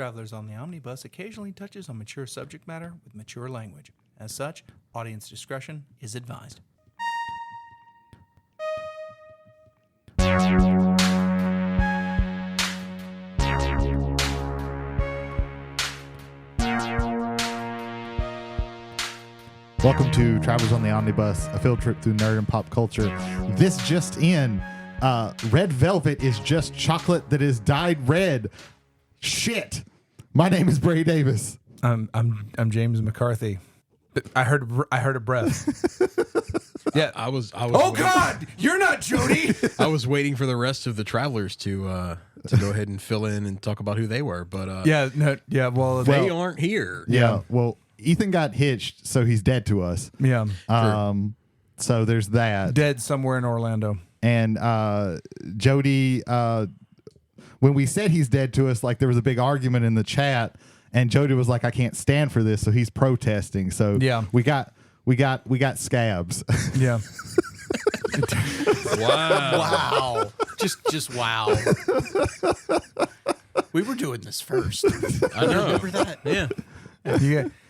Travelers on the Omnibus occasionally touches on mature subject matter with mature language. As such, audience discretion is advised. Welcome to Travelers on the Omnibus, a field trip through nerd and pop culture. This just in, red velvet is just chocolate that is dyed red. Shit. My name is Brady Davis. I'm James McCarthy. I heard a breath. Yeah, I was. Oh waiting. God, you're not Jody. I was waiting for the rest of the travelers to go ahead and fill in and talk about who they were, but Well, they aren't here. Yeah. Well, Ethan got hitched, so he's dead to us. yeah, So there's that. dead somewhere in Orlando. And Jody, when we said he's dead to us, like there was a big argument in the chat, and Jody was like, "I can't stand for this," so he's protesting. So Yeah. we got scabs. Yeah, Wow. Just wow. We were doing this first. I know. Remember that? Yeah.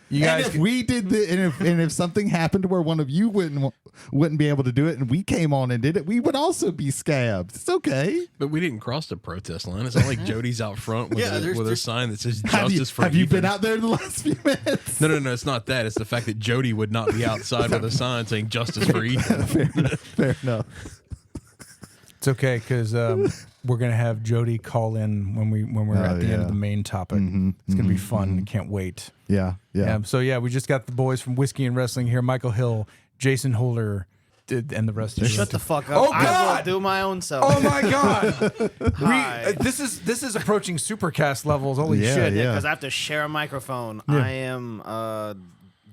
you And guys. if we did and if something happened to where one of you wouldn't be able to do it, and we came on and did it, we would also be scabs. It's okay. But we didn't cross the protest line. It's not like Jody's out front with, with a sign that says justice for Have you Ethan. been out there in the last few minutes? No, it's not that. It's the fact that Jody would not be outside with a sign saying justice for Ethan. Fair enough. It's okay because we're gonna have Jody call in when we're at the end of the main topic. It's gonna be fun. Can't wait. Yeah. So we just got the boys from Whiskey and Wrestling here: Michael Hill, Jason Holder, and the rest of you. Shut the fuck up. Oh, I God! will do my own self. Oh my God! Hi. This is approaching supercast levels. Holy Yeah, shit! yeah. Because I have to share a microphone. Yeah. I am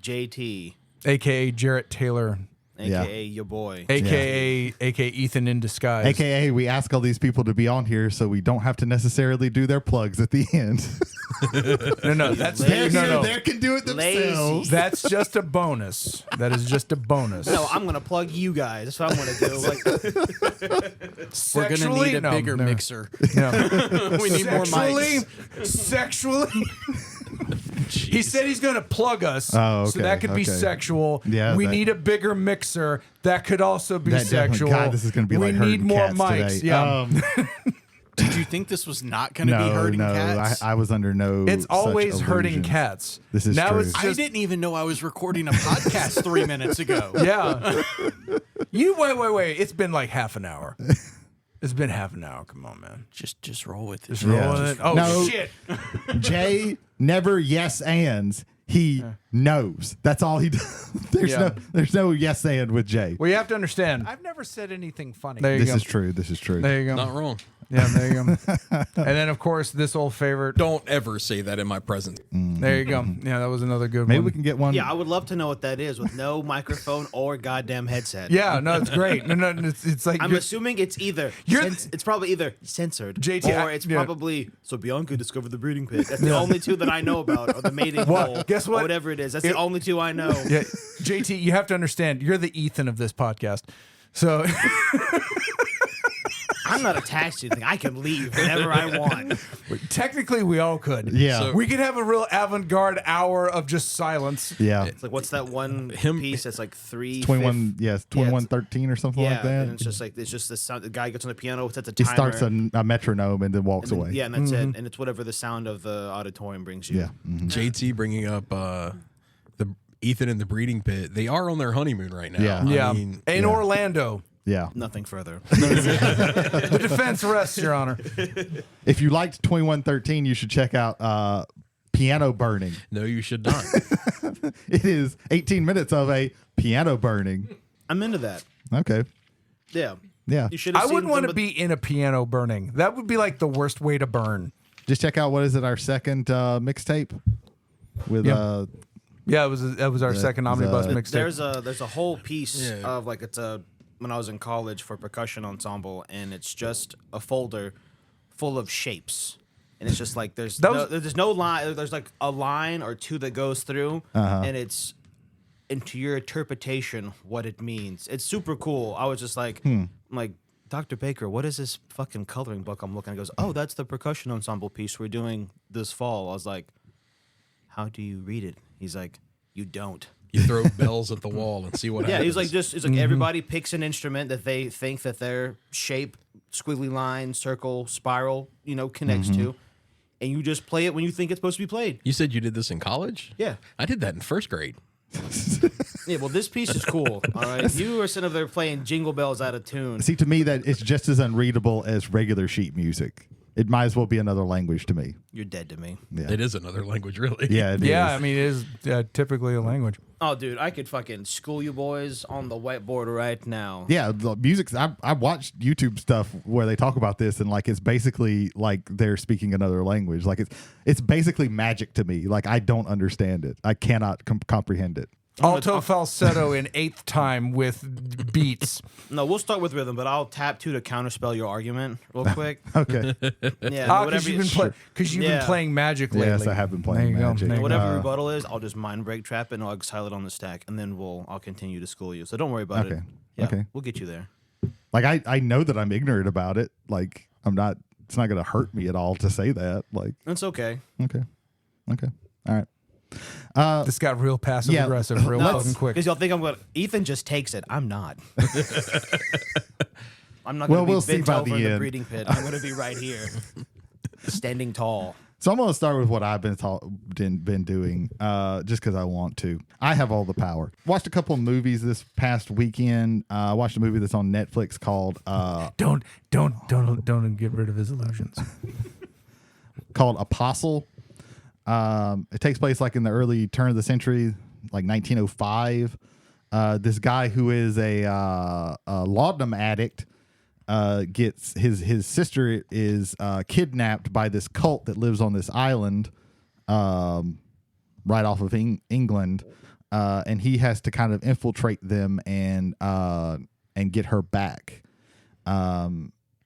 JT, AKA Jarrett Taylor, a.k.a. your boy. AKA Ethan in disguise. AKA, we ask all these people to be on here so we don't have to necessarily do their plugs at the end. No, that's Lazy. no. They can do it themselves. That's just a bonus. That is just a bonus. No, I'm going to plug you guys. That's what I'm going to do. Like, We're going to need a bigger No. mixer. No. We need more mics. Sexually. He said he's going to plug us. Oh, okay, So that could be okay. sexual. Yeah, we that- need a bigger mixer. That could also be That definitely- sexual. God, this is going to be we like need herding more cats mics. today. Yeah. Did you think this was not going to be hurting cats? I was under no. It's such always hurting illusions. cats. This is now true. It's I just, didn't even know I was recording a podcast 3 minutes ago. Yeah. You wait. It's been like half an hour. It's been half an hour. Come on, man. Just roll with it. Just roll with it. Oh No. shit. Jay never yes ands. He knows. That's all he does. There's no yes and with Jay. Well, you have to understand. I've never said anything funny. There you This go. is true. This is true. There you go. Not wrong. Yeah, there you go. And then, of course, this old favorite. Don't ever say that in my presence. There you go. Yeah, that was another good Maybe one. we can get one. yeah, I would love to know what that is with no microphone or goddamn headset. Yeah, no, it's great. No, it's like I'm assuming it's either it's probably either censored JT, or it's yeah. probably so Bianca discovered the breeding pit. That's the only two that I know about, or the mating hole. Guess what? Or whatever it is. That's the only two I know. Yeah, JT, you have to understand. You're the Ethan of this podcast. So I'm not attached to anything. I can leave whenever I want. technically, we all could. Yeah. So- We could have a real avant-garde hour of just silence. Yeah. It's like, what's that one Him- piece that's like 21. Yes. 2113 or something Yeah, like that. and it's just the sound. The guy gets on the piano, sets a He timer. starts a metronome and then walks and then- away. Yeah, and that's it. And it's whatever the sound of the auditorium brings you. Yeah. Mhm. JT bringing up the Ethan and the breeding pit. They are on their honeymoon right now. Yeah. Yeah, I mean, in Orlando. Yeah. Nothing further. The defense rests, Your Honor. If you liked 2113, you should check out Piano Burning. no, you should not. It is 18 minutes of a piano burning. I'm into that. Okay. Yeah. Yeah. You should. I wouldn't want to be in a piano burning. That would be like the worst way to burn. Just check out, what is it, our second mixtape with Yeah. Yeah, that was our second omnibus mixtape. There's a whole piece Yeah. of like when I was in college for percussion ensemble, and it's just a folder full of shapes, and it's just like there's no line. There's like a line or two that goes through, and it's into your interpretation what it means. It's super cool. I was just like, Dr. Baker, what is this fucking coloring book I'm looking at? He goes, oh, that's the percussion ensemble piece we're doing this fall. I was like, how do you read it? He's like, you don't. You throw bells at the wall and see what happens. Yeah, he's like everybody picks an instrument that they think that their shape, squiggly line, circle, spiral, connects to, and you just play it when you think it's supposed to be played. You said you did this in college? Yeah. I did that in first grade. Yeah, well, this piece is cool. All right, you are sitting over there playing Jingle Bells out of tune. See, to me, that it's just as unreadable as regular sheet music. It might as well be another language to me. You're dead to me. Yeah. It is another language, really. Yeah, it Yeah, is. I mean, it is typically a language. Oh, dude, I could fucking school you boys on the whiteboard right now. Yeah, the music. I watched YouTube stuff where they talk about this, and like it's basically like they're speaking another language. Like it's basically magic to me. Like I don't understand it. I cannot comprehend it. Alto falsetto in eighth time with beats. No, we'll start with rhythm, but I'll tap 2 to counterspell your argument real quick. Okay. Yeah, Because you've been playing Magic lately. Yes, I have been playing There you go. Magic. There you whatever rebuttal is, I'll just mind break trap it and I'll exile it on the stack, and then I'll continue to school you. So don't worry about it. Okay. Yeah, Okay. we'll get you there. Like I know that I'm ignorant about it. Like I'm not. It's not going to hurt me at all to say that. Like It's okay. okay. All right. This got real passive aggressive real fucking quick. Because y'all think I'm going to... Ethan just takes it. I'm not. I'm not Well, going to we'll be see bent by over the in the end. breeding pit. I'm going to be right here. Standing tall. So I'm going to start with what I've been doing, just because I want to. I have all the power. Watched a couple of movies this past weekend. I watched a movie that's on Netflix called Don't get rid of his illusions. called Apostle. It takes place like in the early turn of the century, like 1905. This guy who is a laudanum addict gets his sister is kidnapped by this cult that lives on this island right off of England, and he has to kind of infiltrate them and get her back.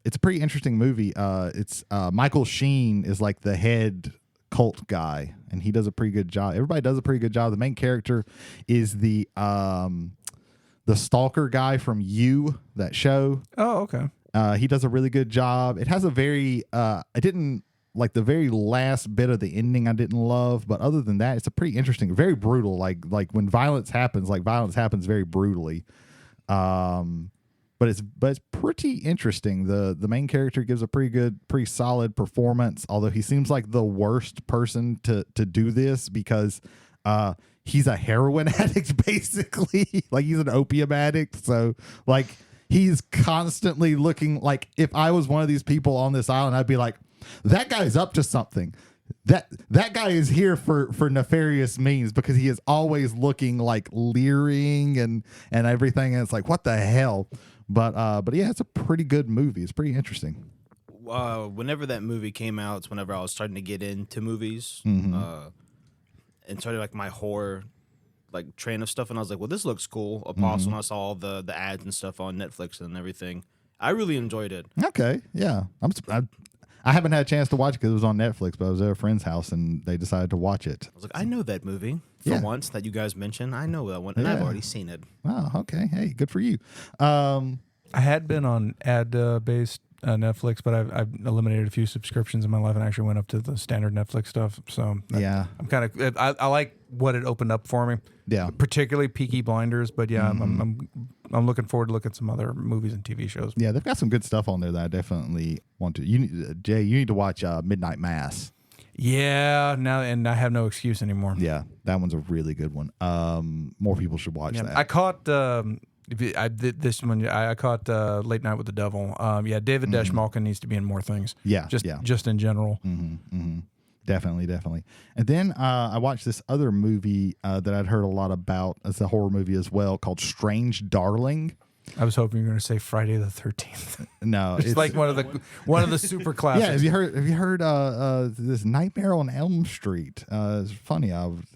It's a pretty interesting movie. It's Michael Sheen is like the head cult guy, and he does a pretty good job. Everybody does a pretty good job. The main character is the stalker guy from You, that show. Oh, okay. He does a really good job. It has a very I didn't like the very last bit of the ending I didn't love, but other than that, it's a pretty interesting, very brutal. Like when violence happens very brutally. But it's pretty interesting. The main character gives a pretty solid performance, although he seems like the worst person to do this because he's a heroin addict, basically. Like he's an opium addict. So like he's constantly looking like, if I was one of these people on this island, I'd be like, that guy's up to something. That guy is here for nefarious means, because he is always looking like leering and everything. And it's like, what the hell? But yeah, it's a pretty good movie. It's pretty interesting. Whenever that movie came out, it's whenever I was starting to get into movies, and started like my horror like train of stuff, and I was like, well, this looks cool. Apostle, and I saw all the ads and stuff on Netflix and everything. I really enjoyed it. Okay, yeah, I haven't had a chance to watch it because it was on Netflix, but I was at a friend's house and they decided to watch it. I was like, I know that movie once that you guys mentioned. I know that one, and I've already seen it. Oh, okay. Hey, good for you. I had been on ad-based Netflix, but I've eliminated a few subscriptions in my life and actually went up to the standard Netflix stuff. So yeah, I'm kind of I like what it opened up for me. Yeah, particularly Peaky Blinders, but yeah, I'm looking forward to looking at some other movies and TV shows. Yeah, they've got some good stuff on there that I definitely want to. Jay, you need to watch Midnight Mass. Yeah, and I have no excuse anymore. Yeah, that one's a really good one. More people should watch that. I caught this one. I caught Late Night with the Devil. David Deschmalkin needs to be in more things. Yeah, just in general. Definitely. And then I watched this other movie that I'd heard a lot about. It's a horror movie as well called Strange Darling. I was hoping you were going to say Friday the 13th. No, it's like one of the super classics. Yeah, have you heard this Nightmare on Elm Street? It's funny. I've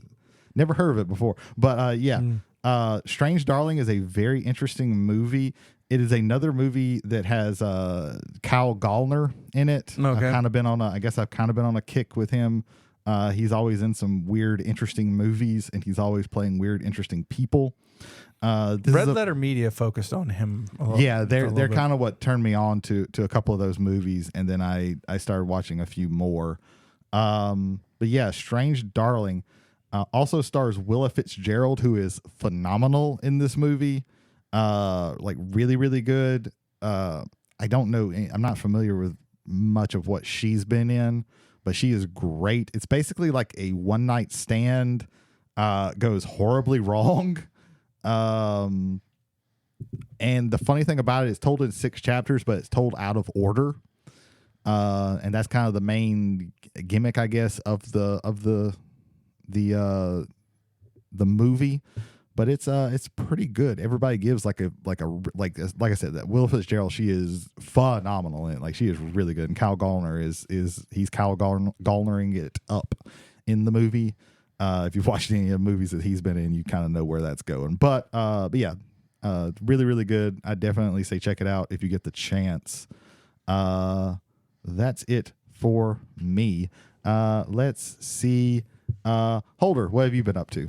never heard of it before, but Strange Darling is a very interesting movie. It is another movie that has Kyle Gallner in it. Okay. I've kind of been on a kick with him. He's always in some weird, interesting movies, and he's always playing weird, interesting people. Red Letter Media focused on him. They're kind of what turned me on to a couple of those movies, and then I started watching a few more. But yeah, Strange Darling also stars Willa Fitzgerald, who is phenomenal in this movie. Like really, really good. I don't know. I'm not familiar with much of what she's been in, but she is great. It's basically like a one night stand goes horribly wrong. And the funny thing about it is told in 6 chapters, but it's told out of order. And that's kind of the main gimmick, I guess, of the movie. But it's pretty good. Everybody gives like I said, that Will Fitzgerald, she is phenomenal in it. Like she is really good. And Kyle Gallner he's Kyle Gallnering it up in the movie. If you've watched any of the movies that he's been in, you kind of know where that's going. But yeah, really, really good. I definitely say check it out if you get the chance. That's it for me. Let's see. Holder, what have you been up to?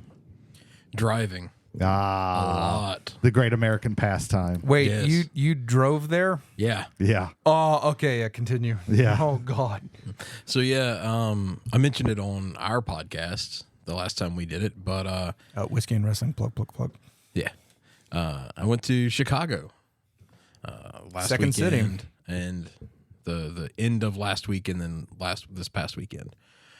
Driving. A lot. The great American pastime. Wait, Yes. you drove there? Yeah. Yeah. Oh, okay. Yeah, continue. Yeah. Oh God. So yeah, I mentioned it on our podcast the last time we did it, but Whiskey and Wrestling. Plug. yeah, I went to Chicago last Second city. weekend, and the end of last week, and then this past weekend.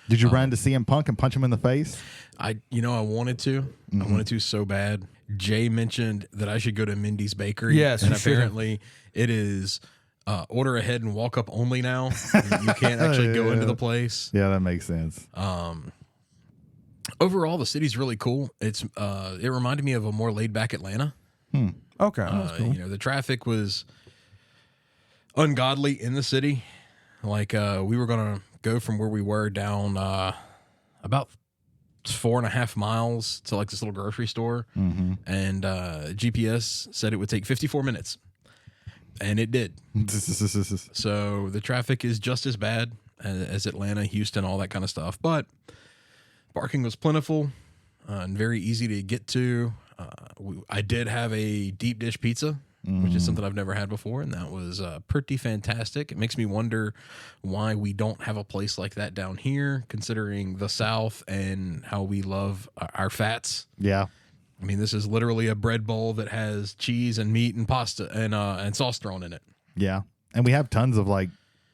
Did you run to CM Punk and punch him in the face? I wanted to. I wanted to so bad. Jay mentioned that I should go to Mindy's Bakery. Yes, and you should. apparently it is order ahead and walk up only now. You can't actually go into the place. Yeah, that makes sense. Overall, the city's really cool. It reminded me of a more laid back Atlanta. Okay. That's cool. The traffic was ungodly in the city. Like we were gonna go from where we were down about 4.5 miles to like this little grocery store, and GPS said it would take 54 minutes, and it did. So the traffic is just as bad as Atlanta, Houston, all that kind of stuff, but parking was plentiful and very easy to get to. I did have a deep dish pizza, which is something I've never had before, and that was pretty fantastic. It makes me wonder why we don't have a place like that down here, considering the South and how we love our fats. Yeah. I mean, this is literally a bread bowl that has cheese and meat and pasta and sauce thrown in it. Yeah. And we have tons of like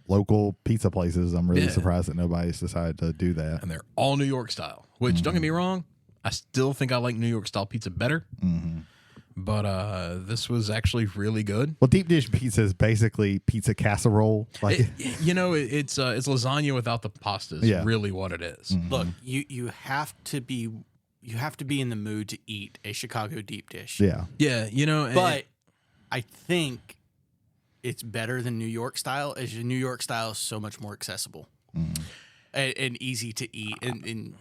local pizza places. I'm really surprised that nobody's decided to do that. And they're all New York style, which don't get me wrong, I still think I like New York style pizza better. But this was actually really good. Well, deep dish pizza is basically pizza casserole. Like it's lasagna without the pasta. Is really what it is. Look, you have to be in the mood to eat a Chicago deep dish. Yeah. Yeah, But I think it's better than New York style, as New York style is so much more accessible and easy to eat. And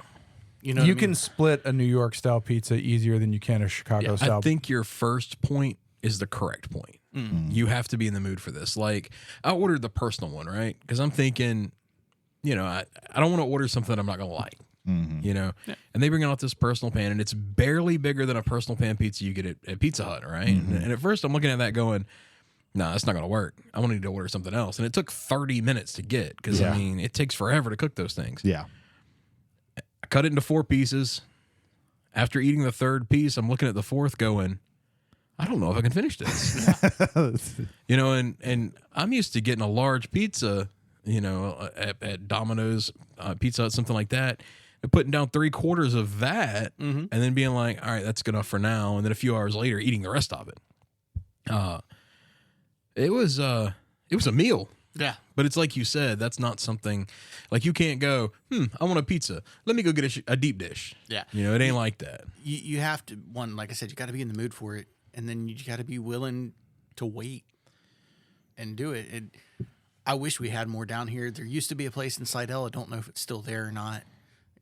you know, you can split a New York style pizza easier than you can a Chicago style. I think your first point is the correct point. You have to be in the mood for this. Like, I ordered the personal one, right? Because I'm thinking, I don't want to order something I'm not going to like. And they bring out this personal pan, and it's barely bigger than a personal pan pizza you get at Pizza Hut, right? And at first I'm looking at that going, no, that's not going to work. I'm going to need to order something else. And it took 30 minutes to get, because it takes forever to cook those things. Yeah. I cut it into 4 pieces. After eating the 3rd piece, I'm looking at the 4th going, I don't know if I can finish this. And I'm used to getting a large pizza, at Domino's, Pizza Hut, something like that, and putting down 3/4 of that, and then being like, all right, that's good enough for now. And then a few hours later, eating the rest of it. It was a meal. yeah. But it's like you said, that's not something, like you can't go, I want a pizza. Let me go get a deep dish. Yeah. It ain't like that. You have to, like I said, you got to be in the mood for it, and then you got to be willing to wait and do it. And I wish we had more down here. There used to be a place in Slidell. I don't know if it's still there or not.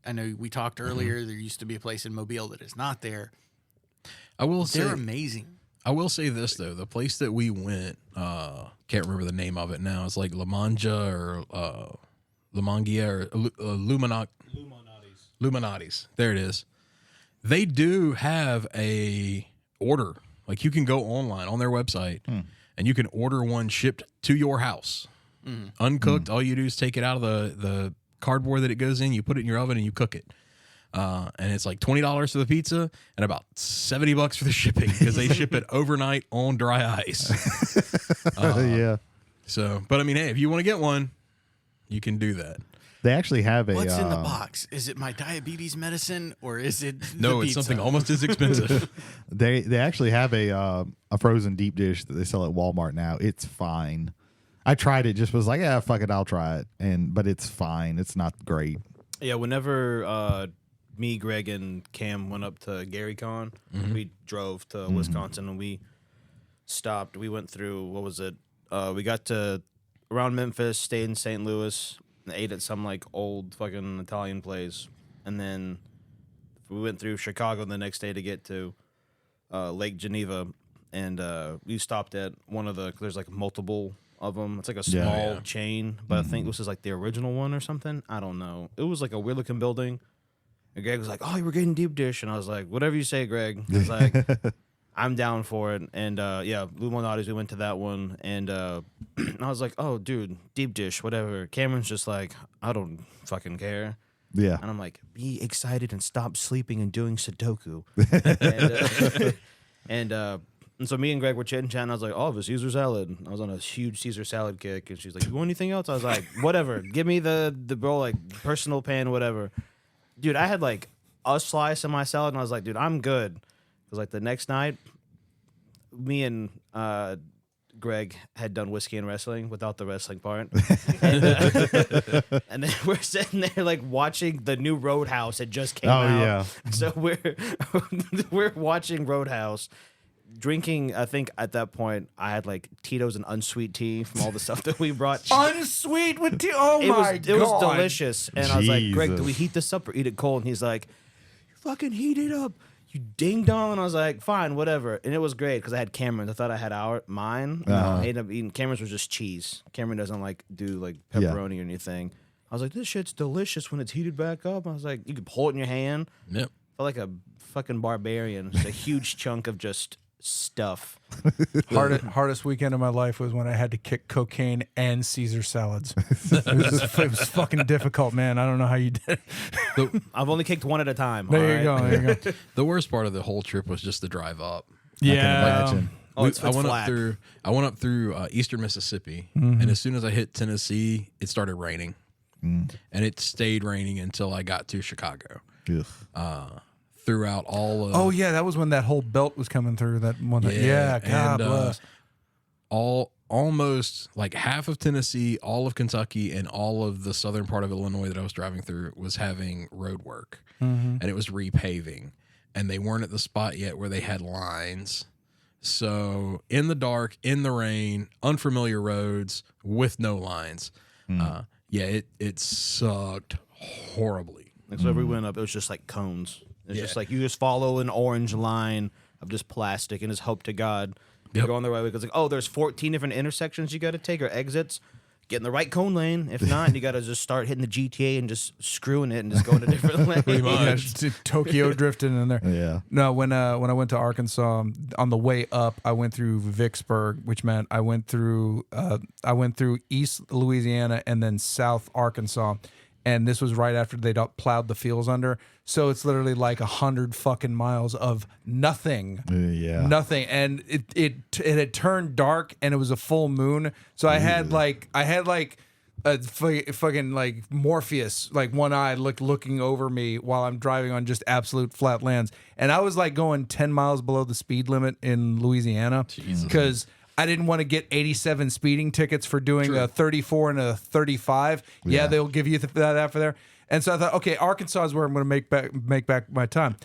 I know we talked earlier. There used to be a place in Mobile that is not there. They're amazing. I will say this, though. The place that we went, can't remember the name of it now. It's like La Manja or La Mangia or Luminati's. There it is. They do have a order. Like you can go online on their website and you can order one shipped to your house. Uncooked. All you do is take it out of the cardboard that it goes in, you put it in your oven and you cook it. And it's like $20 for the pizza and about $70 for the shipping because they ship it overnight on dry ice. Yeah. So, but I mean, hey, if you want to get one, you can do that. They actually have a. What's in the box? Is it my diabetes medicine or is it No, the it's pizza? something almost as expensive. They actually have a frozen deep dish that they sell at Walmart now. It's fine. I tried it, just was like, yeah, fuck it, I'll try it. But it's fine. It's not great. Yeah, whenever me, Greg, and Cam went up to GaryCon, we drove to Wisconsin and we stopped. We went through, what was it? We got to around Memphis, stayed in St. Louis, and ate at some like old fucking Italian place. And then we went through Chicago the next day to get to Lake Geneva. And we stopped at one of there's like multiple of them. It's like a small chain, but I think this is like the original one or something. I don't know. It was like a weird looking building. And Greg was like, "Oh, we're getting deep dish," and I was like, "Whatever you say, Greg." I was like, "I'm down for it." And yeah, Luminati's, we went to that one, and I was like, "Oh, dude, deep dish, whatever." Cameron's just like, "I don't fucking care." Yeah. And I'm like, "Be excited and stop sleeping and doing Sudoku." And so me and Greg were chit-chatting. I was like, "Oh, the Caesar salad." I was on a huge Caesar salad kick, and she's like, "You want anything else?" I was like, "Whatever. Give me the bro, like personal pan, whatever." Dude, I had like a slice of my salad, and I was like, "Dude, I'm good." Because like the next night, me and Greg had done whiskey and wrestling without the wrestling part, and then we're sitting there like watching the new Roadhouse. It just came out. Yeah. So we're watching Roadhouse. Drinking, I think at that point I had like Tito's and unsweet tea from all the stuff that we brought. Unsweet with tea. Oh my god, it was delicious. And I was like, "Greg, do Jesus. we heat this up or eat it cold?" And he's like, "You fucking heat it up, you ding dong." And I was like, "Fine, whatever." And it was great because I had Cameron's. I thought I had mine. I ended up eating Cameron's was just cheese. Cameron doesn't like do like pepperoni or anything. I was like, "This shit's delicious when it's heated back up." I was like, "You could pull it in your hand." Yep. Felt like a fucking barbarian. Just a huge chunk of just stuff. Hardest weekend of my life was when I had to kick cocaine and Caesar salads. It was fucking difficult, man. I don't know how you did it. I've only kicked one at a time. There you go. The worst part of the whole trip was just the drive up. Yeah. Oh, it's I went flat. up through eastern Mississippi, and as soon as I hit Tennessee, it started raining, and it stayed raining until I got to Chicago. Ugh. Throughout all of Oh yeah, that was when that whole belt was coming through. That one. God and, bless. almost like half of Tennessee, all of Kentucky, and all of the southern part of Illinois that I was driving through was having road work, and it was repaving, and they weren't at the spot yet where they had lines. So in the dark, in the rain, unfamiliar roads with no lines. It sucked horribly. Like, so if we went up, it was just like cones. It's just like you just follow an orange line of just plastic and just hope to God you're going the right way. Because like, oh, there's 14 different intersections you got to take or exits. Get in the right cone lane. If not, you got to just start hitting the GTA and just screwing it and just going to different lanes. Yeah, just Tokyo drifting in there. Yeah. No, when I went to Arkansas, on the way up, I went through Vicksburg, which meant I went through East Louisiana and then South Arkansas. And this was right after they'd plowed the fields under. So it's literally like 100 fucking miles of nothing. Yeah. Nothing. And it had turned dark and it was a full moon. So I had like a fucking like Morpheus, like one eye looking over me while I'm driving on just absolute flat lands. And I was like going 10 miles below the speed limit in Louisiana because I didn't want to get 87 speeding tickets for doing a 34 and a 35. Yeah, they'll give you that after there. And so I thought, okay, Arkansas is where I'm going to make back my time.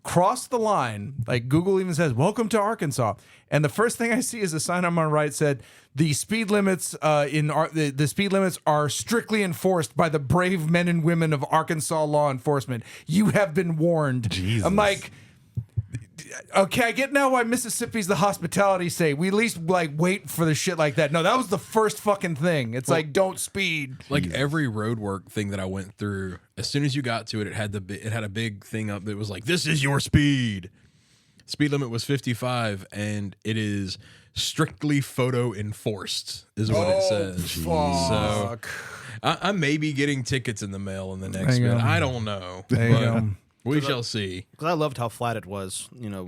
Cross the line, like Google even says, "Welcome to Arkansas." And the first thing I see is a sign on my right said, "The speed limits the speed limits are strictly enforced by the brave men and women of Arkansas law enforcement. You have been warned." Jesus. I'm like, okay, I get now why Mississippi's the hospitality state. We at least like wait for the shit like that. No, that was the first fucking thing. It's like, don't speed. Like every road work thing that I went through, as soon as you got to it, it had a big thing up that was like, "This is your speed." Speed limit was 55, and it is strictly photo enforced, is what it says. So I may be getting tickets in the mail in the next bit. I don't know. There you go. We shall see. Because I loved how flat it was. You know,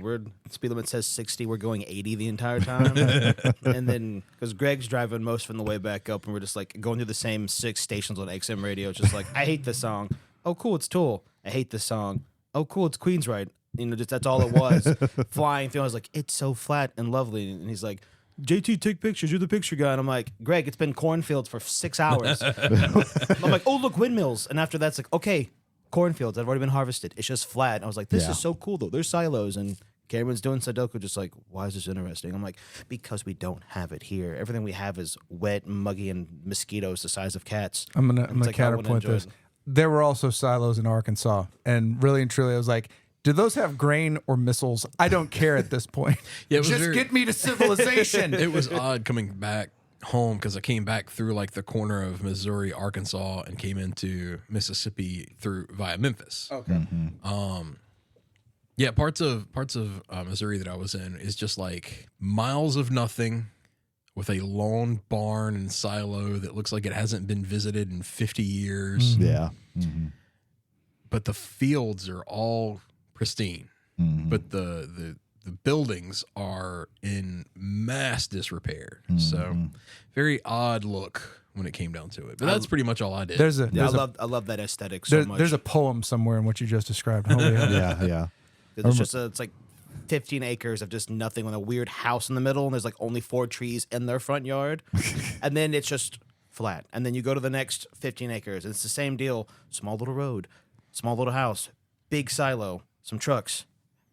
speed limit says 60. We're going 80 the entire time. And then, because Greg's driving most from the way back up, and we're just like going through the same 6 stations on XM radio. It's just like, I hate this song. Oh, cool, it's Tool. I hate this song. Oh, cool, it's Queensryche. You know, just that's all it was. Flying through. I was like, it's so flat and lovely. And he's like, JT, take pictures. You're the picture guy. And I'm like, Greg, it's been cornfields for 6 hours. I'm like, oh, look, windmills. And after that's like, okay. Cornfields that have already been harvested. It's just flat. And I was like, this is so cool, though. There's silos. And Cameron's doing Sudoku just like, why is this interesting? I'm like, because we don't have it here. Everything we have is wet, muggy, and mosquitoes the size of cats. I'm gonna counterpoint this. There were also silos in Arkansas. And really and truly, I was like, do those have grain or missiles? I don't care at this point. Yeah, just get me to civilization. It was odd coming back home because I came back through like the corner of Missouri, Arkansas, and came into Mississippi via Memphis. Okay. Yeah, parts of Missouri that I was in is just like miles of nothing with a lone barn and silo that looks like it hasn't been visited in 50 years. Yeah. But the fields are all pristine. But the buildings are in mass disrepair. So very odd look when it came down to it. But that's pretty much all I did. I love that aesthetic so much. There's a poem somewhere in what you just described. Holy hell. Yeah. It's like 15 acres of just nothing with a weird house in the middle, and there's like only 4 trees in their front yard. And then it's just flat. And then you go to the next 15 acres, and it's the same deal. Small little road, small little house, big silo, some trucks.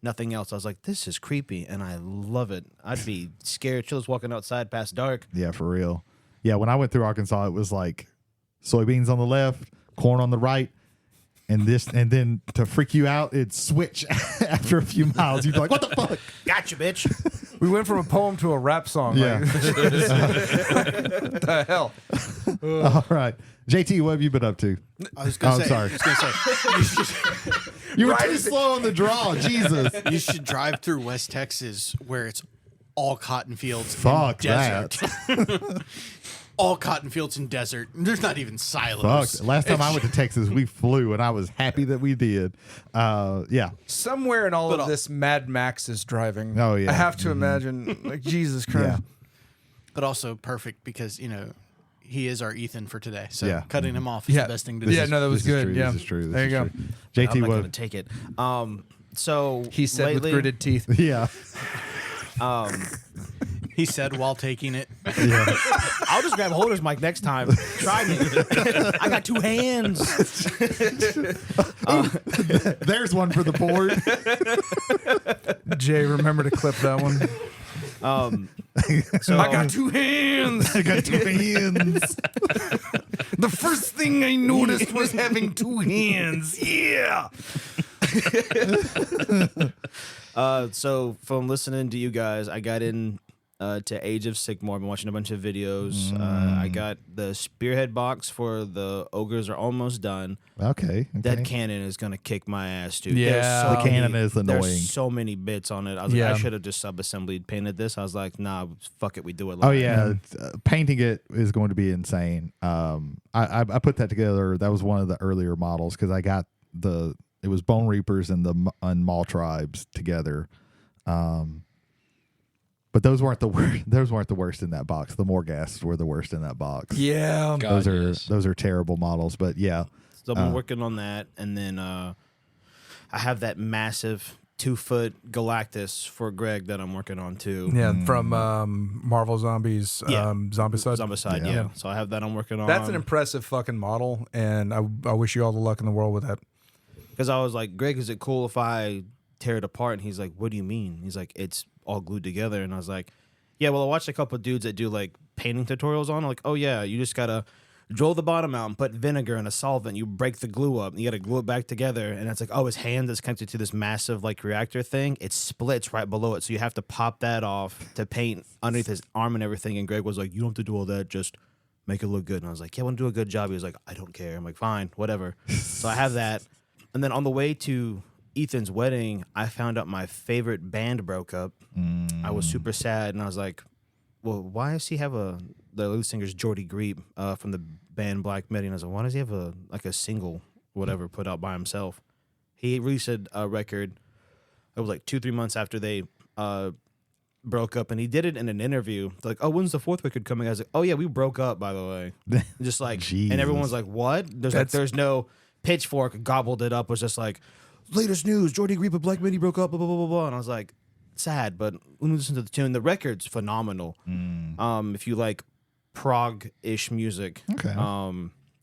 Nothing else. I was like, this is creepy, and I love it. I'd be scared shitless walking outside past dark. Yeah, for real. Yeah, when I went through Arkansas, it was like soybeans on the left, corn on the right, and then to freak you out, it'd switch after a few miles. You'd be like, what the fuck? Gotcha, bitch. We went from a poem to a rap song. Yeah. Like, what the hell? All right. JT, what have you been up to? I was going to say. Sorry. You were too slow on the draw. Jesus. You should drive through West Texas where it's all cotton fields. Fuck and that. desert. All cotton fields and desert. There's not even silos. Fuck. Last time I went to Texas, we flew, and I was happy that we did. Yeah. Somewhere in all of this, Mad Max is driving. Oh, yeah. I have to imagine, like, Jesus Christ. Yeah. But also perfect because, you know, he is our Ethan for today. So Yeah. cutting him off is the best thing to do. Yeah, no, that was good. True, Yeah. This is true. There you go. JT, I'm not what? going to take it. So He said lately, with gritted teeth. Yeah. He said while taking it. Yeah. I'll just grab Holder's mic next time. Try me. I got 2 hands. There's one for the board. Jay, remember to clip that one. So I got 2 hands. I got 2 hands. The first thing I noticed was having 2 hands. Yeah. So from listening to you guys, I got in to Age of Sigmar. I've been watching a bunch of videos. I got the Spearhead box for the Ogres are almost done. Okay. That cannon is going to kick my ass, dude. Yeah. There's so The cannon is annoying. There's so many bits on it. I was like, Yeah. I should have just sub-assembled painted this. I was like, nah, fuck it, we do it live. Oh yeah, painting it is going to be insane. I put that together. That was one of the earlier models because I got it was Bone Reapers and Maul tribes together. But those weren't the worst. Those weren't the worst in that box. The Morghast were the worst in that box. Yeah. God, Those are terrible models. But yeah, So I've been working on that, and then I have that massive 2-foot Galactus for Greg that I'm working on too. Yeah, from Marvel Zombies, Zombicide. Zombicide, Yeah. yeah. So I have that I'm working on. That's an impressive fucking model, and I wish you all the luck in the world with that. Because I was like, Greg, is it cool if I tear it apart? And he's like, what do you mean? He's like, it's all glued together. And I was like, yeah, well, I watched a couple of dudes that do like painting tutorials on it. Like, oh yeah, you just gotta drill the bottom out and put vinegar and a solvent. You break the glue up and you gotta glue it back together. And it's like, oh, his hand is connected to this massive like reactor thing. It splits right below it. So you have to pop that off to paint underneath his arm and everything. And Greg was like, you don't have to do all that. Just make it look good. And I was like, yeah, I want to do a good job. He was like, I don't care. I'm like, fine, whatever. So I have that. And then on the way to Ethan's wedding, I found out my favorite band broke up. I was super sad, and I was like, well, why does he have the lead singer's Jody Greep from the band Black Midi? And I was like, why does he have a single, whatever, put out by himself? He released a record. It was like 2-3 months after they broke up, and he did it in an interview. They're like, oh, when's the fourth record coming? I was like, oh yeah, we broke up, by the way. Just like, and everyone was like, what? There's no Pitchfork gobbled it up, was just like, latest news, Jody Greep and Black Midi broke up, blah, blah, blah, blah. And I was like, sad, but when we listen to the tune, the record's phenomenal. If you like prog-ish music. Okay.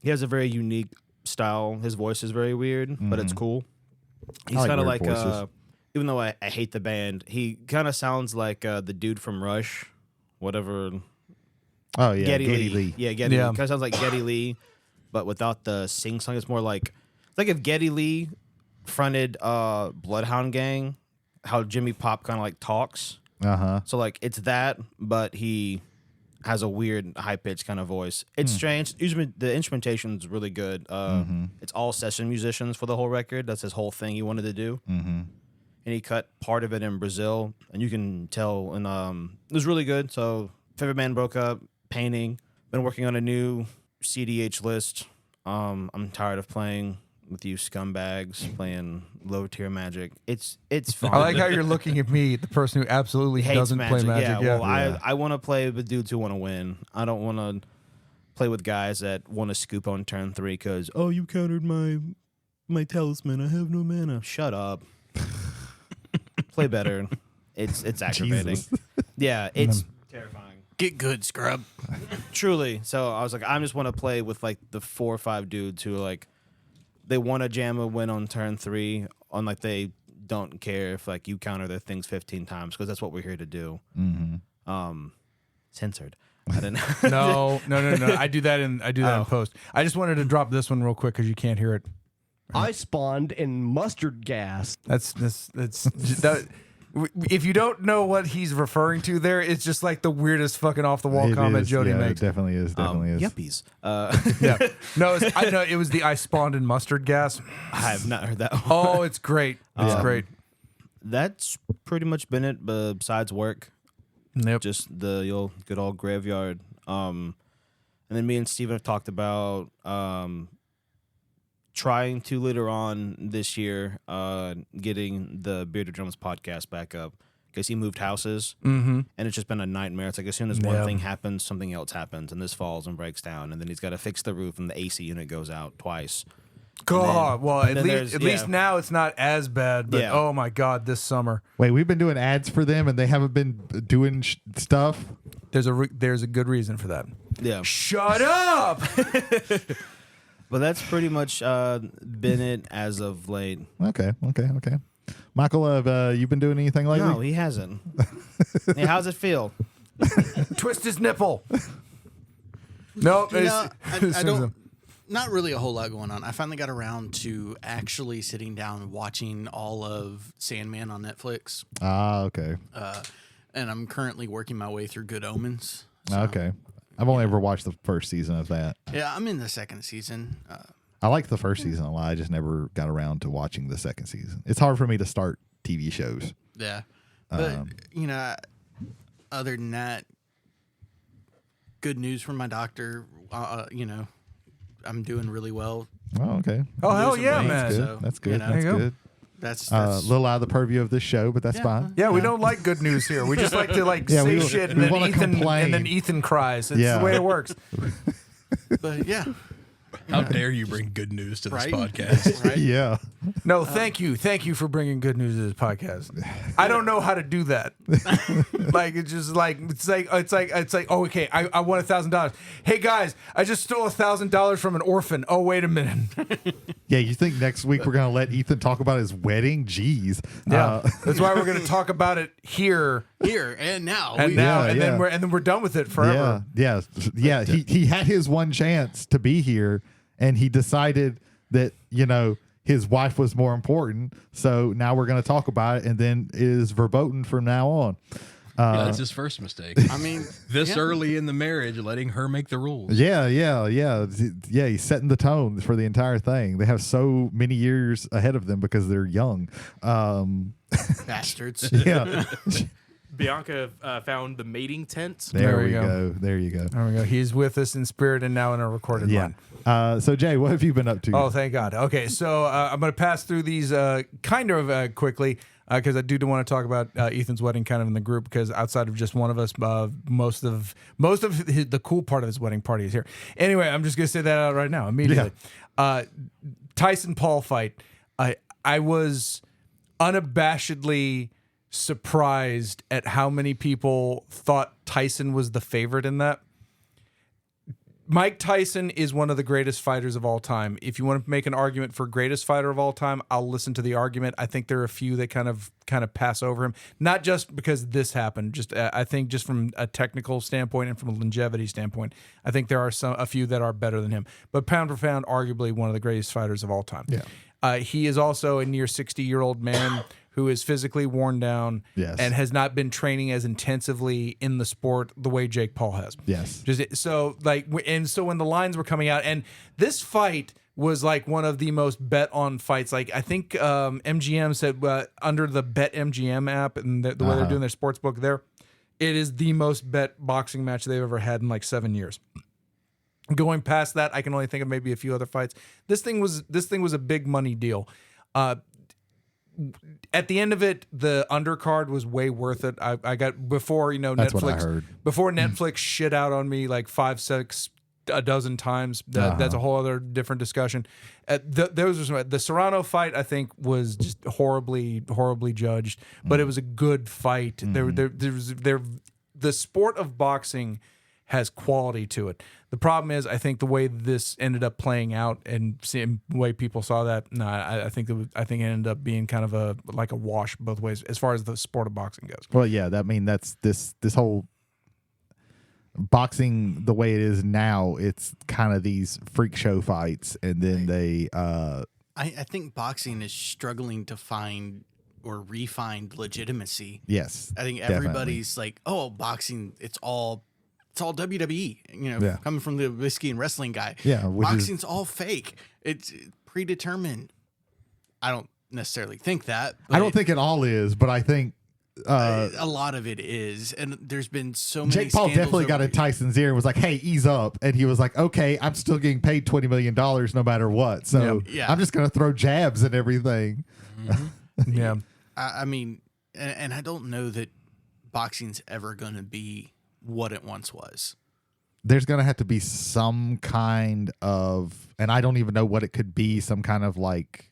He has a very unique style. His voice is very weird, but it's cool. He's kind of like even though I hate the band, he kind of sounds like the dude from Rush, whatever. Oh yeah, Geddy Lee. Yeah, Geddy Lee. Kind of sounds like Geddy Lee, but without the sing song. It's more like if Geddy Lee fronted Bloodhound Gang, how Jimmy Pop kind of like talks. So like it's that, but he has a weird high pitched kind of voice. It's strange. Usually the instrumentation is really good. It's all session musicians for the whole record. That's his whole thing he wanted to do. And he cut part of it in Brazil, and you can tell. And it was really good. So favorite band broke up. Painting. Been working on a new CDH list. I'm tired of playing with you scumbags playing low tier Magic. It's fun. I like how you're looking at me, the person who absolutely doesn't play Magic. Yeah, well, I want to play with dudes who want to win. I don't want to play with guys that want to scoop on turn 3 because, oh, you countered my talisman. I have no mana. Shut up. Play better. It's aggravating. Yeah, it's terrifying. Get good, scrub. Truly. So I was like, I just want to play with like the 4 or 5 dudes who are like, they want to jam a win on turn 3 on like they don't care if like you counter their things 15 times because that's what we're here to do. Censored. I didn't know. No. I do that in post. I just wanted to drop this one real quick because you can't hear it. I spawned in mustard gas. That's that. If you don't know what he's referring to there, it's just like the weirdest fucking off the wall comment Jody makes. It definitely is. Yuppies. Yeah. No, I know it was the I spawned in mustard gas. I have not heard that one. Oh, it's great. It's great. That's pretty much been it besides work. Yep. Just the good old graveyard. And then me and Steven have talked about trying to later on this year getting the Bearded Drums podcast back up because he moved houses and it's just been a nightmare. It's like as soon as one thing happens, something else happens and this falls and breaks down and then he's got to fix the roof and the AC unit goes out twice. God, well, at least now it's not as bad, but oh my God, this summer. Wait, we've been doing ads for them and they haven't been doing stuff? There's a good reason for that. Yeah. Shut up! But that's pretty much been it as of late. Okay. Michael, have you been doing anything lately? No, he hasn't. Hey, how's it feel? Twist his nipple. No, I don't. Not really a whole lot going on. I finally got around to actually sitting down and watching all of Sandman on Netflix. Okay. And I'm currently working my way through Good Omens. So, okay. I've only ever watched the first season of that. Yeah, I'm in the second season. I like the first season a lot. I just never got around to watching the second season. It's hard for me to start TV shows. Yeah. But, other than that, good news from my doctor. I'm doing really well. Oh, okay. Oh, hell yeah, man. That's good. So, that's good. There That's you good. That's a little out of the purview of this show, but that's fine. Yeah, we don't like good news here. We just like to say shit and then Ethan cries. It's the way it works. But yeah. How dare you bring good news to this Right? podcast? Right? Yeah. No, thank you for bringing good news to this podcast. I don't know how to do that. It's like oh, okay, I won $1,000. Hey guys, I just stole $1,000 from an orphan. Oh, wait a minute. Yeah, you think next week we're gonna let Ethan talk about his wedding? Jeez. Yeah, that's why we're gonna talk about it here and now. and then we're done with it forever. Yeah. He had his one chance to be here, and he decided that his wife was more important. So now we're going to talk about it, and then it is verboten from now on. Yeah, that's his first mistake. I mean, This early in the marriage, letting her make the rules. Yeah. He's setting the tone for the entire thing. They have so many years ahead of them because they're young. bastards. Yeah. Bianca found the mating tent. There we go. There you go. There we go. He's with us in spirit and now in a recorded line. So Jay, what have you been up to? Oh, thank God. Okay, so I'm going to pass through these kind of quickly because I do want to talk about Ethan's wedding kind of in the group because outside of just one of us, most of the cool part of his wedding party is here. Anyway, I'm just going to say that out right now immediately. Tyson Paul fight. I was unabashedly surprised at how many people thought Tyson was the favorite in that. Mike Tyson is one of the greatest fighters of all time. If you want to make an argument for greatest fighter of all time, I'll listen to the argument. I think there are a few that kind of pass over him, not just because this happened. Just I think just from a technical standpoint and from a longevity standpoint, I think there are a few that are better than him. But pound for pound, arguably one of the greatest fighters of all time. Yeah. He is also a near 60-year-old man who is physically worn down and has not been training as intensively in the sport the way Jake Paul has. Yes. So when the lines were coming out, and this fight was like one of the most bet on fights. Like I think MGM said under the Bet MGM app and the way they're doing their sports book there, it is the most bet boxing match they've ever had in like 7 years. Going past that, I can only think of maybe a few other fights. This thing was a big money deal. At the end of it, the undercard was way worth it. I got before That's Netflix. what I heard. Before Netflix shit out on me like 5, 6, a dozen times. That's a whole other different discussion. The Serrano fight I think was just horribly judged, but it was a good fight. The sport of boxing has quality to it. The problem is, I think the way this ended up playing out and the way people saw that, I think it ended up being kind of a wash both ways as far as the sport of boxing goes. Well, yeah, that's this whole boxing the way it is now. It's kind of these freak show fights, and then I think boxing is struggling to find or re-find legitimacy. Yes, I think everybody's like, oh, boxing, it's all WWE, coming from the whiskey and wrestling guy. Yeah, boxing's all fake. It's predetermined. I don't necessarily think that. I don't think it all is, but I think a lot of it is. And there's been so many. Jake Paul definitely got in Tyson's ear and was like, "Hey, ease up," and he was like, "Okay, I'm still getting paid $20 million no matter what, so I'm just gonna throw jabs and everything." Mm-hmm. Yeah, I mean, and I don't know that boxing's ever gonna be what it once was. There's going to have to be some kind of, and I don't even know what it could be, some kind of like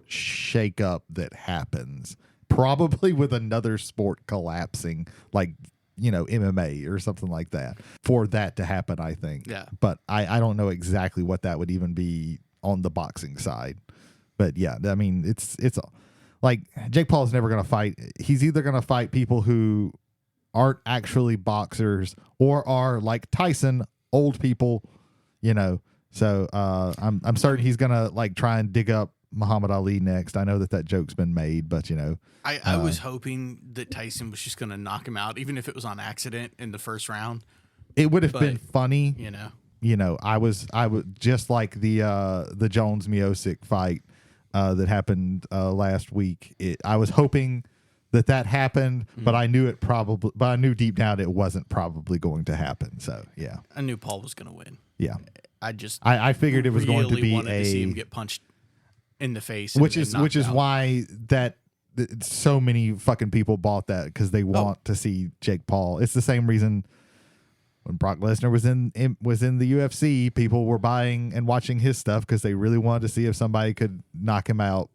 shake up that happens, probably with another sport collapsing, like, MMA or something like that, for that to happen, I think. Yeah. But I don't know exactly what that would even be on the boxing side. But yeah, I mean, it's like Jake Paul is never going to fight. He's either going to fight people who aren't actually boxers or are like Tyson, old people, So I'm certain he's gonna like try and dig up Muhammad Ali next. I know that joke's been made, but I was hoping that Tyson was just gonna knock him out, even if it was on accident in the first round. It would have been funny, I was just like the Jones Miocic fight that happened last week. I was hoping that happened, but I knew I knew deep down it wasn't probably going to happen. So yeah, I knew Paul was going to win. Yeah, I figured it was going to be wanted to see him get punched in the face, which is why so many fucking people bought that, because they want to see Jake Paul. It's the same reason when Brock Lesnar was in the UFC, people were buying and watching his stuff because they really wanted to see if somebody could knock him out,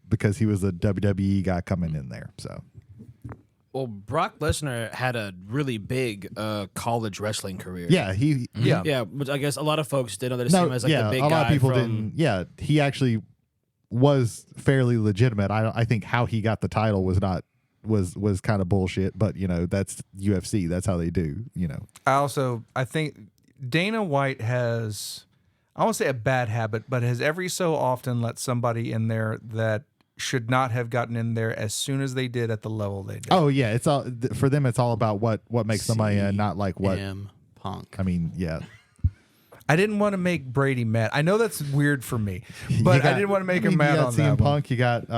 because he was a WWE guy coming in there. So, well, Brock Lesnar had a really big college wrestling career. Yeah, but I guess a lot of folks didn't know that him as like the big guy. A lot of people didn't. Yeah, he actually was fairly legitimate. I think how he got the title was kind of bullshit, but that's UFC. That's how they do. I think Dana White has, I won't say a bad habit, but has every so often let somebody in there that should not have gotten in there as soon as they did at the level they did. Oh yeah, it's all for them. It's all about what makes the money, and not like what. Punk. I mean, yeah. I didn't want to make Brady mad. I know that's weird for me, but I didn't want to make him mad on CM that Punk. one. You got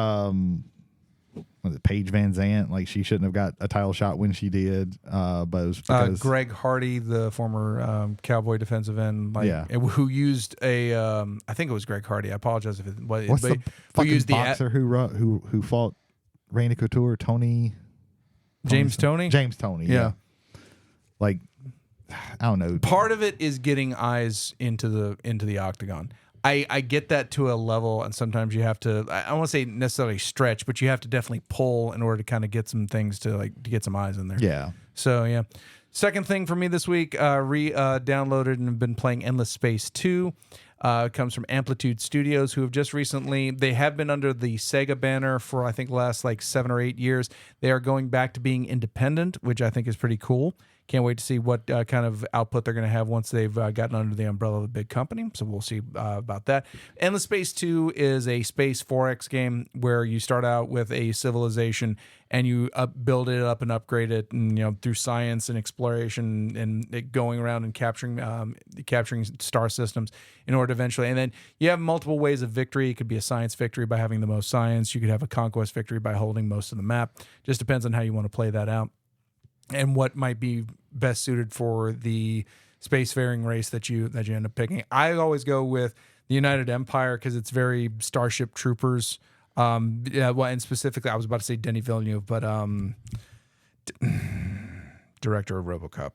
was it Paige Van Zant? Like she shouldn't have got a title shot when she did, but it was because Greg Hardy, the former Cowboy defensive end, who used a I think it was Greg Hardy. I apologize if it was. what's the fucking used boxer who fought Randy Couture? James Toney. James Toney. Yeah. Like I don't know. Part of it is getting eyes into the octagon. I get that to a level, and sometimes you have to. I don't want to say necessarily stretch, but you have to definitely pull in order to kind of get some things to get some eyes in there. Yeah. So yeah. Second thing for me this week, downloaded and have been playing Endless Space 2. Comes from Amplitude Studios, who have just recently, they have been under the Sega banner for I think the last 7 or 8 years. They are going back to being independent, which I think is pretty cool. Can't wait to see what kind of output they're going to have once they've gotten under the umbrella of a big company. So we'll see about that. Endless Space 2 is a space 4X game where you start out with a civilization and you build it up and upgrade it, and through science and exploration and going around and capturing star systems in order to eventually. And then you have multiple ways of victory. It could be a science victory by having the most science. You could have a conquest victory by holding most of the map. Just depends on how you want to play that out and what might be best suited for the spacefaring race that you end up picking. I always go with the United Empire because it's very Starship Troopers. And specifically, I was about to say Denis Villeneuve, but director of RoboCop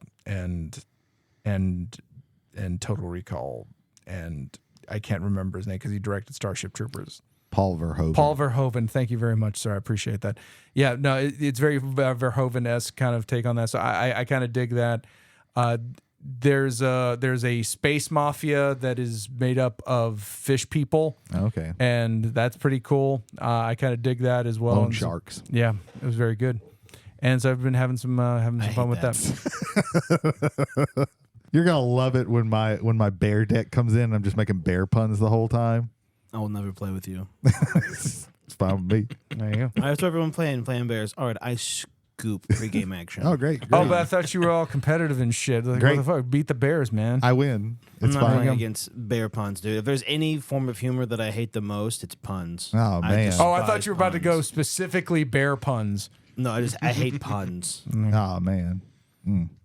and Total Recall, and I can't remember his name because he directed Starship Troopers. Paul Verhoeven. Thank you very much, sir. I appreciate that. Yeah, no, it's very Verhoeven-esque kind of take on that. So I kind of dig that. There's a space mafia that is made up of fish people. Okay. And that's pretty cool. I kind of dig that as well. Bone sharks. Yeah, it was very good. And so I've been having some fun with that. You're gonna love it when my bear deck comes in. I'm just making bear puns the whole time. I will never play with you. It's fine with me. There you go. I have to everyone playing bears. All right, I scoop pre-game action. Oh, great. Oh, but I thought you were all competitive and shit. Like, Great. what the fuck? Beat the Bears, man. I win. I'm It's not fine. playing against bear puns, dude. If there's any form of humor that I hate the most, it's puns. Oh, man. I thought you were about to go specifically bear puns. No, I hate puns. Oh, man.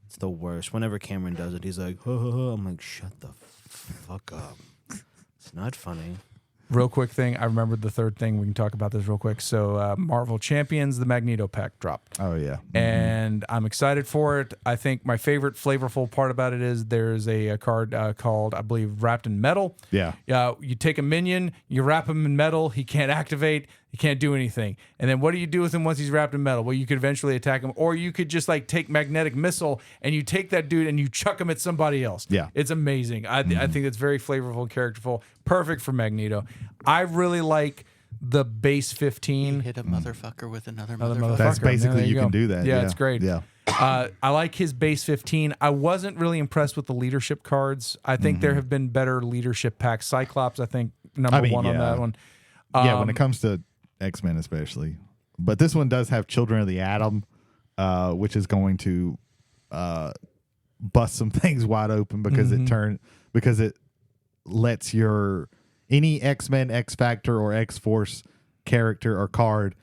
It's the worst. Whenever Cameron does it, he's like, ho, ho, ho. I'm like, shut the fuck up. It's not funny. Real quick thing. I remembered the third thing. We can talk about this real quick. So Marvel Champions, the Magneto pack dropped. Oh, yeah. And I'm excited for it. I think my favorite flavorful part about it is there's a card called, I believe, Wrapped in Metal. Yeah. You take a minion, you wrap him in metal, he can't activate, he can't do anything. And then what do you do with him once he's wrapped in metal? Well, you could eventually attack him, or you could just take magnetic missile and you take that dude and you chuck him at somebody else. Yeah. It's amazing. I think it's very flavorful and characterful. Perfect for Magneto. I really like the base 15. Hit a motherfucker with another motherfucker. That's basically, there you go. can do that. Yeah, it's great. Yeah. I like his base 15. I wasn't really impressed with the leadership cards. I think there have been better leadership packs. Cyclops, I think, number one on that one. Yeah, when it comes to X-Men especially. But this one does have Children of the Atom, which is going to bust some things wide open because it lets any X-Men, X-Factor, or X-Force character or card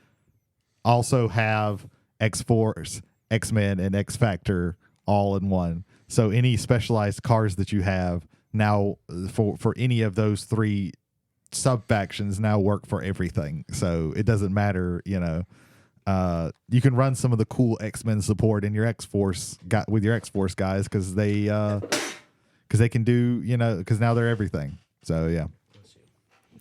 also have X-Force, X-Men, and X-Factor all in one. So any specialized cards that you have now for any of those three sub-factions now work for everything. So it doesn't matter, you can run some of the cool X-Men support in your X-Force with your X-Force guys because they can do, because now they're everything. So yeah.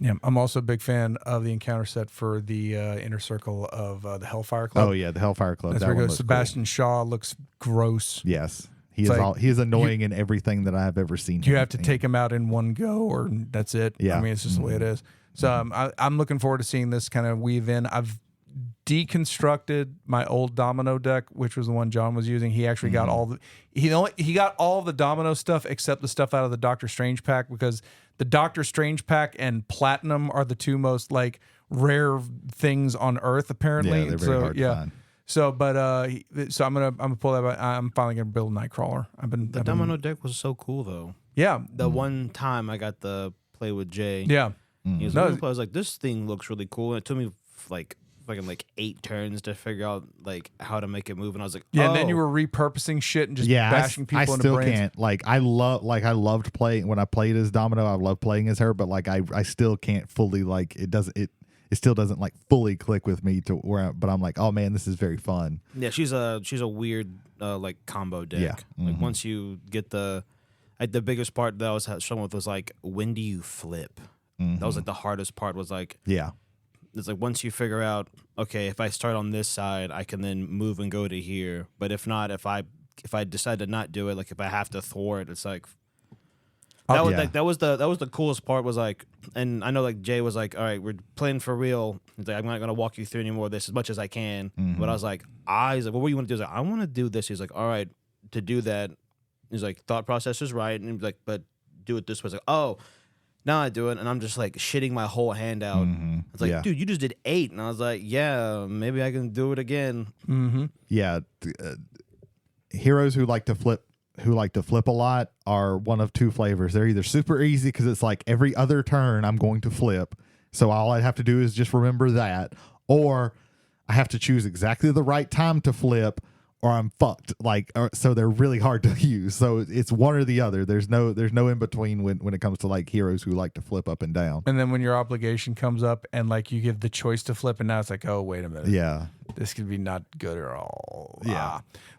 Yeah, I'm also a big fan of the encounter set for the inner circle of the Hellfire Club. Oh yeah, the Hellfire Club. That's that where one it goes. looks Sebastian Shaw looks gross. Yes, he is annoying in everything that I've ever seen. You have to take him out in one go, or that's it. Yeah, I mean it's just the way it is. So I'm looking forward to seeing this kind of weave in. I've deconstructed my old domino deck, which was the one John was using. He actually got all the he got all the domino stuff except the stuff out of the Doctor Strange pack, because the Doctor Strange pack and Platinum are the two most like rare things on Earth apparently. Yeah, they're very hard to find. So, so I'm gonna pull that. I'm finally gonna build Nightcrawler. The domino deck was so cool though. Yeah, the one time I got to play with Jay. Yeah, he was I was like, this thing looks really cool, and it took me like 8 turns to figure out like how to make it move, and I was like, and then you were repurposing shit and just bashing people in the brains. I still can't. Like I loved playing when I played as Domino. I loved playing as her, but like I still can't fully like it still doesn't like fully click with me to where. But I'm like, oh man, this is very fun. Yeah, she's a weird like combo deck. Yeah. Like once you get the biggest part that I was struggling with was like, when do you flip? That was like the hardest part. Was like, it's like once you figure out, okay, if I start on this side, I can then move and go to here. But if not, if I decide to not do it, like if I have to thwart, it's like that was the coolest part. Was like, and I know like Jay was like, all right, we're playing for real. He's like, I'm not gonna walk you through any more of this as much as I can. But I was like, he's like, well, what do you want to do? I was like, I want to do this. He's like, all right, to do that. He's like, thought process is right, and he's like, but do it this way. I was like, oh. Now I do it, and I'm just like shitting my whole hand out. It's like, dude, you just did 8, and I was like, yeah, maybe I can do it again. Yeah, heroes who like to flip a lot are one of two flavors. They're either super easy because it's like every other turn I'm going to flip, so all I have to do is just remember that, or I have to choose exactly the right time to flip, or I'm fucked. Like, so they're really hard to use. So it's one or the other. There's no in between when it comes to like heroes who like to flip up and down. And then when your obligation comes up and like you give the choice to flip, and now it's like, oh wait a minute, this could be not good at all.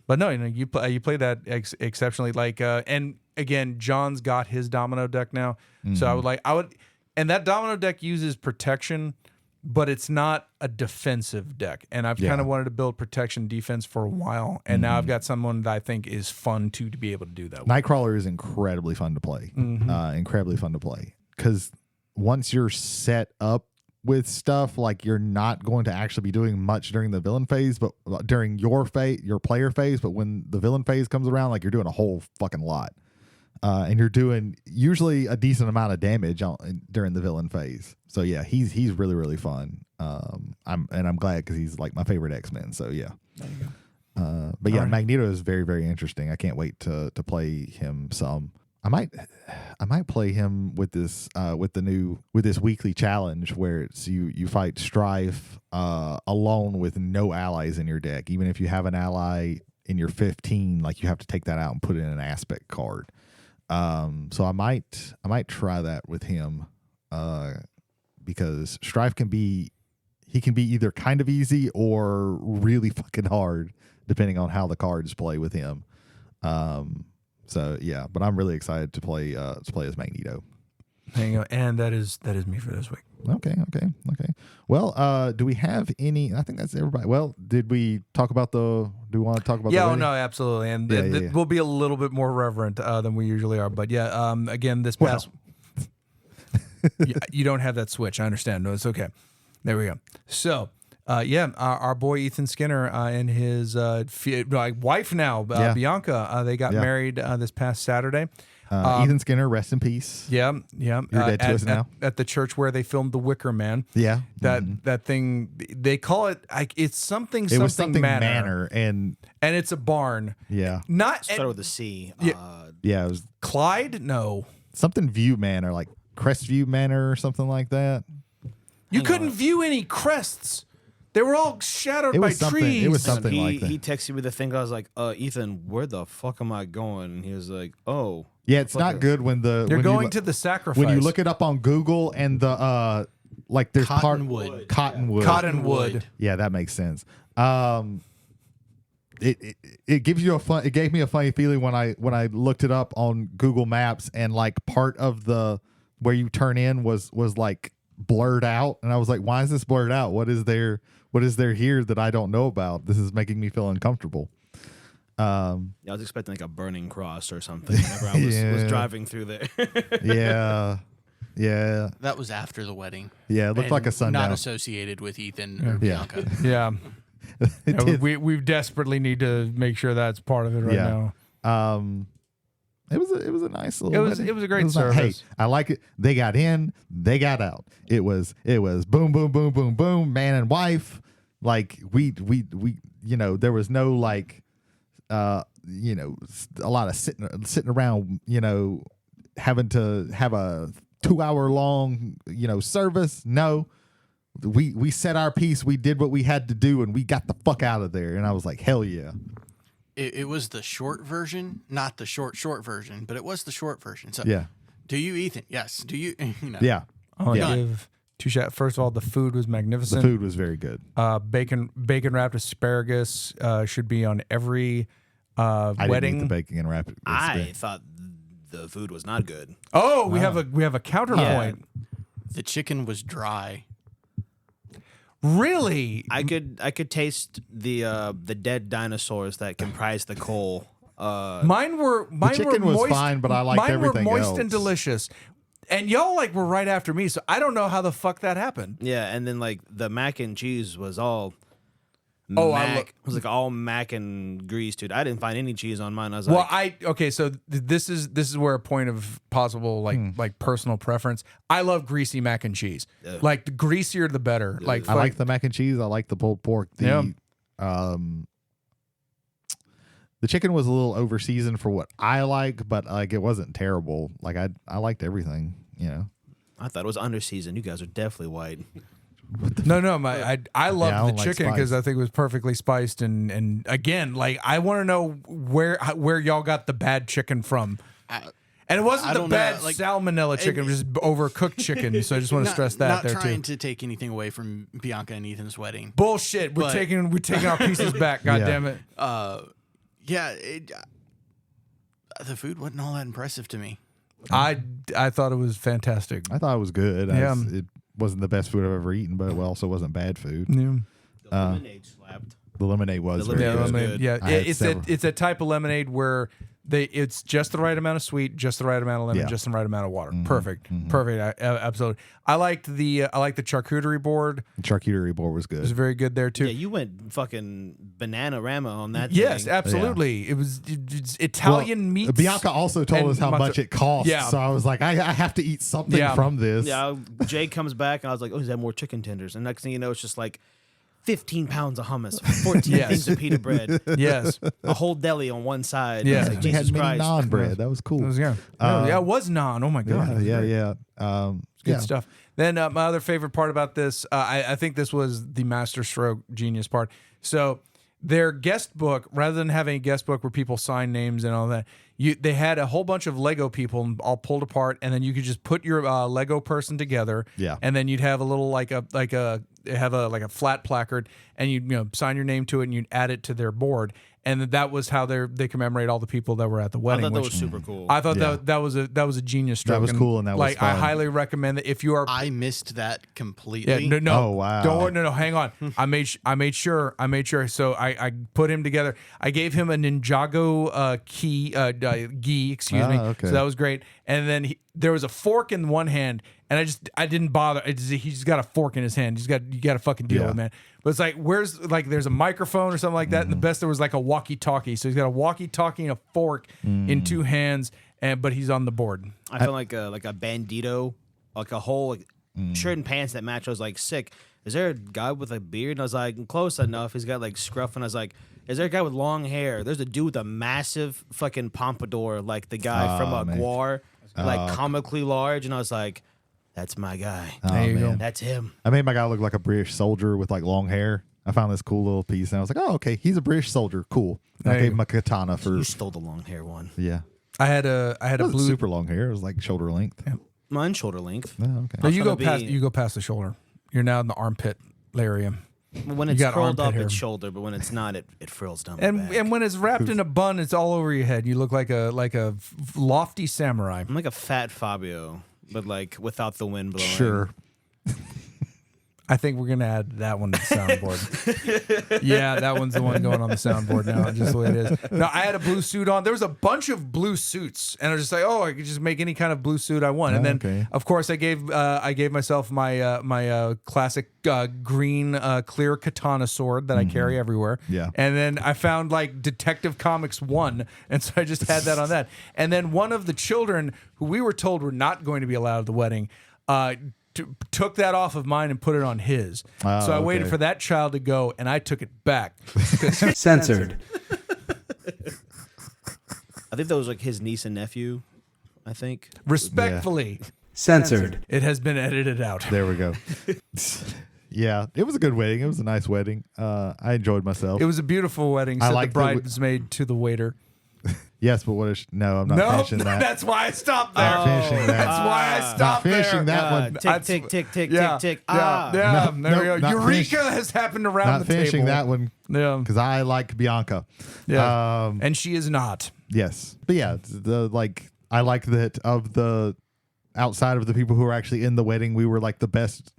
But no, you play that exceptionally. Like, and again, John's got his domino deck now, so I would, and that domino deck uses protection, but it's not a defensive deck. And I've kind of wanted to build protection defense for a while. And now I've got someone that I think is fun to be able to do that with. Nightcrawler is incredibly fun to play. Incredibly fun to play. Because once you're set up with stuff, like you're not going to actually be doing much during the villain phase, but during your player phase. But when the villain phase comes around, like you're doing a whole fucking lot. And you're doing usually a decent amount of damage during the villain phase. So yeah, he's really, really fun. I'm glad because he's like my favorite X-Men. So yeah. There you go. But yeah, Magneto is very, very interesting. I can't wait to play him some. I might play him with this weekly challenge where it's you fight Strife alone with no allies in your deck. Even if you have an ally in your 15, like you have to take that out and put it in an aspect card. So I might try that with him, because Strife can be either kind of easy or really fucking hard, depending on how the cards play with him. So yeah, but I'm really excited to play as Magneto. There you go. And that is me for this week. Okay. Well, do we have any? I think that's everybody. Well, did we talk about do we want to talk about? Yeah, no, absolutely. And we'll be a little bit more reverent than we usually are. But yeah, again, this past. You don't have that switch. I understand. No, it's okay. There we go. So, our boy Ethan Skinner and his wife now, Bianca, they got married this past Saturday. Ethan Skinner, rest in peace. Yeah. You're dead to us now. At the church where they filmed The Wicker Man. Yeah. That thing, they call it, it's something manor. And it's a barn. Yeah. Started with a C. Yeah. It was Clyde? No. Something View Manor, like Crestview Manor or something like that. You couldn't view any crests. They were all shadowed by trees. It was something like that. He texted me the thing. I was like, Ethan, where the fuck am I going? And he was like, oh. Yeah, it's not good when you're going to the sacrifice. When you look it up on Google and there's Cottonwood. Yeah, that makes sense. It gives you it gave me a funny feeling when I looked it up on Google Maps, and like part of the where you turn in was like blurred out, and I was like, why is this blurred out? What is there here that I don't know about? This is making me feel uncomfortable. I was expecting like a burning cross or something whenever I was driving through there. Yeah, Yeah. That was after the wedding. Yeah, it looked like a And sundown. Not associated with Ethan or Bianca. Yeah. It Yeah, did. we desperately need to make sure that's part of it right Yeah. now. It was a nice little. It was wedding. a great Hey, service. I like it. They got in, they got out. It was boom, boom, boom, boom, boom, man and wife. Like we there was no like a lot of sitting around, having to have a 2-hour long, service. No. We said our piece, we did what we had to do, and we got the fuck out of there. And I was like, hell yeah. It was the short version, not the short version, but it was the short version. So, Yeah. do you, Ethan? Yes. Do you? Yeah. I'll Yeah. give 2 shots. First of all, the food was The magnificent. food was very good. Bacon wrapped asparagus should be on every I didn't eat wedding. the bacon and wrap it. I thought the food was not good. Oh, we have a counterpoint. The chicken was dry. Really? I could taste the dead dinosaurs that comprise the coal. Mine were chicken was moist, fine, but I liked mine everything were moist else. and delicious. And y'all were right after me, so I don't know how the fuck that happened. Yeah, and then like the mac and cheese was all. Oh, it was like all mac and grease, dude. I didn't find any cheese on mine. I was Well, like, so this is where a point of possible like personal preference. I love greasy mac and cheese. Like the greasier the better. Like I like the mac and cheese. I like the pulled pork. The chicken was a little over seasoned for what I like, but like it wasn't terrible. Like I liked everything. I thought it was under seasoned. You guys are definitely white. No, I love I the don't like chicken because spice. I think it was perfectly spiced and again, like I want to know where y'all got the bad chicken from. And it wasn't I the don't know, bad like, salmonella chicken, it was just overcooked chicken. So I just want to stress that not there trying too. to take anything away from Bianca and Ethan's wedding. Bullshit. We're But- taking our pieces back. God Yeah. damn it. The food wasn't all that impressive to me. I thought it was fantastic. I thought it was good. Yeah. It wasn't the best food I've ever eaten, but it also wasn't bad food. Yeah. The lemonade slapped. The lemonade was The very Yeah, lemonade was good. lemonade. good. Yeah, I had it's several. it's a type of lemonade where it's just the right amount of sweet, just the right amount of lemon, Yeah. just the right amount of water. Perfect. Absolutely. I liked the charcuterie board. The charcuterie board was It was good. very good there too. Yeah, you went fucking banana rama on that. Yes, thing. absolutely. It's Italian meats. Bianca also told and us how much it cost. Yeah. So I was like, I have to eat something Yeah. from this. Yeah, Jay comes back and I was like, oh, he's had more chicken tenders. And next thing you know, it's just like 15 pounds of hummus, 14 Yes. things of pita bread, Yes. a whole deli on one side. Yeah. I was like, We had Jesus mini Christ. naan bread. That was cool. It was, yeah. It was naan. Oh my god. It was great. Yeah. Good Yeah. stuff. Then my other favorite part about this, I think this was the masterstroke genius part. So their guest book, rather than having a guest book where people sign names and all that, they had a whole bunch of Lego people all pulled apart, and then you could just put your Lego person together. Yeah. And then you'd have a little like a flat placard, and you'd sign your name to it, and you'd add it to their board. And that was how they commemorate all the people that were at the I wedding. thought that which was super cool. I thought Yeah. that was a genius stroke. That was and, cool, and that was like I fun. highly recommend that if you are. I missed that completely. Yeah, no. Oh, wow. Don't worry, no. Hang on. I made sure. So I put him together. I gave him a Ninjago gi. Excuse me. okay. So that was great. And then there was a fork in one hand, and I didn't bother. He just got a fork in his hand. You got to fucking deal Yeah. with it, man. But it's like there's a microphone or something like that, and the best there was like a walkie-talkie. So he's got a walkie-talkie and a fork in two hands, but he's on the board. I felt like a bandito, like a whole shirt and pants that match. I was like, sick. Is there a guy with a beard? And I was like, close enough. He's got like scruff. And I was like, is there a guy with long hair? There's a dude with a massive fucking pompadour, like the guy from man. Guar, like comically large. And I was like, that's my guy. There you go. That's him. I made my guy look like a British soldier with like long hair. I found this cool little piece, and I was like, oh, okay, he's a British soldier. Cool. I There you gave him a katana for, You stole the long hair one. yeah. I had a It wasn't blue. super long hair. It was like shoulder length. Mine shoulder length. Oh, okay. No, you gonna go past the shoulder. You're now in the armpit area. When it's got curled armpit up, hair. it's shoulder, but when it's not, it frills down And the back. and when it's wrapped in a bun, it's all over your head. You look like a lofty samurai. I'm like a fat Fabio, but like without the wind blowing. Sure. I think we're gonna add that one to the soundboard. Yeah, that one's the one going on the soundboard now, just the way it is. No, I had a blue suit on. There was a bunch of blue suits, and I was just like, oh, I could just make any kind of blue suit I want. And then, of course, I gave myself my classic green clear katana sword that I carry everywhere. Yeah. And then I found like Detective Comics 1, and so I just had that on that. And then one of the children who we were told were not going to be allowed at the wedding. Took that off of mine and put it on his. So I waited for that child to go, and I took it back. Censored. I think that was like his niece and nephew. I think. Respectfully, Censored. it has been edited out. There we go. Yeah, it was a good wedding. It was a nice wedding. I enjoyed myself. It was a beautiful wedding. Said the bridesmaid to the waiter. Yes, but what is... No, I'm not finishing that. That's why I stopped there. Not finishing that. That's why I stopped Not finishing there. that one. Tick, tick, tick, tick, Yeah, tick, tick. yeah, Ah. there we go. not Eureka has happened around Not the finishing table. that one Yeah, because I like Bianca. yeah. And she is not. Yes, but yeah, I like that of the outside of the people who were actually in the wedding, we were like the best.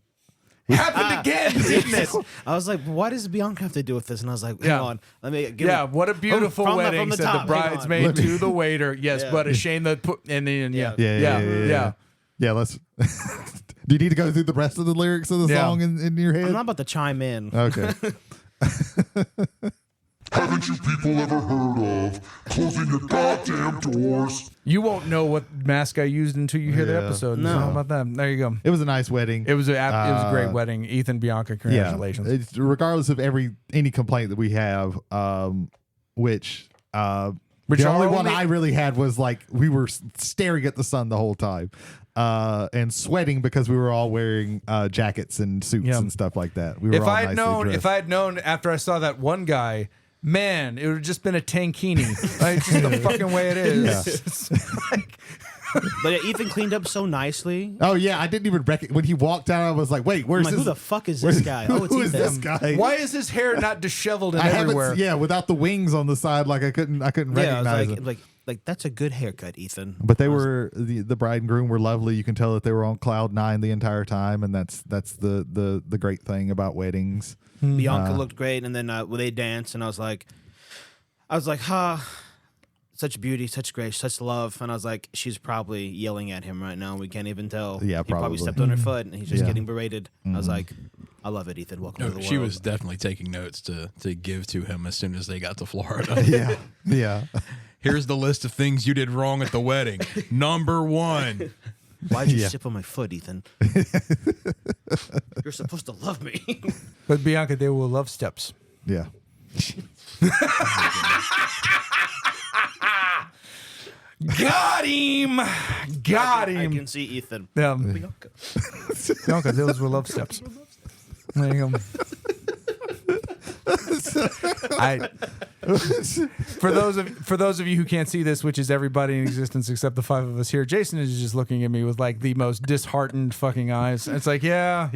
Happened again, didn't it? I was like, what does Bianca have to do with this? And I was like, hang on. Let me give Yeah, it- what a beautiful from wedding, the said top, the hang on. bridesmaid to the waiter. Yes, but a shame that put, and then, yeah. Yeah. Let's. Do you need to go through the rest of the lyrics of the song in your head? I'm not about to chime in. Okay. Haven't you people ever heard of closing your goddamn doors? You won't know what mask I used until you hear the Yeah. episode. No. So how about that? There you go. It was a nice wedding. It was a great wedding. Ethan, Bianca, congratulations. Yeah. It's, regardless of any complaint that we have, which the only one I really had was like we were staring at the sun the whole time and sweating because we were all wearing jackets and suits and stuff like that. We were if all I had nicely if I had known after I saw that one guy, man, it would have just been a tankini. Like, it's just the fucking way it is. Yeah. It's like, But yeah, Ethan cleaned up so nicely. Oh yeah, I didn't even recognize when he walked out. I was like, "Wait, where's I'm like, this? who the fuck is this guy? Oh, it's who is Ethan. this guy? why is his hair not disheveled and I everywhere? haven't. Yeah, without the wings on the side, like I couldn't Yeah, I recognize was him. like that's a good haircut, Ethan. But they were the bride and groom were lovely. You can tell that they were on cloud nine the entire time, and that's the great thing about weddings. Bianca looked great, and then when they danced, and I was like, such beauty, such grace, such love. And I was like, she's probably yelling at him right now. We can't even tell. Yeah, He probably probably. stepped on her foot, and he's just Yeah. getting berated. I was like, I love it, Ethan. Welcome to the world. She was definitely taking notes to give to him as soon as they got to Florida. Yeah, yeah. Here's the list of things you did wrong at the wedding. Number 1. Why'd you Yeah. sip on my foot, Ethan? You're supposed to love me. But Bianca, they will love steps. Yeah. Got him. Got I him. can see Ethan. Bianca, those were love steps. There you go. For those of you who can't see this, which is everybody in existence except the 5 of us here, Jason is just looking at me with like the most disheartened fucking eyes. It's like, yeah.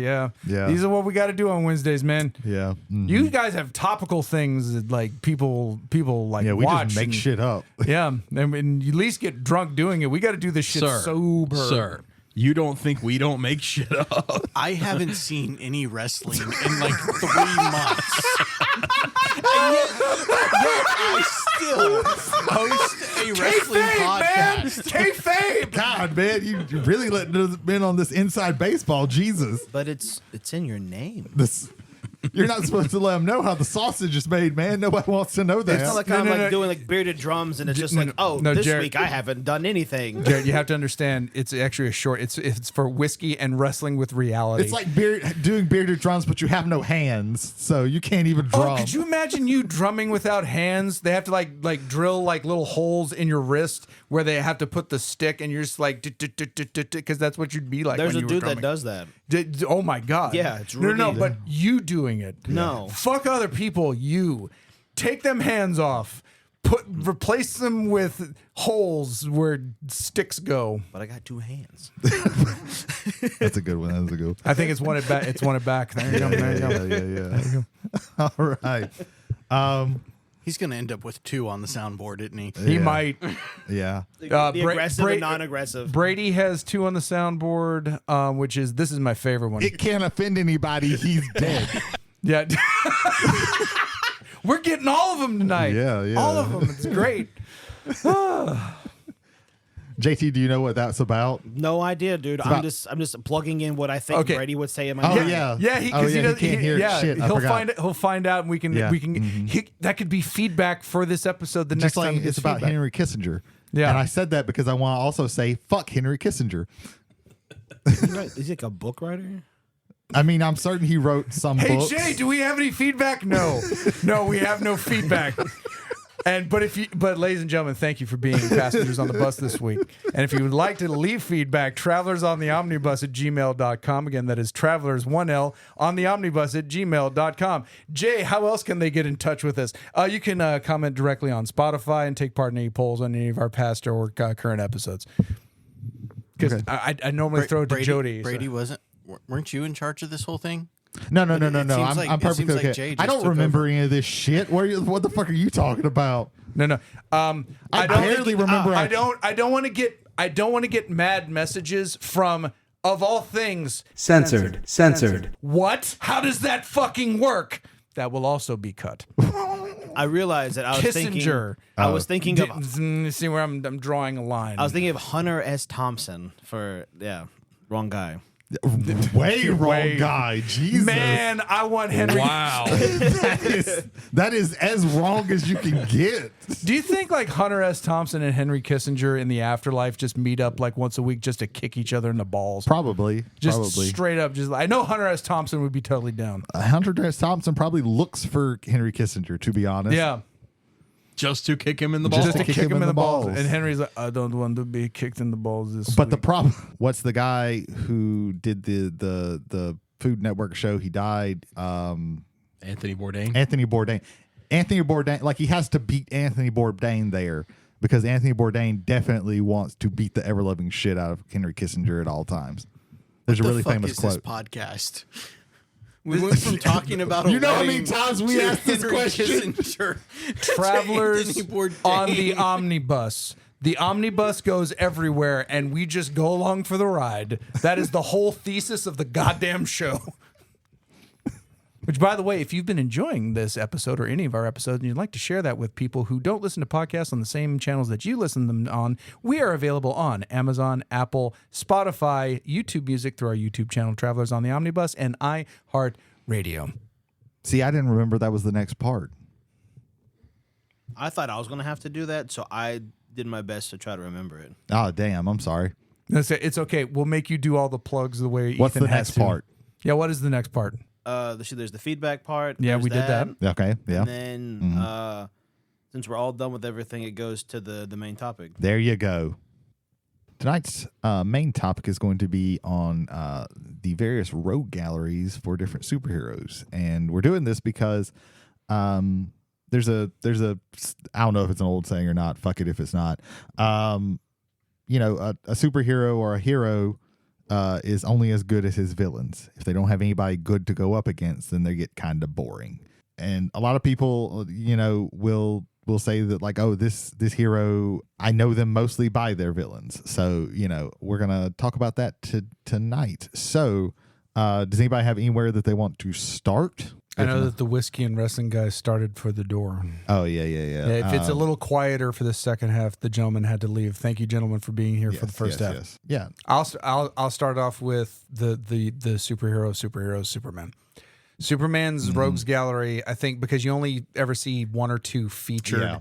These are what we got to do on Wednesdays, man. Yeah. Mhm. You guys have topical things that like people like Yeah, we watch just make and- shit up. Yeah, and you at least get drunk doing it. We got to do this shit sober. Sir, you don't think we don't make shit up? I haven't seen any wrestling in like 3 months. And yet I still host a wrestling podcast. Kayfabe. God, man, you really letting us in on this inside baseball. Jesus. But it's in your name. This. You're not supposed to let them know how the sausage is made, man. Nobody wants to know that. It's not like I'm doing like bearded drums, and it's just like, this Jarrett, week I haven't done anything. Jarrett, you have to understand, it's actually a short. It's for whiskey and wrestling with reality. It's like doing bearded drums, but you have no hands, so you can't even drum. Oh, could you imagine you drumming without hands? They have to like drill like little holes in your wrist where they have to put the stick, and you're just like because that's what you'd be like. There's when a you were dude that drumming. does that. Oh my god! Yeah, it's no, really- but you doing it. No. Fuck other people. You take them hands off. Replace them with holes where sticks go. But I got 2 hands. That's a good one. That's a good one. I think it's one at back. It's one at back. There you go. There you go. Yeah. All right. He's going to end up with 2 on the soundboard, isn't he? He might. Yeah. The aggressive and non-aggressive. Brady has 2 on the soundboard, which is this is my favorite one. It can't offend anybody. He's dead. Yeah. We're getting all of them tonight. Yeah. All of them. It's great. JT, do you know what that's about? No idea, dude. I'm just plugging in what I think Brady would say in my Oh mind. yeah. Yeah, he doesn't can't hear shit. I He'll forgot. find it. He'll find out, and we can. That could be feedback for this episode. The Just next time it's about feedback. Henry Kissinger. Yeah. And I said that because I want to also say fuck Henry Kissinger. Is he like a book writer? I mean, I'm certain he wrote some Hey books. Jay, do we have any feedback? No, we have no feedback. But ladies and gentlemen, thank you for being passengers on the bus this week. And if you would like to leave feedback, travelersontheomnibus at gmail.com. Again, that is travelers 1L on the omnibus at gmail.com. Jay, how else can they get in touch with us? You can comment directly on Spotify and take part in any polls on any of our past or current episodes. Because I normally throw it to Jody. Brady weren't you in charge of this whole thing? No. It seems like- I'm it perfectly seems like okay. Jay I just don't took remember over. any of this shit. What the fuck are you talking about? No. I barely remember. I don't want to get mad messages from, of all things, Censored. what? How does that fucking work? That will also be cut. I realized that I was thinking. Kissinger. I was thinking of. See where I'm drawing a line. I was thinking of Hunter S. Thompson for wrong guy. Way wrong guy. Jesus. Man, I want Henry. Wow. that is as wrong as you can get. Do you think like Hunter S. Thompson and Henry Kissinger in the afterlife just meet up like once a week just to kick each other in the balls? Probably. Straight up. I know Hunter S. Thompson would be totally down. Hunter S. Thompson probably looks for Henry Kissinger, to be honest. Yeah. Just to kick him in the balls. Just to kick him in the balls. balls. And Henry's like, I don't want to be kicked in the balls this But the week. problem, what's the guy who did the Food Network show? He died. Anthony Bourdain. Anthony Bourdain, like he has to beat Anthony Bourdain there because Anthony Bourdain definitely wants to beat the ever-loving shit out of Henry Kissinger at all times. There's a really famous This quote. podcast. We went from talking about You know how many times we asked this question? Travelers on the omnibus. The omnibus goes everywhere, and we just go along for the ride. That is the whole thesis of the goddamn show. Which, by the way, if you've been enjoying this episode or any of our episodes and you'd like to share that with people who don't listen to podcasts on the same channels that you listen to them on, we are available on Amazon, Apple, Spotify, YouTube Music through our YouTube channel, Travelers on the Omnibus, and iHeartRadio. See, I didn't remember that was the next part. I thought I was gonna have to do that, so I did my best to try to remember it. Oh, damn. I'm sorry. It's okay. We'll make you do all the plugs the way What's Ethan the has next to. part? Yeah, what is the next part? There's the feedback part. Yeah, there's we did that. Okay. Yeah. And then since we're all done with everything, it goes to the main topic. There you go. Tonight's main topic is going to be on the various rogue galleries for different superheroes, and we're doing this because there's a I don't know if it's an old saying or not. Fuck it if it's not. A superhero or a hero is only as good as his villains. If they don't have anybody good to go up against, then they get kind of boring. And a lot of people, will say that like, oh, this hero, I know them mostly by their villains. So, we're going to talk about that tonight. So, does anybody have anywhere that they want to start? I know that the whiskey and wrestling guys started for the door. Oh, yeah. If it's a little quieter for the second half, the gentleman had to leave. Thank you, gentlemen, for being here for the first half. Yes. Yeah. I'll start off with the superheroes, Superman. Superman's Rogues Gallery, I think, because you only ever see one or two featured. Yeah.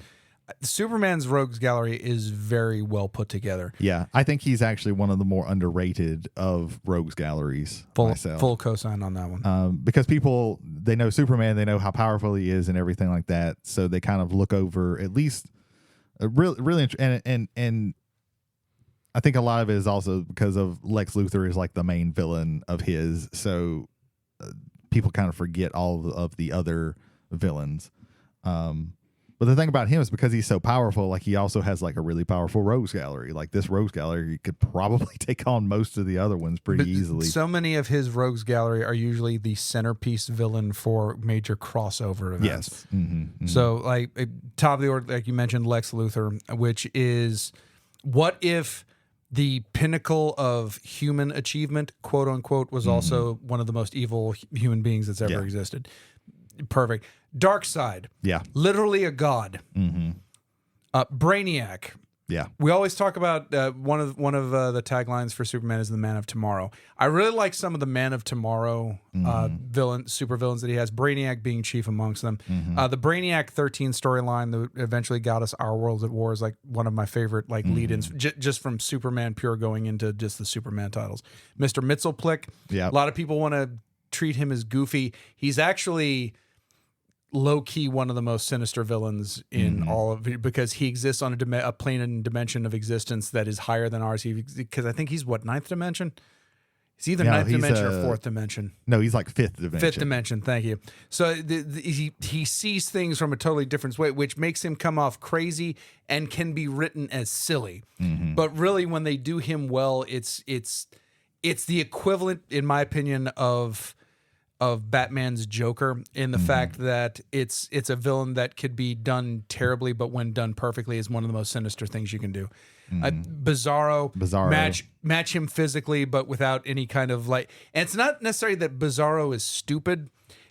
Superman's Rogues Gallery is very well put together. Yeah, I think he's actually one of the more underrated of rogues galleries. Full cosign on that one. Because people, they know Superman, they know how powerful he is and everything like that, so they kind of look over at least really and I think a lot of it is also because of Lex Luthor is like the main villain of his, so people kind of forget all of the other villains. But the thing about him is because he's so powerful, like he also has like a really powerful rogues gallery. Like this rogues gallery could probably take on most of the other ones pretty easily. So many of his rogues gallery are usually the centerpiece villain for major crossover events. Yes. So like top of the order, like you mentioned, Lex Luthor, which is what if the pinnacle of human achievement, quote unquote, was also one of the most evil human beings that's ever existed. Perfect. Dark Side. Yeah. Literally a god. Brainiac. Yeah. We always talk about one of the taglines for Superman is the Man of Tomorrow. I really like some of the Man of Tomorrow super villains that he has. Brainiac being chief amongst them. The Brainiac 13 storyline that eventually got us Our Worlds at War is like one of my favorite like lead-ins just from Superman pure going into just the Superman titles. Mr. Mxyzptlk. Yeah. A lot of people want to treat him as goofy. He's actually low-key one of the most sinister villains in all of it because he exists on a plane and dimension of existence that is higher than ours. Because I think he's what, 9th dimension? He's either 9th dimension or 4th dimension. No, he's like 5th dimension. 5th dimension, thank you. So he sees things from a totally different way, which makes him come off crazy and can be written as silly. But really, when they do him well, it's the equivalent, in my opinion, of Batman's Joker in the fact that it's a villain that could be done terribly, but when done perfectly is one of the most sinister things you can do. Bizarro. Match him physically, but without any kind of like. And it's not necessarily that Bizarro is stupid;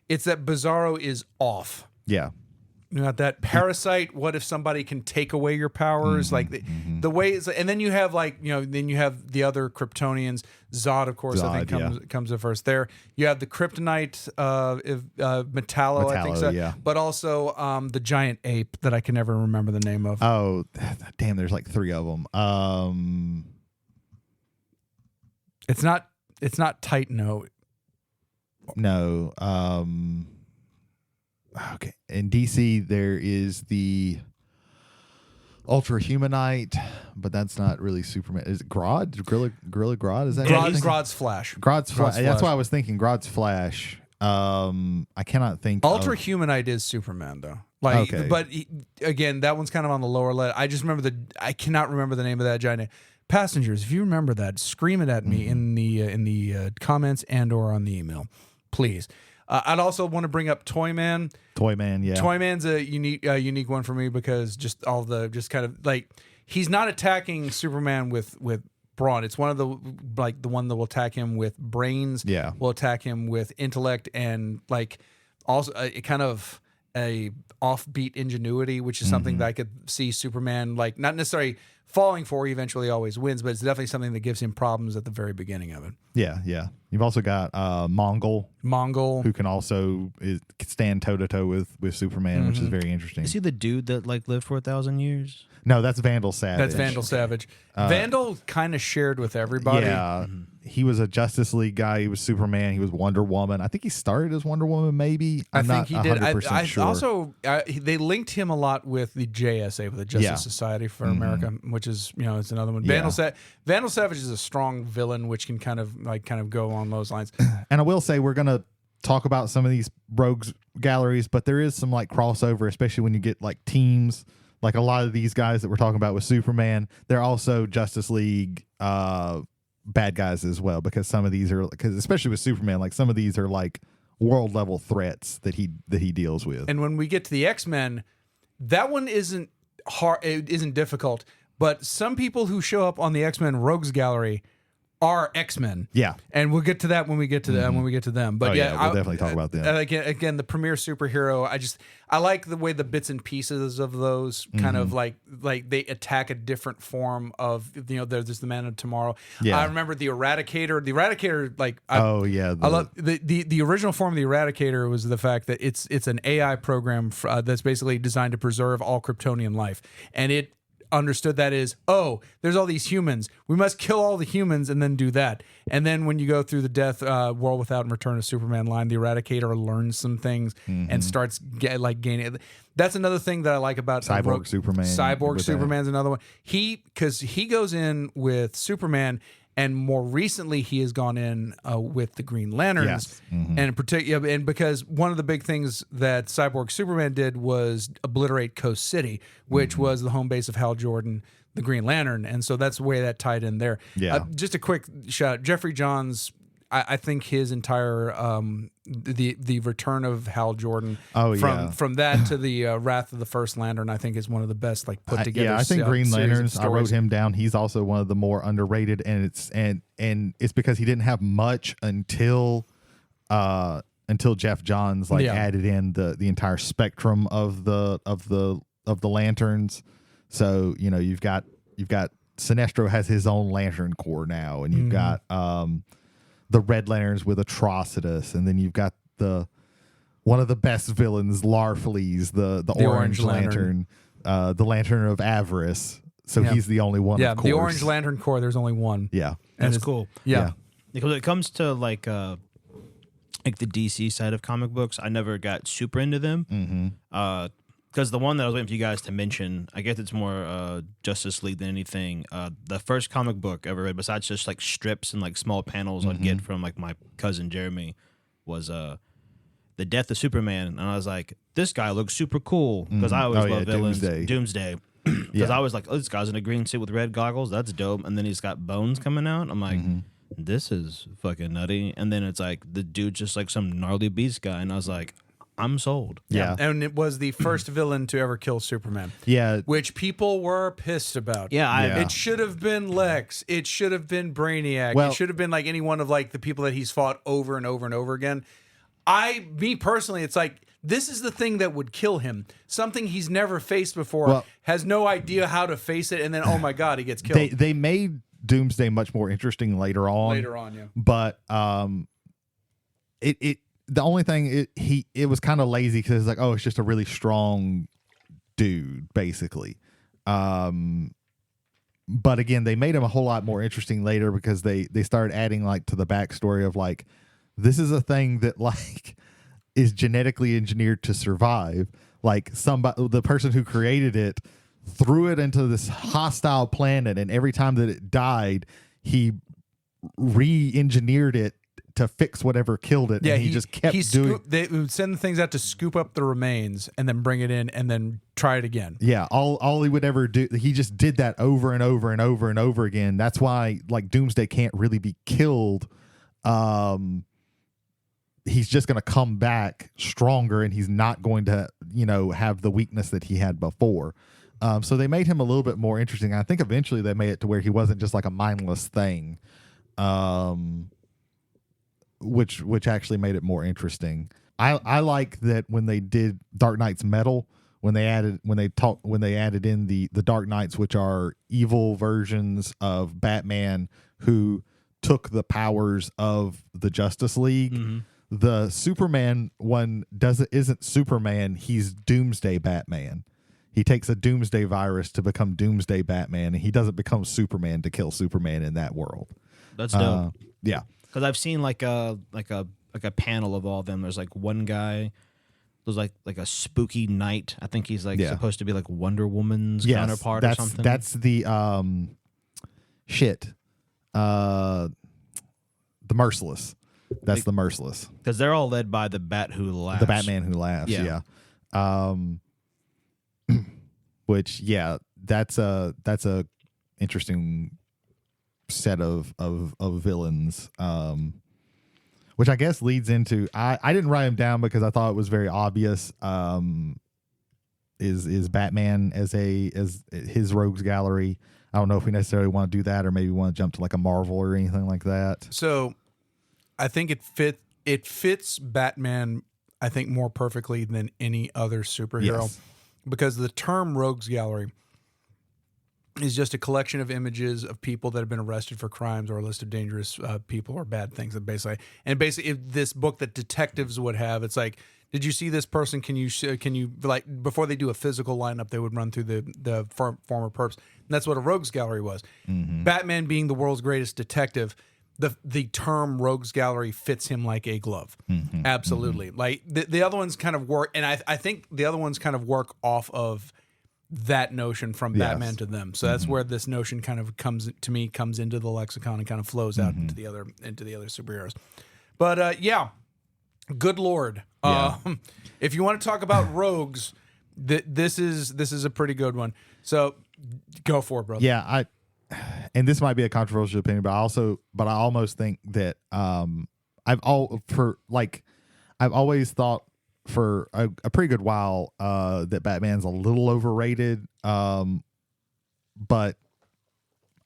it's that Bizarro is off. Yeah. Not that Parasite. What if somebody can take away your powers? Like the ways, and then you have then you have the other Kryptonians. Zod, of course, I think comes at first. There, you have the Kryptonite, Metallo, I think so. Yeah. But also the giant ape that I can never remember the name of. Oh, damn! There's like 3 of them. It's not Titano. No. Okay. In DC, there is the Ultra Humanite, but that's not really Superman. Is it Grodd? Gorilla Grodd? Is that Grodd's Flash? Grodd's Flash. That's why I was thinking Grodd's Flash. I cannot think. Ultra Humanite is Superman though. Like, okay. But again, that one's kind of on the lower level. I just remember I cannot remember the name of that giant. Passengers, if you remember that, scream it at me in the comments and/or on the email, please. I'd also want to bring up Toyman. Toyman, yeah. Toyman's a unique one for me because just kind of like he's not attacking Superman with brawn. It's one of the one that will attack him with brains. Yeah, will attack him with intellect and like also a kind of a offbeat ingenuity, which is something that I could see Superman like not necessarily falling for. He eventually always wins, but it's definitely something that gives him problems at the very beginning of it. Yeah, yeah. You've also got Mongol, who can also stand toe to toe with Superman, which is very interesting. Is he the dude that like lived for 1,000 years? No, that's Vandal Savage. That's Vandal Savage. Vandal kind of shared with everybody. Yeah, he was a Justice League guy. He was Superman. He was Wonder Woman. I think he started as Wonder Woman. Maybe I think he did. 100% sure. Also, they linked him a lot with the JSA, with the Justice Society for America, which is it's another one. Yeah. Vandal Savage is a strong villain, which can kind of go on those lines. And I will say we're gonna talk about some of these rogues galleries, but there is some like crossover, especially when you get like teams. Like a lot of these guys that we're talking about with Superman, they're also Justice League bad guys as well, because some of these are, because especially with Superman, like some of these are like world level threats that he deals with. And when we get to the X-Men, that one isn't hard, it isn't difficult, but some people who show up on the X-Men Rogues Gallery are X-Men. Yeah. And we'll get to that when we get to them. But we'll definitely talk about them. Again, the premier superhero, I like the way the bits and pieces of those kind of like they attack a different form of, there's the Man of Tomorrow. Yeah. I remember the Eradicator. The Eradicator, I love the original form of the Eradicator was the fact that it's an AI program that's basically designed to preserve all Kryptonian life. And it understood that is, there's all these humans, we must kill all the humans and then do that. And then when you go through the Death World Without and Return of Superman line, the Eradicator learns some things and starts gaining. That's another thing that I like about Cyborg Superman. Cyborg Superman's another one. Because he goes in with Superman And more recently, he has gone in with the Green Lanterns, Yes. Mm-hmm. and in particular, and because one of the big things that Cyborg Superman did was obliterate Coast City, which was the home base of Hal Jordan, the Green Lantern, and so that's the way that tied in there. Yeah. Just a quick shout, Jeffrey Johns. I think his entire the return of Hal Jordan from that to the Wrath of the First Lantern, I think is one of the best like put together. I think Green series of Lanterns. I wrote stories. him down. He's also one of the more underrated, and it's because he didn't have much until Jeff Johns added in the entire spectrum of the lanterns. So you've got Sinestro has his own Lantern Corps now, and you've got the Red Lanterns with Atrocitus, and then you've got one of the best villains, Larfleeze, the Orange Lantern, the Lantern of Avarice. So he's the only one. Yeah, of course. the Orange Lantern Corps. There's only one. Yeah, And That's cool. Yeah. Because when it comes to like the DC side of comic books, I never got super into them. Because the one that I was waiting for you guys to mention, I guess it's more Justice League than anything. The first comic book I ever read, besides just like strips and like small panels I'd get from like my cousin Jeremy, was The Death of Superman. And I was like, this guy looks super cool. Because I always love villains. Doomsday. Because I was like, oh, this guy's in a green suit with red goggles. That's dope. And then he's got bones coming out. I'm like, this is fucking nutty. And then it's like, the dude's just like some gnarly beast guy. And I was like, I'm sold. Yeah. And it was the first villain to ever kill Superman. Yeah. Which people were pissed about. Yeah. It should have been Lex. It should have been Brainiac. Well- It should have been like any one of like the people that he's fought over and over and over again. Me personally, it's like, this is the thing that would kill him. Something he's never faced before, has no idea how to face it, and then, oh my God, he gets killed. They made Doomsday much more interesting later on. Yeah. But the only thing it was kind of lazy because it's like, oh, it's just a really strong dude, basically. But again, they made him a whole lot more interesting later because they started adding like to the backstory of like, this is a thing that like is genetically engineered to survive. Like the person who created it threw it into this hostile planet, and every time that it died, he re-engineered it to fix whatever killed it. Yeah, and he just kept doing. They would send things out to scoop up the remains and then bring it in and then try it again. Yeah, all he would ever do, he just did that over and over and over and over again. That's why like Doomsday can't really be killed. He's just going to come back stronger, and he's not going to, have the weakness that he had before. So they made him a little bit more interesting. I think eventually they made it to where he wasn't just like a mindless thing, which actually made it more interesting. I like that when they did Dark Knight's Metal, when they added in the Dark Knights, which are evil versions of Batman who took the powers of the Justice League. The Superman one isn't Superman, he's Doomsday Batman. He takes a Doomsday virus to become Doomsday Batman, and he doesn't become Superman to kill Superman in that world. That's dope. Yeah. Because I've seen like a panel of all of them. There's like one guy, there's like a spooky knight. I think he's like supposed to be like Wonder Woman's counterpart or something. That's the the Merciless. That's the Merciless. Because they're all led by the Bat Who Laughs. The Batman Who Laughs. Yeah. Which that's a interesting set of villains. Which I guess leads into I didn't write him down because I thought it was very obvious. Is Batman as his rogues gallery? I don't know if we necessarily want to do that, or maybe we want to jump to like a Marvel or anything like that. So I think it fits Batman, I think, more perfectly than any other superhero, because the term rogues gallery is just a collection of images of people that have been arrested for crimes or a list of dangerous people or bad things. That basically this book that detectives would have, it's like, did you see this person? Can you like, before they do a physical lineup, they would run through the former perps. And that's what a rogues gallery was. Batman being the world's greatest detective, the term rogues gallery fits him like a glove. Absolutely. Like the other ones kind of work, and I think the other ones kind of work off of that notion from Batman to them. So that's where this notion kind of comes into the lexicon and kind of flows out into the other superheroes. But yeah, good Lord. Yeah. If you want to talk about rogues, this is a pretty good one. So go for it, brother. Yeah, and this might be a controversial opinion, but I almost think that I've always thought for a pretty good while that Batman's a little overrated, but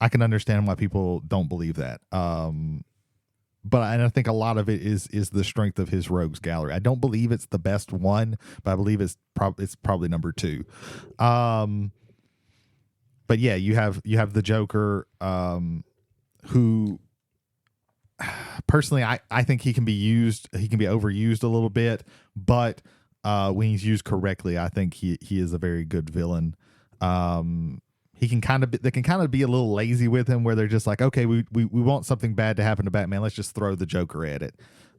I can understand why people don't believe that. But I think a lot of it is the strength of his rogues gallery. I don't believe it's the best one, but I believe it's probably number 2. But yeah, you have the Joker, who personally I think he can be overused a little bit, but when he's used correctly, I think he is a very good villain. They can kind of be a little lazy with him, where they're just like, okay, we want something bad to happen to Batman, let's just throw the Joker at it.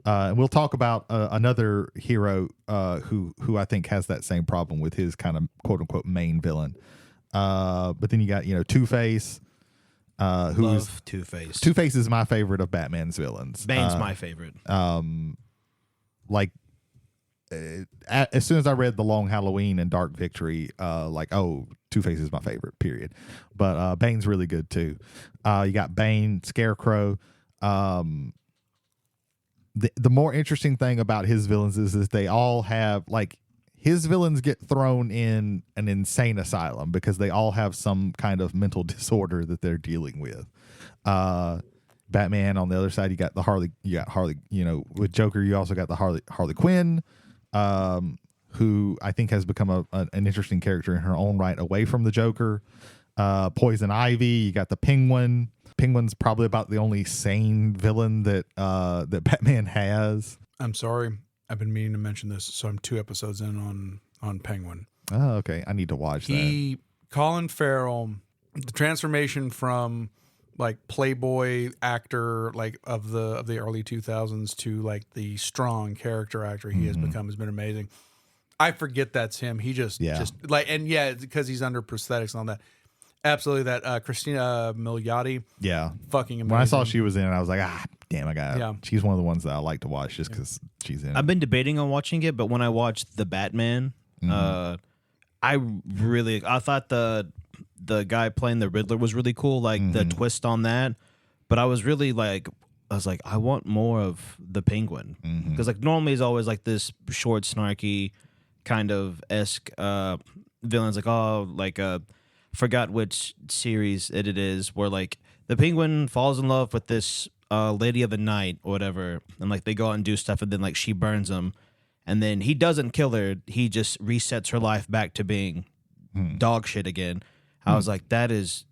And we'll talk about another hero who I think has that same problem with his kind of quote unquote main villain. But then you got Love Two-Face. Two-Face. Two-Face is my favorite of Batman's villains. Bane's my favorite. As soon as I read The Long Halloween and Dark Victory, Two-Face is my favorite, period. But Bane's really good too. You got Bane, Scarecrow. The more interesting thing about his villains is they all have, like, his villains get thrown in an insane asylum because they all have some kind of mental disorder that they're dealing with. Batman, on the other side, you got Harley, with Joker, you also got the Harley Quinn, who I think has become an interesting character in her own right away from the Joker. Poison Ivy, you got the Penguin. Penguin's probably about the only sane villain that Batman has. I'm sorry, I've been meaning to mention this, so I'm 2 episodes in on Penguin. Oh, okay. I need to watch that. Colin Farrell, the transformation from like Playboy actor, like of the early 2000s, to like the strong character actor he has become has been amazing. I forget that's him. He just like, and yeah, because he's under prosthetics and all that. Absolutely, that Christina Milioti. Yeah, fucking amazing. When I saw she was in it, I was like, damn, she's one of the ones that I like to watch just because she's in it. I've been debating on watching it, but when I watched The Batman, I thought the guy playing the Riddler was really cool, like the twist on that. But I was really like, I want more of the Penguin, because like normally he's always like this short, snarky kind of esque villains, forgot which series it is, where like the Penguin falls in love with this lady of the night or whatever, and like they go out and do stuff, and then like she burns him, and then he doesn't kill her, he just resets her life back to being dog shit again. I was like, that is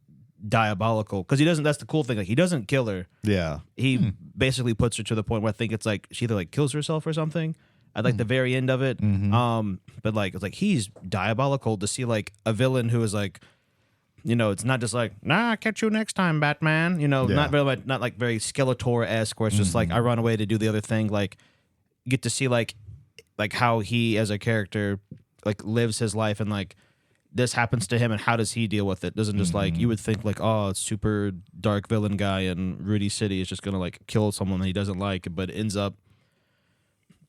diabolical, because he doesn't, that's the cool thing, like he doesn't kill her. Yeah, he basically puts her to the point where I think it's like she either like kills herself or something at like the very end of it. But like it's like he's diabolical to see like a villain who is like, it's not just like, nah, catch you next time, Batman. Not like very Skeletor-esque, where it's just like I run away to do the other thing. Like, you get to see like how he as a character like lives his life, and like this happens to him, and how does he deal with it? Doesn't just like, you would think like, oh, super dark villain guy in Rudy City is just gonna like kill someone that he doesn't like, but ends up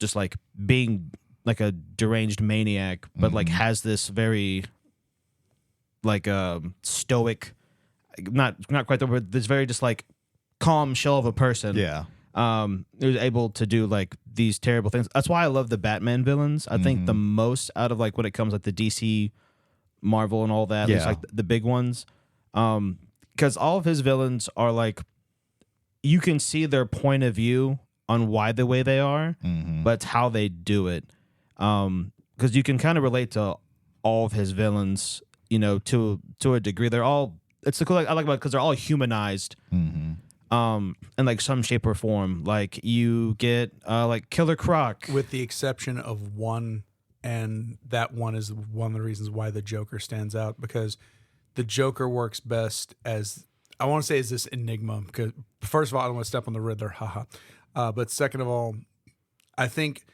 just like being like a deranged maniac, but like has this very like stoic, not quite the word, this very just like calm shell of a person. Yeah. Who's able to do like these terrible things. That's why I love the Batman villains. I think the most out of like when it comes like the DC, Marvel, and all that. It's like the big ones. Because all of his villains are like, you can see their point of view on why the way they are, but it's how they do it. Because you can kind of relate to all of his villains, to a degree. They're all, it's the cool, I like about it because they're all humanized. In like some shape or form. Like you get like Killer Croc, with the exception of one, and that one is one of the reasons why the Joker stands out, because the Joker works best as, I want to say, is this enigma. Because first of all, I don't want to step on the Riddler, haha. But second of all, I think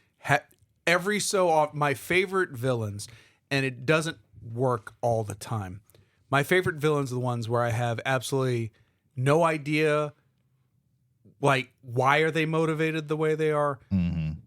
every so often my favorite villains, and it doesn't work all the time. My favorite villains are the ones where I have absolutely no idea, like, why are they motivated the way they are?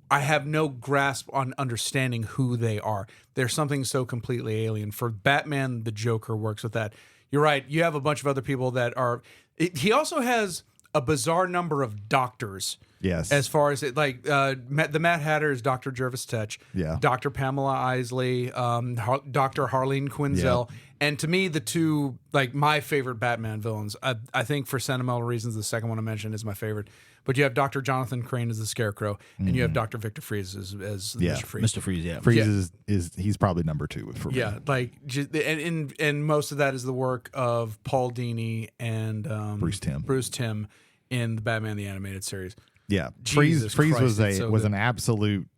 I have no grasp on understanding who they are. They're something so completely alien. For Batman, the Joker works with that. You're right. You have a bunch of other people that are... he also has a bizarre number of doctors. Yes. As far as the Mad Hatter is Dr. Jervis Tetch. Yeah. Dr. Pamela Isley, Dr. Harleen Quinzel. Yeah. And to me, the two, like, my favorite Batman villains, I think for sentimental reasons, the second one I mentioned is my favorite. But you have Dr. Jonathan Crane as the Scarecrow, and you have Dr. Victor Freeze as Mr. Freeze. Mr. Freeze, yeah. Freeze is he's probably number 2 for me. Yeah, like, and most of that is the work of Paul Dini and Bruce Timm in the Batman the Animated Series. Yeah, Jesus Freeze Christ, was good. an absolute,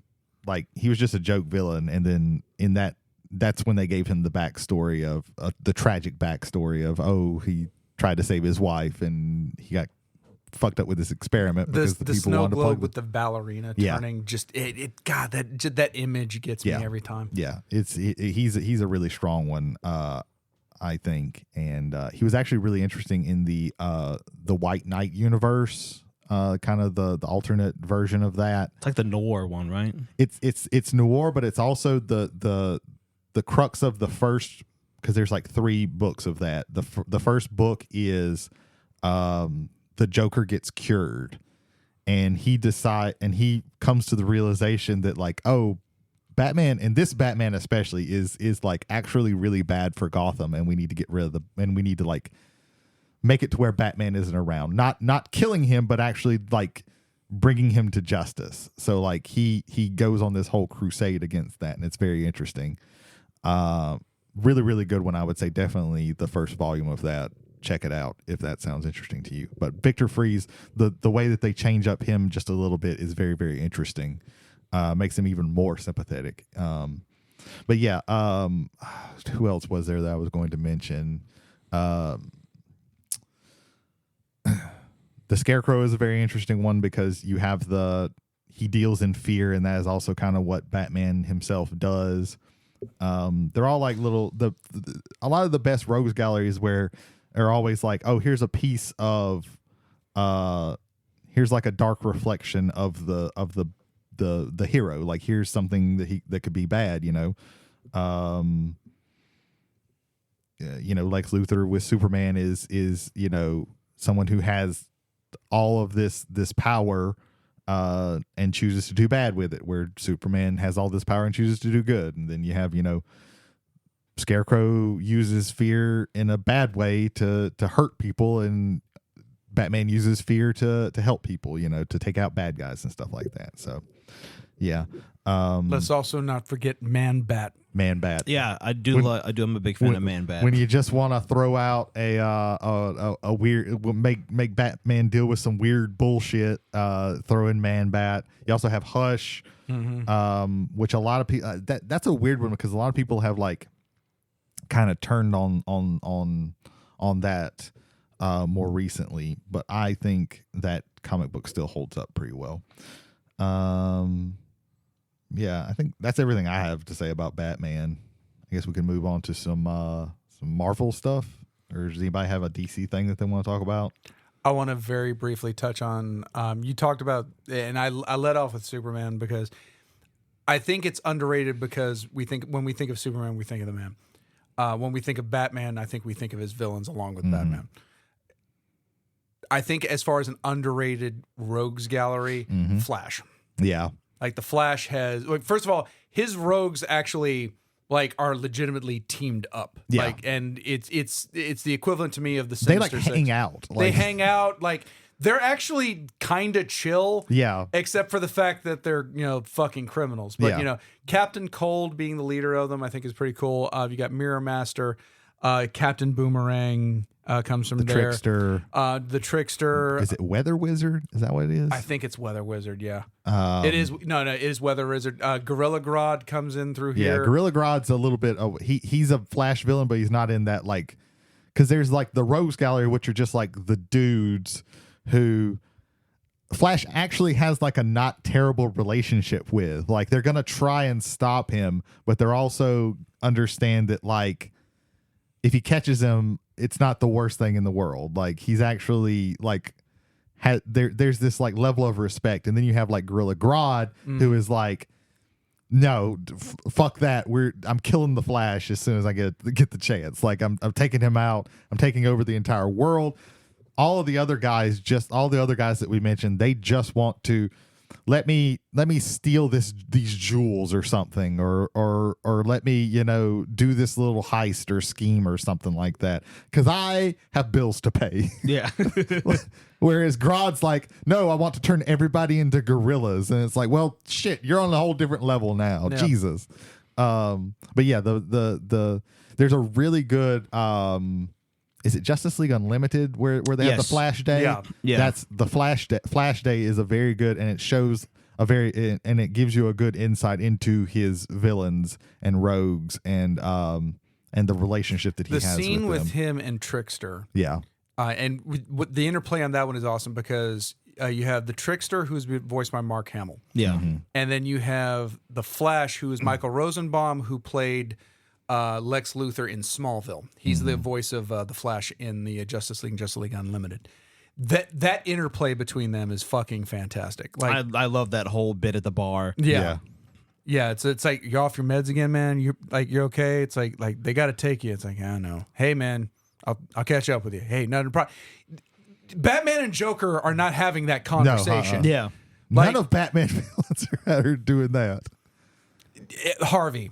like, he was just a joke villain, and then in that's when they gave him the backstory of the tragic backstory of he tried to save his wife and he got fucked up with this experiment because the people snow wanted to play globe with the ballerina turning, just God, that image gets me every time. Yeah, he's a really strong one, I think, and he was actually really interesting in the White Knight universe. Kind of the alternate version of that. It's like the noir one, right? It's noir, but it's also the crux of the first, because there's like 3 books of that. The first book is the Joker gets cured, and he comes to the realization that, like, Batman, and this Batman especially is like actually really bad for Gotham, and we need to get rid of and we need to, like, make it to where Batman isn't around, not killing him, but actually, like, bringing him to justice. So, like, he goes on this whole crusade against that, and it's very interesting. Really, really good one. I would say definitely the first volume of that. Check it out if that sounds interesting to you. But Victor Freeze, the way that they change up him just a little bit is very, very interesting. Makes him even more sympathetic. But yeah, who else was there that I was going to mention? The Scarecrow is a very interesting one because you have he deals in fear, and that is also kind of what Batman himself does. They're all like a lot of the best rogues galleries where are always like, here's a piece of, here's like a dark reflection of the hero. Like, here's something that could be bad, Lex Luthor with Superman is someone who has all of this power and chooses to do bad with it, where Superman has all this power and chooses to do good. And then you have, Scarecrow uses fear in a bad way to hurt people, and Batman uses fear to help people, to take out bad guys and stuff like that. So, yeah. Let's also not forget Man Bat. Yeah, I do. I'm a big fan of Man Bat. When you just want to throw out a weird, make Batman deal with some weird bullshit, throw in Man Bat. You also have Hush, which a lot of people that's a weird one because a lot of people have, like, kind of turned on that more recently, but I think that comic book still holds up pretty well. Yeah, I think that's everything I have to say about Batman. I guess we can move on to some Marvel stuff. Or does anybody have a DC thing that they want to talk about? I want to very briefly touch on, you talked about, and I led off with Superman because I think it's underrated because when we think of Superman, we think of the man. When we think of Batman, I think we think of his villains along with Batman. I think as far as an underrated rogues gallery, Flash. Yeah. Like, the Flash has, first of all, his rogues actually, like, are legitimately teamed up. Yeah. Like, and it's the equivalent to me of the Sinister They, Six. hang out. They hang out. Like, they're actually kind of chill. Yeah. Except for the fact that they're, fucking criminals. But, Captain Cold being the leader of them, I think is pretty cool. You got Mirror Master, Captain Boomerang comes from the there. Trickster. The Trickster. Is it Weather Wizard? Is that what it is? I think it's Weather Wizard, yeah. It is. No, it is Weather Wizard. Gorilla Grodd comes in through here. Yeah, Gorilla Grodd's a little bit. He's a Flash villain, but he's not in that, like, because there's, like, the Rogues Gallery, which are just, like, the dudes who Flash actually has, like, a not terrible relationship with. Like, they're gonna try and stop him, but they're also understand that, like, if he catches him, it's not the worst thing in the world. Like, he's actually like there's this like level of respect, and then you have like Gorilla Grodd, who is like, no, fuck that. I'm killing the Flash as soon as I get the chance. Like, I'm taking him out. I'm taking over the entire world. All the other guys that we mentioned, they just want to let me steal these jewels or something, or let me, you know, do this little heist or scheme or something like that, because I have bills to pay. Yeah. Whereas Grodd's like, no, I want to turn everybody into gorillas, and it's like, well, shit, you're on a whole different level now. Yeah. Jesus. But yeah, the there's a really good is it Justice League Unlimited where they have the Flash Day? Yeah. That's the Flash Day. Flash Day is a very good, and it shows and it gives you a good insight into his villains and rogues and the relationship that he has The scene with with them. him and Trickster. Yeah. And the interplay on that one is awesome because you have the Trickster, who's voiced by Mark Hamill. Yeah. And then you have the Flash, who is Michael Rosenbaum, who played Lex Luthor in Smallville. He's the voice of the Flash in the Justice League and Justice League Unlimited. That interplay between them is fucking fantastic. Like, I love that whole bit at the bar. yeah. It's like, you're off your meds again, man. You're okay. It's like they got to take you. It's like, I know. Hey, man, I'll catch up with you. Hey, nothing. Batman and Joker are not having that conversation. No, Yeah. None of Batman villains are doing that. Harvey.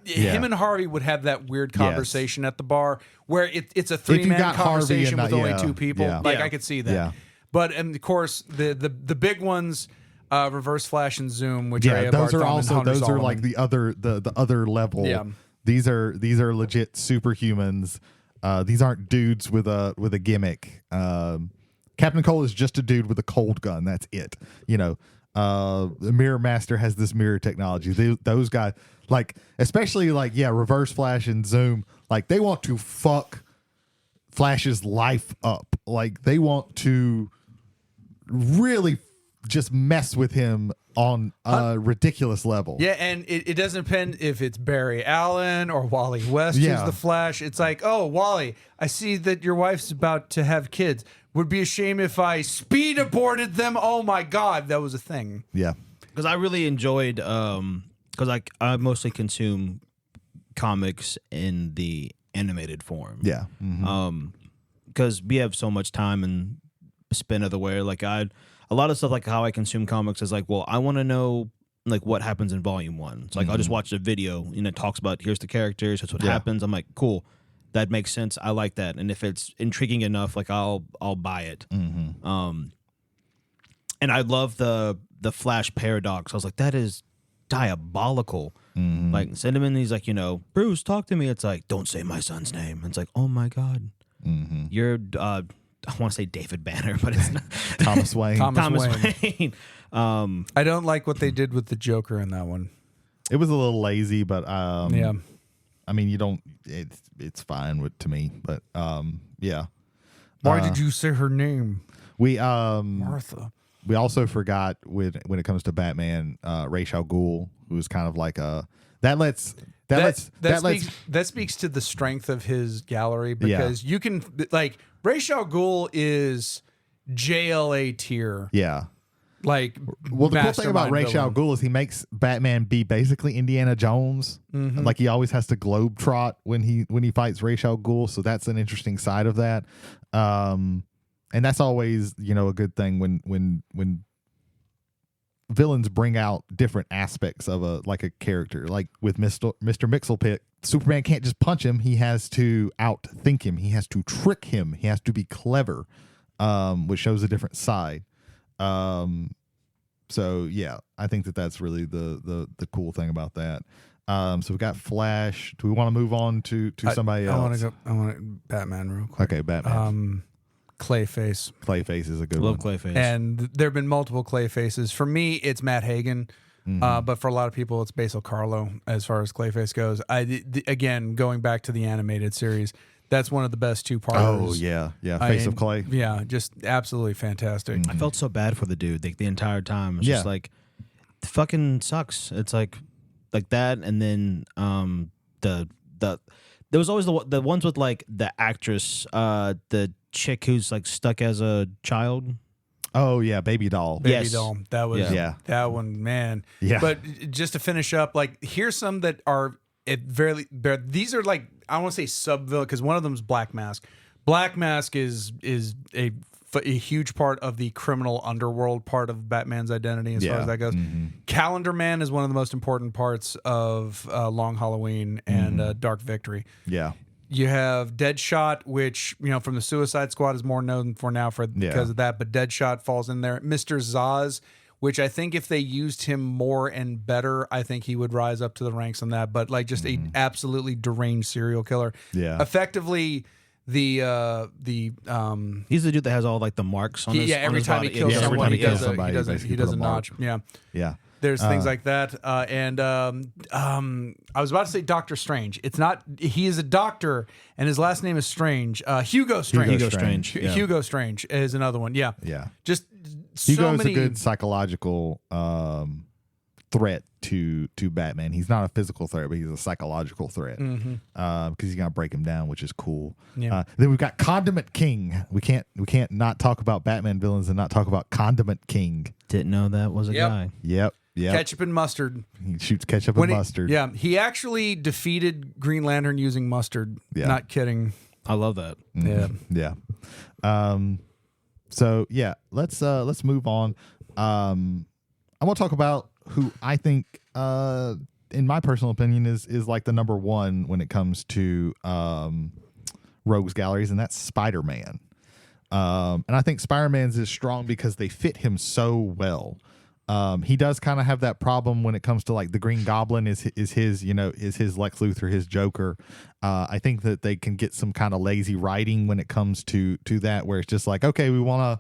Him and Harvey would have that weird conversation at the bar where it's a three-man conversation with only two people. I could see that. Yeah. But, and of course, the big ones, Reverse Flash and Zoom, which those are like the other level. Yeah. These are legit superhumans. These aren't dudes with a gimmick. Captain Cole is just a dude with a cold gun. That's it. You know, the Mirror Master has this mirror technology. Those guys, like, especially like, Reverse Flash and Zoom, like, they want to fuck Flash's life up. Like, they want to really just mess with him on a ridiculous level. Yeah, and it doesn't depend if it's Barry Allen or Wally West who's the Flash. It's like, oh, Wally, I see that your wife's about to have kids. Would be a shame if I speed aborted them. Oh my God, that was a thing. Yeah. Because I really enjoyed, because I mostly consume comics in the animated form. Yeah. Because we have so much time and spend otherwhere. Like, a lot of stuff, like how I consume comics is like, well, I want to know like what happens in volume 1. It's like, I'll just watch a video and it talks about, here's the characters, that's what happens. I'm like, cool, that makes sense. I like that. And if it's intriguing enough, like I'll buy it. And I love the Flash paradox. I was like, that is diabolical. Like, send him in, he's like, you know, Bruce, talk to me. It's like, don't say my son's name. And it's like, oh my God, you're I want to say David Banner, but it's not. Thomas Wayne. Thomas Wayne. I don't like what they did with the Joker in that one. It was a little lazy, but yeah. I mean, you don't. It's fine to me, but yeah. Why did you say her name? We Martha. We also forgot when it comes to Batman, Ra's al Ghul, who's kind of like that speaks to the strength of his gallery, because you can, like, Ra's al Ghul is JLA tier. Yeah. Like, well, the cool thing about Ra's al Ghul is he makes Batman be basically Indiana Jones. Like, he always has to globetrot when he fights Ra's al Ghul, so that's an interesting side of that. And that's always, you know, a good thing when villains bring out different aspects of a character. Like with Mr. Mxyzptlk, Superman can't just punch him. He has to outthink him. He has to trick him. He has to be clever, which shows a different side. So yeah, I think that's really the cool thing about that. So we got Flash. Do we want to move on to somebody else? I want to Batman real quick. Okay, Batman. Clayface. Clayface is a good Love one. Clayface. And there have been multiple Clayfaces. For me, it's Matt Hagen. But for a lot of people, it's Basil Carlo as far as Clayface goes. Again, going back to the animated series, that's one of the best two-parters. Oh, yeah. Face of Clay. Yeah, just absolutely fantastic. I felt so bad for the dude the entire time. It's just like, it fucking sucks. It's like that, and then there was always the ones with like the actress, the chick who's like stuck as a child. Oh yeah, Baby Doll. Baby Doll. That was that one, man. Yeah. But just to finish up, like here's some that are these are like, I don't want to say sub-villain because one of them is Black Mask. Black Mask is a huge part of the criminal underworld part of Batman's identity as far as that goes. Calendar Man is one of the most important parts of Long Halloween and Dark Victory. Yeah. You have Deadshot, which, from the Suicide Squad is more known for now because of that, but Deadshot falls in there. Mr. Zaz, which I think if they used him more and better, I think he would rise up to the ranks on that. But like just a absolutely deranged serial killer. Yeah. Effectively, he's the dude that has all like the marks on his every time body. he kills someone, he does a a notch. Yeah. There's things like that. And I was about to say Doctor Strange. It's not, he is a doctor and his last name is Strange. Hugo Strange. Hugo Strange is another one. Yeah. Yeah. Just Hugo's many... a good psychological threat to Batman. He's not a physical threat, but he's a psychological threat because he's gonna break him down, which is cool. Yeah. Then we've got Condiment King. We can't not talk about Batman villains and not talk about Condiment King. Didn't know that was a guy. Yep. Ketchup and mustard. He shoots ketchup and mustard. He actually defeated Green Lantern using mustard. Yeah. Not kidding. I love that. Yeah. So yeah, let's move on. I want to talk about who I think, in my personal opinion, is like the number one when it comes to rogues galleries, and that's Spider-Man. And I think Spider-Man's is strong because they fit him so well. He does kind of have that problem when it comes to like the Green Goblin is his Lex Luthor, his Joker. I think that they can get some kind of lazy writing when it comes to that, where it's just like, okay, we want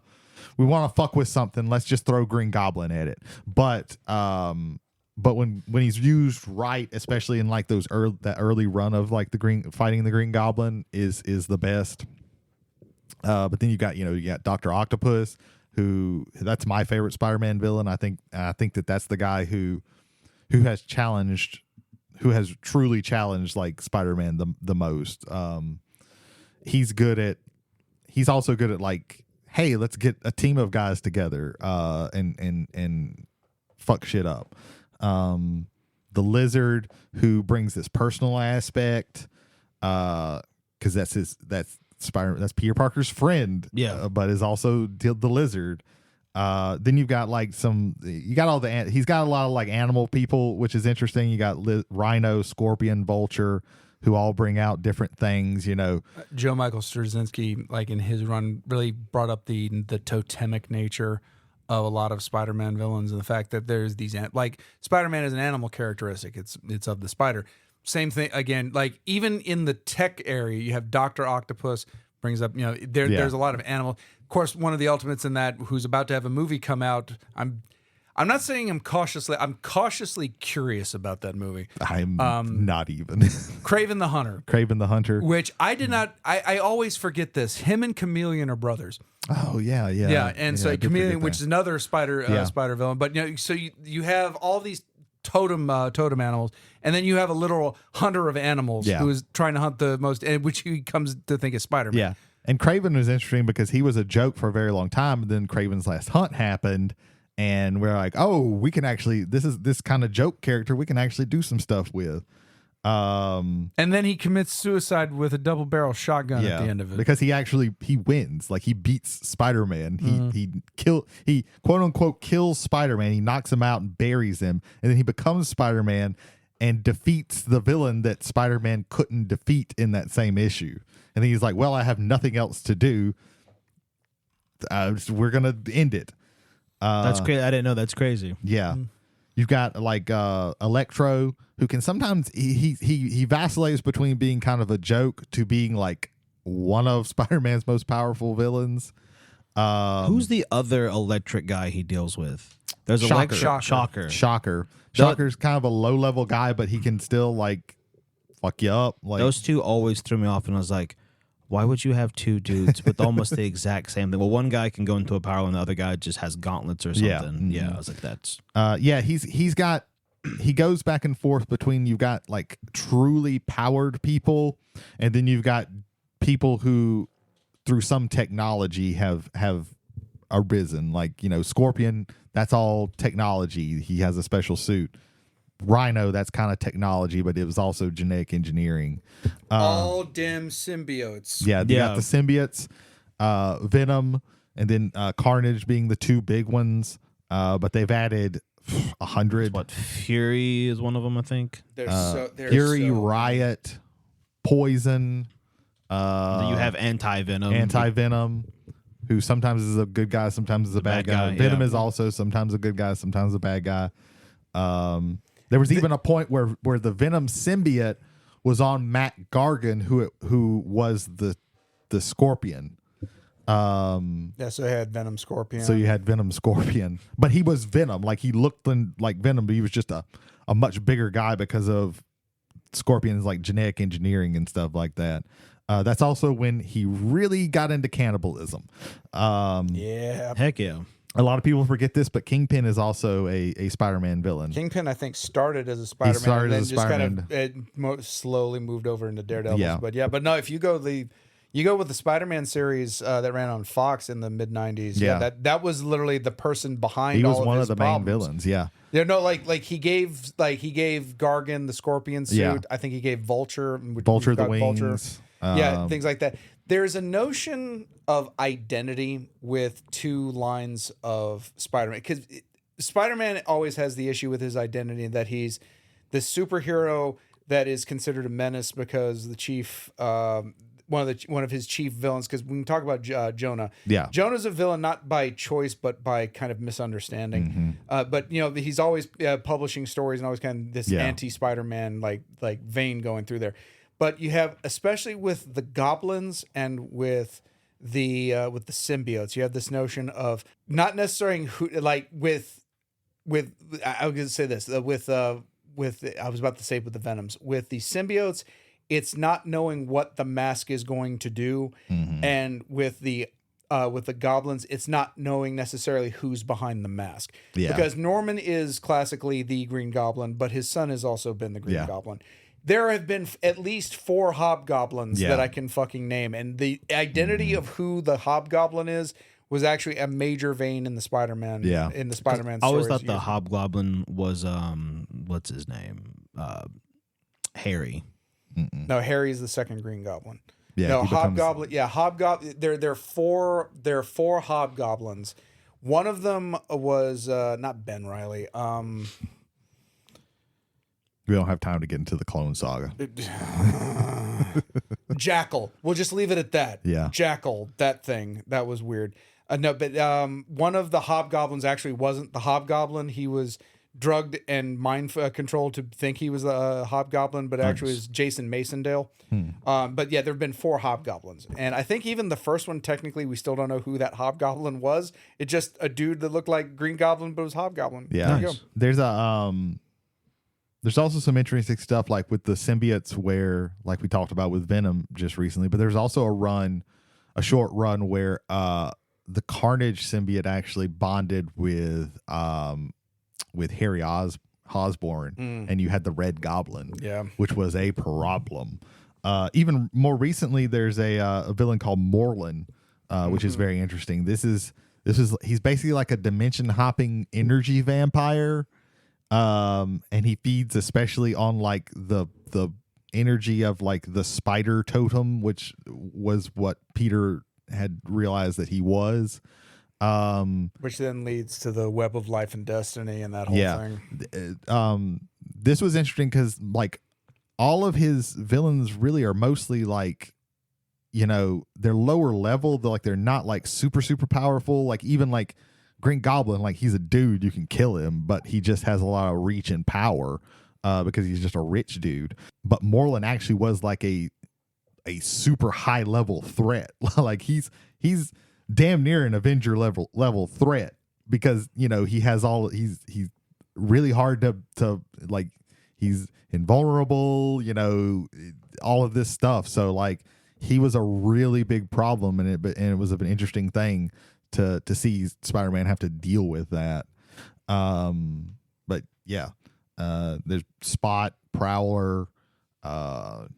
to fuck with something, let's just throw Green Goblin at it. But when he's used right, especially in like that early run of like fighting the Green Goblin is the best. But then you got Dr. Octopus, who that's my favorite Spider-Man villain. I think that's the guy who has truly challenged like Spider-Man the most. He's also good at like, hey, let's get a team of guys together and fuck shit up. The Lizard, who brings this personal aspect, because that's Peter Parker's friend, but is also the Lizard. Then you've got like he's got a lot of like animal people, which is interesting. You got Rhino, Scorpion, Vulture, who all bring out different things, Joe Michael Straczynski, like in his run, really brought up the totemic nature of a lot of Spider-Man villains, and the fact that there's these like Spider-Man is an animal characteristic. It's of the spider. Same thing again, like even in the tech area, you have Dr. Octopus brings up, there's a lot of animal. Of course, one of the ultimates in that, who's about to have a movie come out. I'm not saying I'm cautiously curious about that movie. I'm not even. Kraven the Hunter, which I did not. I always forget this. Him and Chameleon are brothers. Oh yeah. And so Chameleon, which is another spider villain. But so you have all these totem animals, and then you have a literal hunter of animals who is trying to hunt the most, which he comes to think is Spider-Man. Yeah. And Kraven was interesting because he was a joke for a very long time, and then Kraven's Last Hunt happened, and we're like, oh, we can actually, this kind of joke character we can actually do some stuff with. And then he commits suicide with a double barrel shotgun at the end of it, because he wins. Like, he beats Spider-Man. He quote unquote kills Spider-Man. He knocks him out and buries him, and then he becomes Spider-Man and defeats the villain that Spider-Man couldn't defeat in that same issue. And then he's like, well, I have nothing else to do. We're gonna end it. That's crazy. I didn't know. That's crazy. Yeah. You've got like Electro, who can sometimes he vacillates between being kind of a joke to being like one of Spider-Man's most powerful villains. Who's the other electric guy he deals with? There's Shocker. Shocker's kind of a low-level guy, but he can still like fuck you up. Like, those two always threw me off, and I was like, why would you have two dudes with almost the exact same thing? Well, one guy can go into a power and the other guy just has gauntlets or something. Yeah, I was like, that's... he's got he goes back and forth between, you've got like truly powered people, and then you've got people who through some technology have arisen. Like, you know, Scorpion, that's all technology. He has a special suit. Rhino, that's kind of technology, but it was also genetic engineering. All dim symbiotes. Yeah, you got the symbiotes, Venom, and then Carnage being the two big ones. But they've added 100. What, Fury is one of them, I think. Fury, Riot, Poison. You have Anti-Venom. Who sometimes is a good guy, sometimes is a bad guy. Venom is also sometimes a good guy, sometimes a bad guy. There was even a point where the Venom symbiote was on Matt Gargan, who was the Scorpion. So he had Venom Scorpion. So you had Venom Scorpion, but he was Venom. Like, he looked like Venom, but he was just a much bigger guy because of Scorpion's like genetic engineering and stuff like that. That's also when he really got into cannibalism. Yeah. Heck yeah. A lot of people forget this, but Kingpin is also a Spider-Man villain. Kingpin, I think, started as a Spider-Man. He started and then as a just Spider-Man. kind of slowly moved over into Daredevil. Yeah. But no, if you go with the Spider-Man series that ran on Fox in the mid '90s. Yeah. That was literally the person behind. He was all one of of the problems. main villains. Yeah. Yeah, no, like he gave Gargan the Scorpion suit. Yeah. I think he gave Vulture the wings. Things like that. There's a notion of identity with two lines of Spider-Man, because Spider-Man always has the issue with his identity that he's the superhero that is considered a menace because the chief, one of his chief villains. Because when we talk about Jonah, Jonah's a villain not by choice but by kind of misunderstanding. But you know, he's always publishing stories and always kind of this anti-Spider-Man like vein going through there. But you have, especially with the goblins and with the symbiotes, you have this notion of not necessarily who, like with I was going to say this with I was about to say with the Venoms, with the symbiotes, it's not knowing what the mask is going to do, and with the goblins, it's not knowing necessarily who's behind the mask. Because Norman is classically the Green Goblin, but his son has also been the Green Goblin. There have been at least 4 hobgoblins that I can fucking name. And the identity of who the hobgoblin is was actually a major vein in the Spider-Man. In the Spider-Man I always stories. thought the hobgoblin was, what's his name? Harry. No, Harry's the second Green Goblin. Yeah, no, he becomes- hobgoblin. Yeah, hobgoblin. There are 4 hobgoblins. One of them was not Ben Reilly. We don't have time to get into the Clone Saga. Jackal. We'll just leave it at that. Yeah. Jackal. That thing. That was weird. No, but one of the hobgoblins actually wasn't the hobgoblin. He was drugged and mind controlled to think he was a hobgoblin, but actually it was Jason Masondale. But yeah, there have been 4 hobgoblins. And I think even the first one, technically, we still don't know who that hobgoblin was. It's just a dude that looked like Green Goblin, but was hobgoblin. Yeah. There you go. There's also some interesting stuff like with the symbiotes where, like we talked about with Venom just recently, but there's also a short run where the Carnage symbiote actually bonded with Harry Osborn, and you had the Red Goblin, which was a problem. Even more recently, there's a villain called Morlun, which is very interesting. He's basically like a dimension hopping energy vampire. And he feeds especially on like the energy of like the spider totem, which was what Peter had realized that he was. Which then leads to the web of life and destiny and that whole thing. This was interesting because like all of his villains really are mostly like, you know, they're lower level. They're not like super powerful. Like even like Green Goblin, like he's a dude, you can kill him, but he just has a lot of reach and power because he's just a rich dude. But Morlun actually was like a super high level threat. Like he's damn near an Avenger level threat because, you know, he's really hard to like, he's invulnerable, you know, all of this stuff. So like he was a really big problem and it was an interesting thing to see Spider-Man have to deal with that. But yeah, There's Spot, Prowler. I'm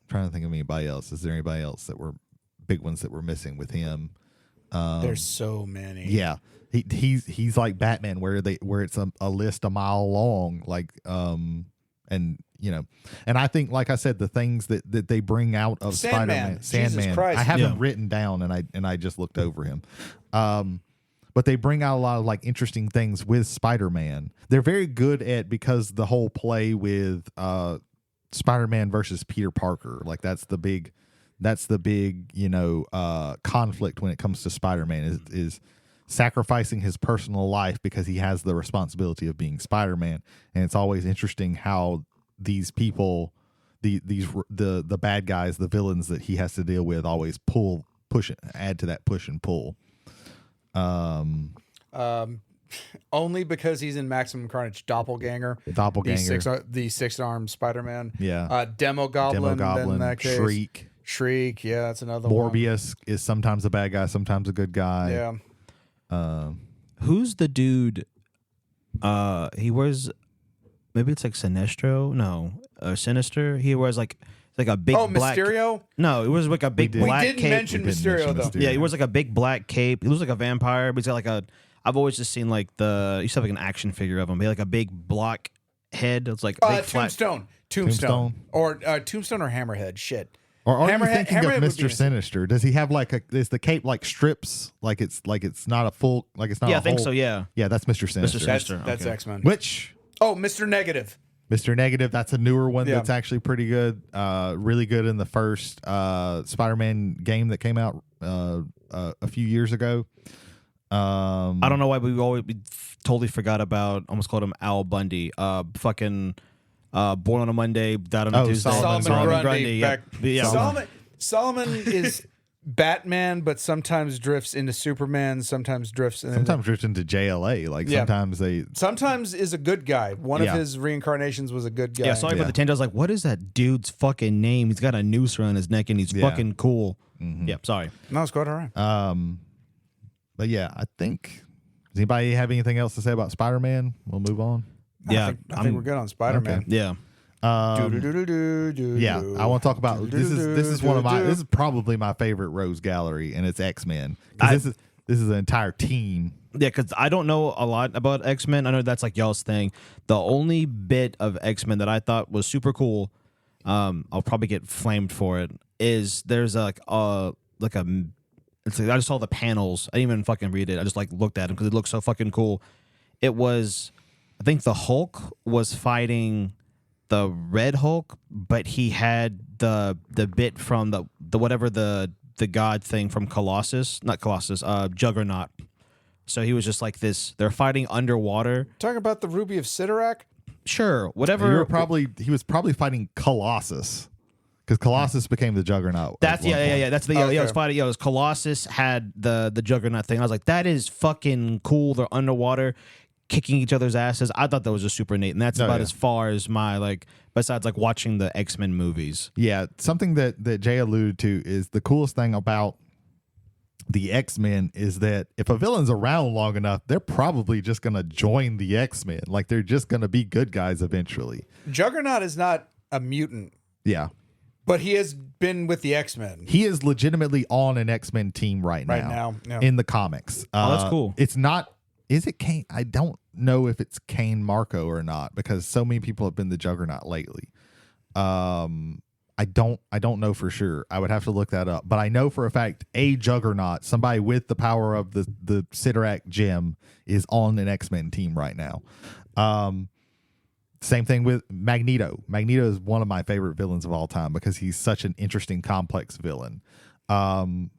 trying to think of anybody else. Is there anybody else that were big ones that were missing with him? There's so many. Yeah, he's like Batman, where it's a list a mile long, like and and I think, like I said, the things that they bring out of Sandman. Spider-Man, Jesus Christ. I have him written down, and I just looked over him. But they bring out a lot of like interesting things with Spider-Man. They're very good at, because the whole play with Spider-Man versus Peter Parker, like that's the big conflict when it comes to Spider-Man is sacrificing his personal life because he has the responsibility of being Spider-Man. And it's always interesting how these people, the bad guys, the villains that he has to deal with, always add to that push and pull. Only because he's in Maximum Carnage Doppelganger. The six-armed Spider-Man. Yeah. Demo Goblin. In that case. Shriek. Yeah, that's another one. Morbius is sometimes a bad guy, sometimes a good guy. Yeah. Who's the dude? He wears, maybe it's like Sinestro. No, Sinister. He wears like a big. Oh, black, Mysterio. No, it was like a big black cape. We didn't mention Mysterio though. Yeah, he wears like a big black cape. He looks like a vampire, but he's got like a. I've always just seen like he used to have like an action figure of him. He had like a big block head. It's like big Tombstone, or Tombstone or Hammerhead. Shit. Or are you thinking of Mr. Sinister? Does he have like is the cape like strips? Like it's not a full, like it's not. Yeah, I think so. Yeah. Yeah, that's Mr. Sinister. Mr. Sinister. That's okay. X-Men. Which? Oh, Mr. Negative. Mr. Negative. That's a newer one. That's actually pretty good. Really good in the first Spider-Man game that came out a few years ago. I don't know why we totally forgot about. Almost called him Al Bundy. Born on a Monday, died on a Tuesday. Solomon Grundy. Yeah. Solomon is Batman, but sometimes drifts into Superman. Sometimes drifts into JLA. Like sometimes is a good guy. One of his reincarnations was a good guy. Yeah, sorry about the tangent. I was like, what is that dude's fucking name? He's got a noose around his neck and he's fucking cool. Mm-hmm. Yeah, sorry. No, it's quite all right. But yeah, I think. Does anybody have anything else to say about Spider-Man? We'll move on. I think we're good on Spider-Man. Okay. Yeah. Yeah, I want to talk about this is probably my favorite Rose Gallery, and it's X-Men. This is an entire team. Yeah, because I don't know a lot about X-Men. I know that's like y'all's thing. The only bit of X-Men that I thought was super cool, I'll probably get flamed for it, is there's I just saw the panels. I didn't even fucking read it. I just like looked at them because it looked so fucking cool. It was, I think the Hulk was fighting the Red Hulk, but he had the bit from the whatever the god thing from Juggernaut. So he was just like this. They're fighting underwater. Talking about the Ruby of Sidorak? Sure, whatever. He was probably fighting Colossus. Because Colossus became the Juggernaut. That's That's the it was fighting. It was Colossus had the Juggernaut thing. I was like, that is fucking cool. They're underwater, kicking each other's asses. I thought that was just super neat, and that's about as far as my besides watching the X-Men movies. Yeah, something that Jay alluded to is the coolest thing about the X-Men is that if a villain's around long enough, they're probably just gonna join the X-Men. Like they're just gonna be good guys eventually. Juggernaut is not a mutant. Yeah. But he has been with the X-Men. He is legitimately on an X-Men team right now in the comics. That's cool. It's not. Is it Kane? I don't know if it's Kane Marco or not because so many people have been the Juggernaut lately. I don't know for sure. I would have to look that up. But I know for a fact a Juggernaut, somebody with the power of the Sidorak gem, is on an X-Men team right now. Same thing with Magneto. Magneto is one of my favorite villains of all time because he's such an interesting, complex villain. And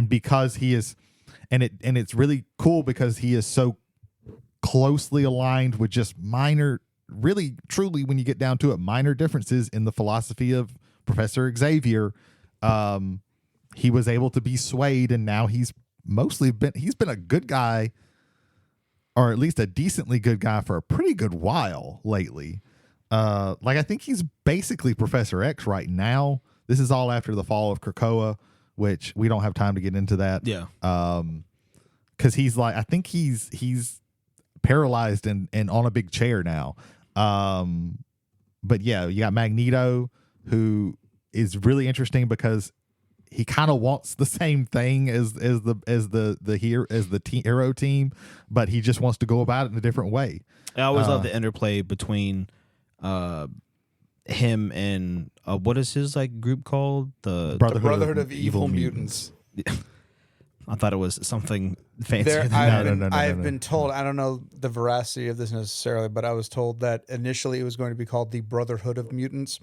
because he is, and it's really cool because he is so closely aligned with just minor, really, truly, when you get down to it, minor differences in the philosophy of Professor Xavier. He was able to be swayed, and now he's been a good guy, or at least a decently good guy for a pretty good while lately. I think he's basically Professor X right now. This is all after the fall of Krakoa, which we don't have time to get into that. Yeah. Because I think he's paralyzed and on a big chair now. But yeah, you got Magneto, who is really interesting because he kind of wants the same thing as the hero team, but he just wants to go about it in a different way. I always love the interplay between him and what is his like group called? The Brotherhood of Evil Mutants. I thought it was something fancy. I've been told, I don't know the veracity of this necessarily, but I was told that initially it was going to be called the Brotherhood of Mutants,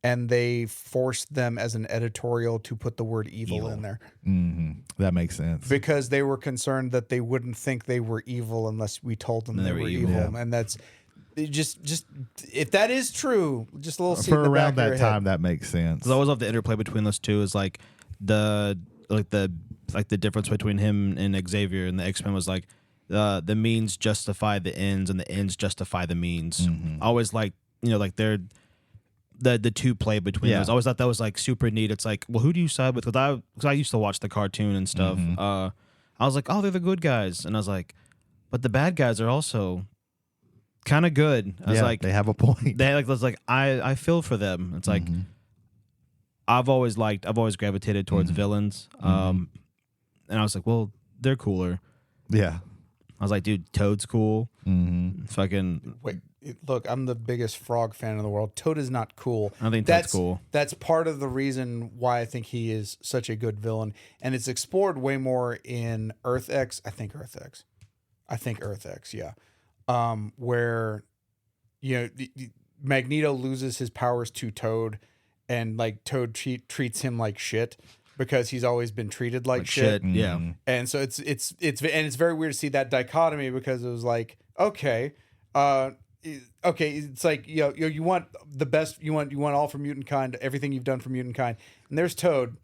and they forced them as an editorial to put the word evil in there. Mm-hmm. That makes sense. Because they were concerned that they wouldn't think they were evil unless we told them they were evil. Yeah. And that's just if that is true, just a little seed for in the around back of that your time, head. that makes sense. I always love the interplay between those two. Is like the difference between him and Xavier and the X-Men was like the means justify the ends and the ends justify the means. Mm-hmm. I always like like they're the two play between those. I always thought that was like super neat. It's like, well, who do you side with? Because I used to watch the cartoon and stuff. I was like, oh, they're the good guys, and I was like, but the bad guys are also kind of good. I was like, they have a point. I feel for them. It's like I've always gravitated towards villains. And I was like, well, they're cooler. Yeah. I was like, dude, Toad's cool. Fucking wait. Look, I'm the biggest Frog fan in the world. Toad is not cool. I think that's cool. That's part of the reason why I think he is such a good villain, and it's explored way more in Earth X. I think Earth X. Yeah, where Magneto loses his powers to Toad, and like Toad treats him like shit because he's always been treated like shit. Yeah, and so it's very weird to see that dichotomy because it was like okay. It's like you want the best, you want all for mutant kind, everything you've done for mutant kind, and there's Toad,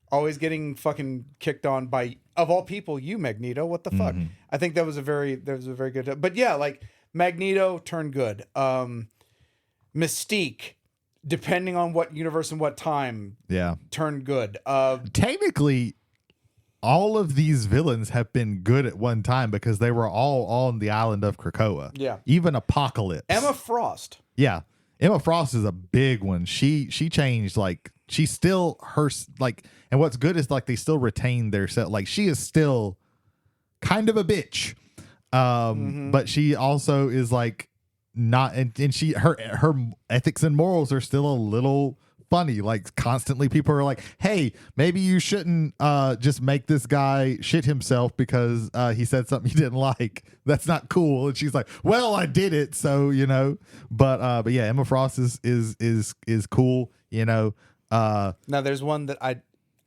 always getting fucking kicked on by, of all people, you Magneto. What the fuck? I think that was a very good. But yeah, like Magneto turned good. Mystique, depending on what universe and what time, turned good. Technically, all of these villains have been good at one time because they were all on the island of Krakoa. Yeah. Even Apocalypse. Emma Frost. Yeah. Emma Frost is a big one. She changed, like, she's still her, like, and what's good is, like, they still retain their set. Like, she is still kind of a bitch. But she also is, like, not, and she, her ethics and morals are still a little funny. Like, constantly people are like, hey, maybe you shouldn't just make this guy shit himself because he said something you didn't like. That's not cool. And she's like, well, I did it, so but yeah, Emma Frost is cool. Now there's one that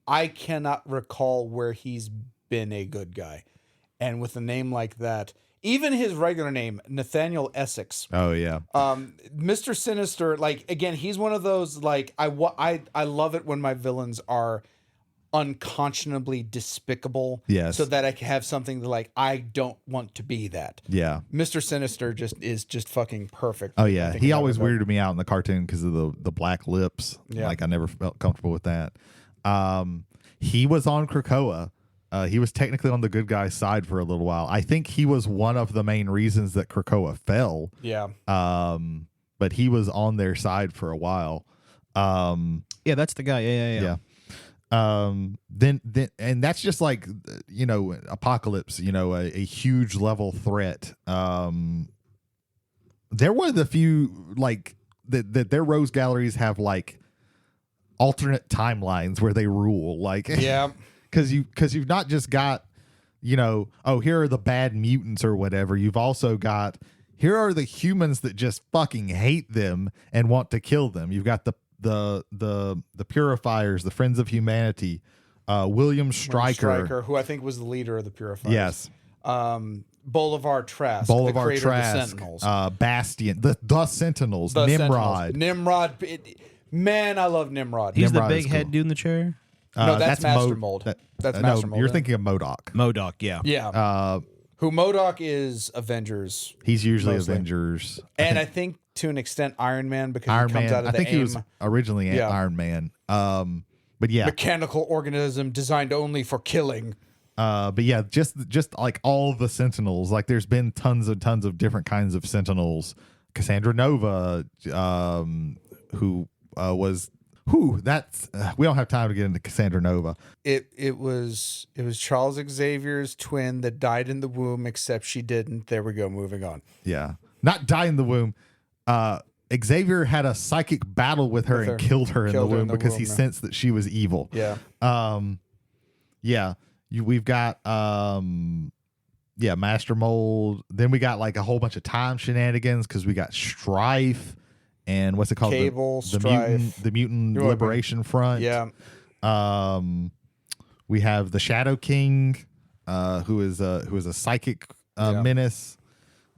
I cannot recall where he's been a good guy, and with a name like that, even his regular name, Nathaniel Essex. Oh yeah. Mr. Sinister, like, again, he's one of those, like, I love it when my villains are unconscionably despicable. Yes. So that I can have something that, like, I don't want to be that. Yeah. Mr. Sinister is fucking perfect. Oh yeah. He always weirded me out in the cartoon because of the black lips. Yeah. Like, I never felt comfortable with that. He was on Krakoa. He was technically on the good guy's side for a little while. I think he was one of the main reasons that Krakoa fell. Yeah. But he was on their side for a while. Yeah, that's the guy. Yeah. Then and that's just like, Apocalypse, a huge level threat. There were the few, like, that their Rose Galleries have, like, alternate timelines where they rule. Like, yeah. Because you've not just got, here are the bad mutants or whatever. You've also got, here are the humans that just fucking hate them and want to kill them. You've got the Purifiers, the Friends of Humanity, William Stryker, who I think was the leader of the Purifiers. Yes. Bolivar Trask, Bolivar the creator Trask, of the Sentinels. Bastion, the Sentinels, Nimrod. Nimrod. Man, I love Nimrod. He's Nimrod the big head cool. dude in the chair. No, that's Master Mold. That's Master Mold. You're thinking of MODOK. MODOK, yeah. Yeah. Who MODOK is Avengers. He's usually mostly. Avengers. I think to an extent Iron Man, because Iron he comes Man. out of I think he was originally Iron Man. But yeah. Mechanical organism designed only for killing. But yeah, just like all the Sentinels, like there's been tons and tons of different kinds of Sentinels Cassandra Nova, who was that's we don't have time to get into Cassandra Nova. It was Charles Xavier's twin that died in the womb, except she didn't. There we go. Moving on. Yeah, not die in the womb. Xavier had a psychic battle with her and killed her in the womb because he sensed that she was evil. Yeah. We've got Master Mold. Then we got like a whole bunch of time shenanigans because we got Strife and what's it called? Cable, the Mutant Liberation Front. Yeah. We have the Shadow King, who is a psychic menace.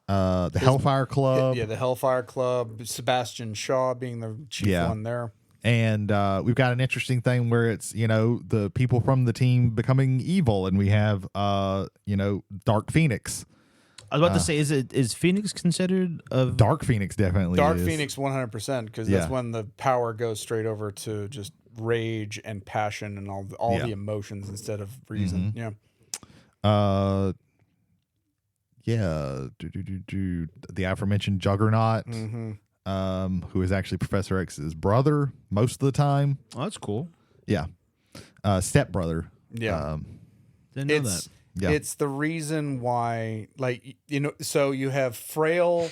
The Hellfire Club. Yeah, the Hellfire Club. Sebastian Shaw being the chief one there. And we've got an interesting thing where it's, the people from the team becoming evil, and we have, Dark Phoenix. I was about to say, is Phoenix considered a Dark Phoenix? Definitely, Dark is. Phoenix 100%, because that's when the power goes straight over to just rage and passion and all the emotions instead of reason. Mm-hmm. The aforementioned Juggernaut, who is actually Professor X's brother most of the time. Oh, that's cool. Yeah. Stepbrother. Yeah. Didn't know that. Yeah. It's the reason why, so you have Frail.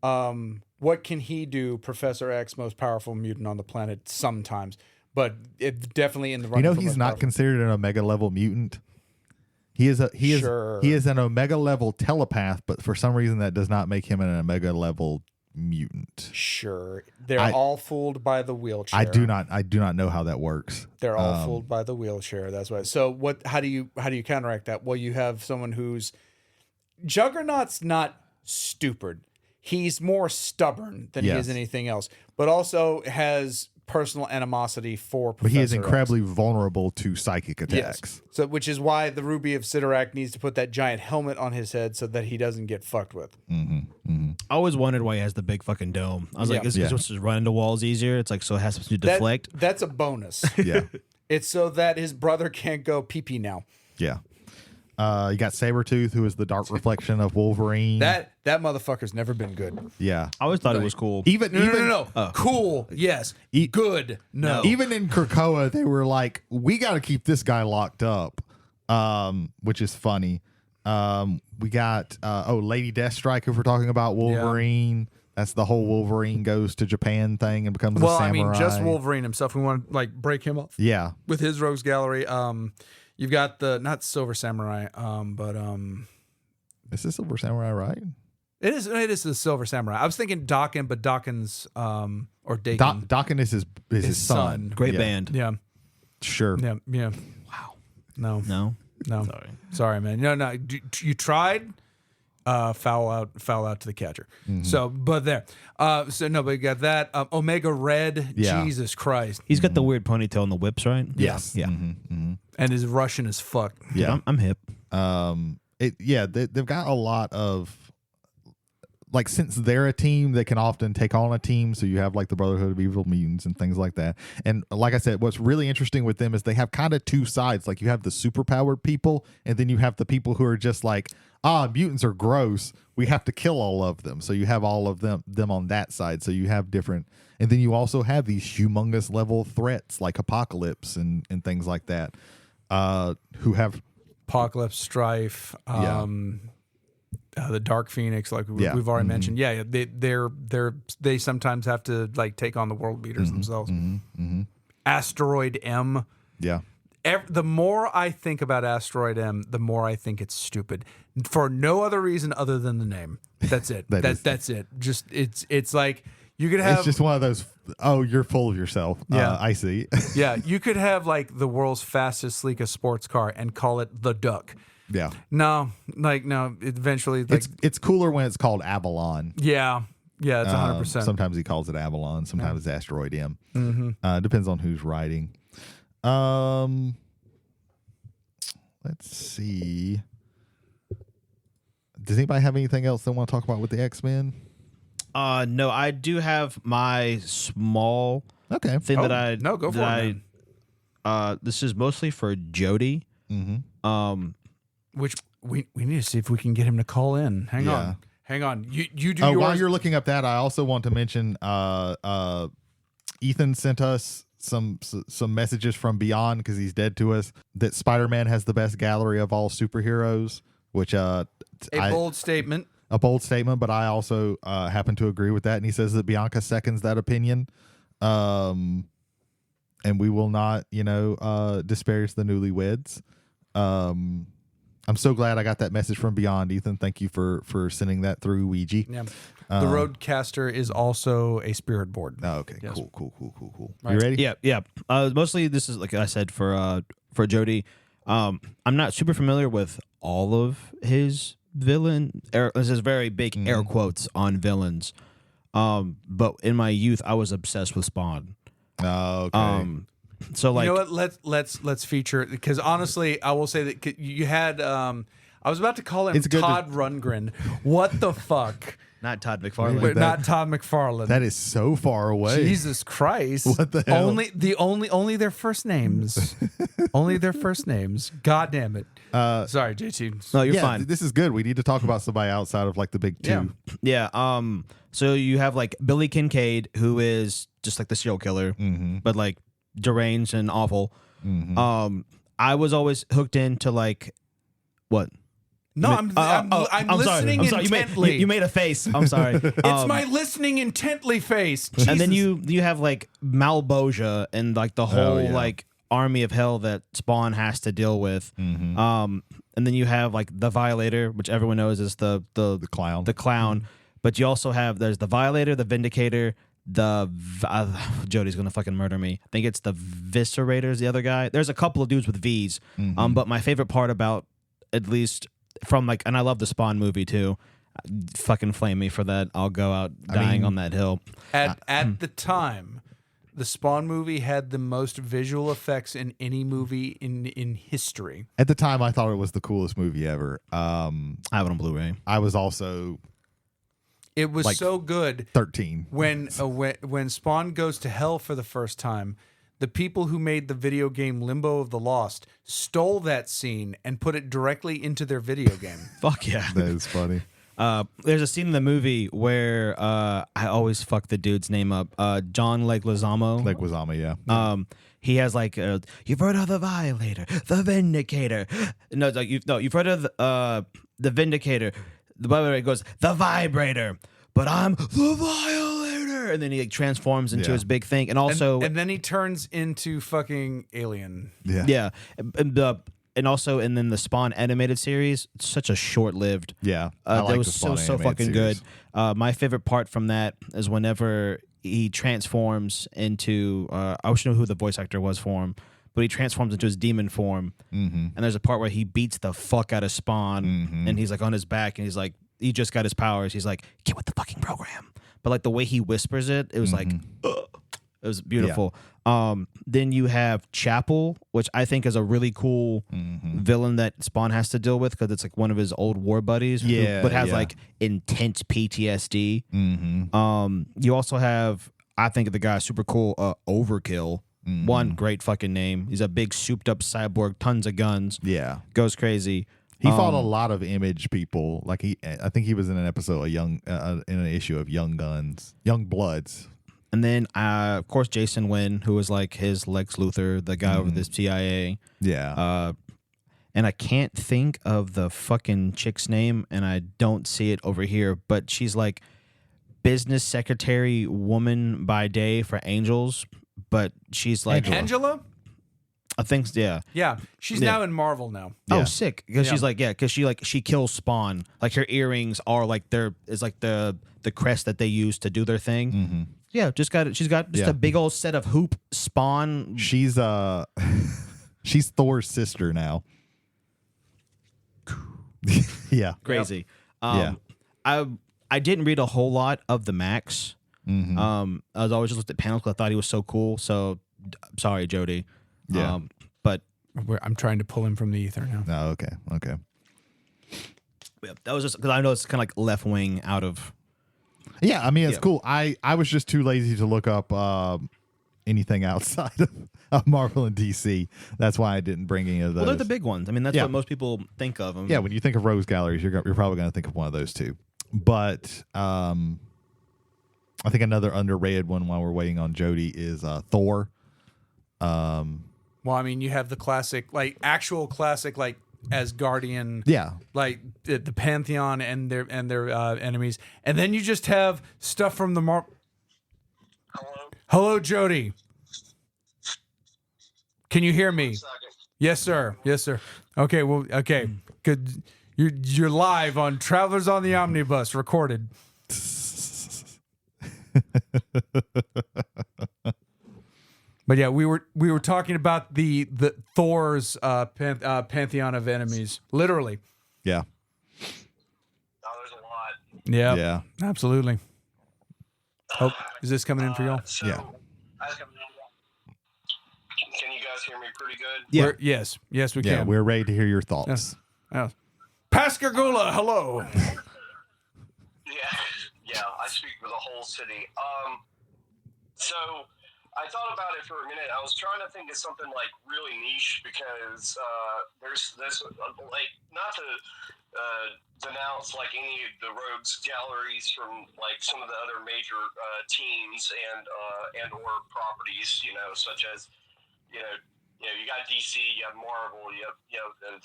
What can he do? Professor X, most powerful mutant on the planet sometimes, but it's definitely in the running. He's not considered an Omega level mutant. He is an Omega level telepath, but for some reason that does not make him an Omega level mutant. Sure, they're all fooled by the wheelchair. I do not know how that works. They're all fooled by the wheelchair. That's why. So what? How do you counteract that? Well, you have someone who's Juggernaut's not stupid. He's more stubborn than he is anything else, but also has personal animosity for Professor But he is incredibly X. vulnerable to psychic attacks. Yes. So, which is why the Ruby of Sidorak needs to put that giant helmet on his head so that he doesn't get fucked with. I always wondered why he has the big fucking dome. I was like, is it supposed to run into walls easier? It's like, so it has to deflect? That's a bonus. Yeah. It's so that his brother can't go pee-pee now. Yeah. You got Sabretooth, who is the dark reflection of Wolverine. That motherfucker's never been good. Yeah. I always thought it was cool. No. Cool, yes. Good, no. Even in Krakoa, they were like, we got to keep this guy locked up, which is funny. We got, Lady Deathstrike, if we're talking about Wolverine. Yeah. That's the whole Wolverine goes to Japan thing and becomes a samurai. Well, I mean, just Wolverine himself. We want to, break him up. Yeah. With his Rogues Gallery. You've got not Silver Samurai, but is this Silver Samurai, right? It is the Silver Samurai. I was thinking Dakin, but Dakin's or Dakin. Dakin is his son. Great band. Yeah. Sure. Yeah. Wow. No. Sorry, man. No. You tried. Foul out to the catcher. Mm-hmm. So, but there. But you got that. Omega Red. Yeah. Jesus Christ. He's got the weird ponytail and the whips, right? Yes. Yeah. Mm-hmm. And is Russian as fuck. Yeah. I'm hip. They've got a lot of, since they're a team, they can often take on a team. So you have the Brotherhood of Evil Mutants and things like that. And like I said, what's really interesting with them is they have kind of two sides. You have the superpowered people, and then you have the people who are just mutants are gross. We have to kill all of them. So you have all of them on that side. So you have different, and then you also have these humongous level threats like Apocalypse and things like that, who have Apocalypse, Strife, the Dark Phoenix, we've already mentioned. Yeah, they sometimes have to take on the world beaters themselves. Asteroid M. Yeah. The more I think about Asteroid M, the more I think it's stupid. For no other reason other than the name. That's it. That's it. Just it's like you could have. It's just one of those. Oh, you're full of yourself. Yeah, I see. Yeah, you could have the world's fastest, sleekest sports car and call it the Duck. Yeah. No. Eventually, it's cooler when it's called Avalon. Yeah. Yeah, it's 100%. Sometimes he calls it Avalon. Sometimes it's Asteroid M. Mm-hmm. Depends on who's writing. Let's see. Does anybody have anything else they want to talk about with the X-Men? No, I do have my small thing that I go for it. This is mostly for Jody. Mm-hmm. Which we need to see if we can get him to call in. Hang on. Hang on. You do While yours. you're looking up that, I also want to mention Ethan sent us some messages from beyond because he's dead to us that Spider-Man has the best gallery of all superheroes, which a bold statement. A bold statement, but I also happen to agree with that. And he says that Bianca seconds that opinion. And we will not, disparage the newlyweds. I'm so glad I got that message from Beyond, Ethan. Thank you for sending that through Ouija. Yeah. The Roadcaster is also a spirit board. Oh, okay. Yes. Cool. Right. You ready? Yeah. Mostly this is, like I said, for Jody. I'm not super familiar with all of his villain. This is very big air quotes on villains. But in my youth, I was obsessed with Spawn. Oh, okay. So like, you know what? Let's feature it because honestly, I will say that you had. I was about to call him Todd Rundgren. What the fuck? not Todd McFarlane. But not Todd McFarlane. That is so far away. Jesus Christ! What the hell? Only their first names. Only their first names. God damn it. Sorry, JT. No, you're fine. This is good. We need to talk about somebody outside of like the big two. Yeah. So you have like Billy Kincaid, who is just like the serial killer, but like deranged and awful. I was always hooked into like what? No, I'm listening sorry. intently. You made a face. I'm sorry. It's my listening intently face. Jesus. And then you have like Malboja and like the whole like army of hell that Spawn has to deal with. And then you have like the Violator, which everyone knows is the clown. The clown. But you also have there's the Violator, the Vindicator, Jody's gonna fucking murder me. I think it's the Viscerator's the other guy. There's a couple of dudes with V's. But my favorite part about, at least from like, and I love the Spawn movie too. Fucking flame me for that. I'll go out dying on that hill. At the time, the Spawn movie had the most visual effects in any movie in history. At the time, I thought it was the coolest movie ever. I have it on Blu-ray. I was also. It was like so good. 13. When Spawn goes to hell for the first time, the people who made the video game Limbo of the Lost stole that scene and put it directly into their video game. Fuck yeah. That is funny. There's a scene in the movie where I always fuck the dude's name up. John Leguizamo. Yeah. He has like you've heard of the Violator, the Vindicator. You've heard of the Vindicator. The Vibrator goes, the Vibrator, but I'm the Violator, and then he like transforms into his big thing, and also, and then he turns into fucking Alien. Yeah. And also, and then the Spawn animated series, such a short-lived. Yeah, that was so fucking good. My favorite part from that is whenever he transforms into. I wish I knew who the voice actor was for him. But he transforms into his demon form, and there's a part where he beats the fuck out of Spawn, and he's like on his back, and he's like, he just got his powers. He's like, get with the fucking program. But like the way he whispers it, it was like, ugh. It was beautiful. Yeah. Then you have Chapel, which I think is a really cool villain that Spawn has to deal with because it's like one of his old war buddies, but has like intense PTSD. You also have, I think the guy super cool, Overkill. One great fucking name. He's a big souped up cyborg, tons of guns. Yeah, goes crazy. He fought a lot of Image people. Like I think he was in an episode in an issue of Young Bloods. And then of course Jason Wynn, who was like his Lex Luthor, the guy over this CIA. Yeah. And I can't think of the fucking chick's name, and I don't see it over here, but she's like business secretary woman by day for Angels. But she's like Angela. I think yeah. She's now in Marvel now. Oh, sick! Because she's like because she kills Spawn. Like her earrings are like is like the crest that they use to do their thing. Yeah, she's got just a big old set of hoop Spawn. She's she's Thor's sister now. Yeah, crazy. I didn't read a whole lot of the Max. I was always just looked at panels because I thought he was so cool. So sorry, Jody. Yeah. But I'm trying to pull him from the ether now. Oh, okay. Yeah, that was just because I know it's kind of like left wing out of. Yeah, I mean it's cool. I was just too lazy to look up anything outside of Marvel and DC. That's why I didn't bring any of those. Well, they're the big ones. I mean, that's what most people think of them. Yeah, when you think of Rose Galleries, you're probably going to think of one of those two. But I think another underrated one while we're waiting on Jody is Thor. Well, I mean, you have the classic, like actual classic, like Asgardian, like the Pantheon and their enemies, and then you just have stuff from the Hello, Jody. Can you hear me? Yes, sir. Yes, sir. Okay. Well, okay. Good. You're live on Travelers on the Omnibus, recorded. But yeah, we were talking about the Thor's pantheon of enemies, literally. Yeah. Oh, there's a lot. Yeah. Yeah. Absolutely. Oh, is this coming in for y'all? So, Yeah. Can you guys hear me pretty good? Yeah. Yes, we Yeah, can. we're ready to hear your thoughts. Yes. Yes. Pascagoula, hello. Yeah, I speak for the whole city. So I thought about it for a minute. I was trying to think of something like really niche because there's this like not to denounce like any of the rogues galleries from like some of the other major teams and or properties, such as you got DC, you have Marvel, you have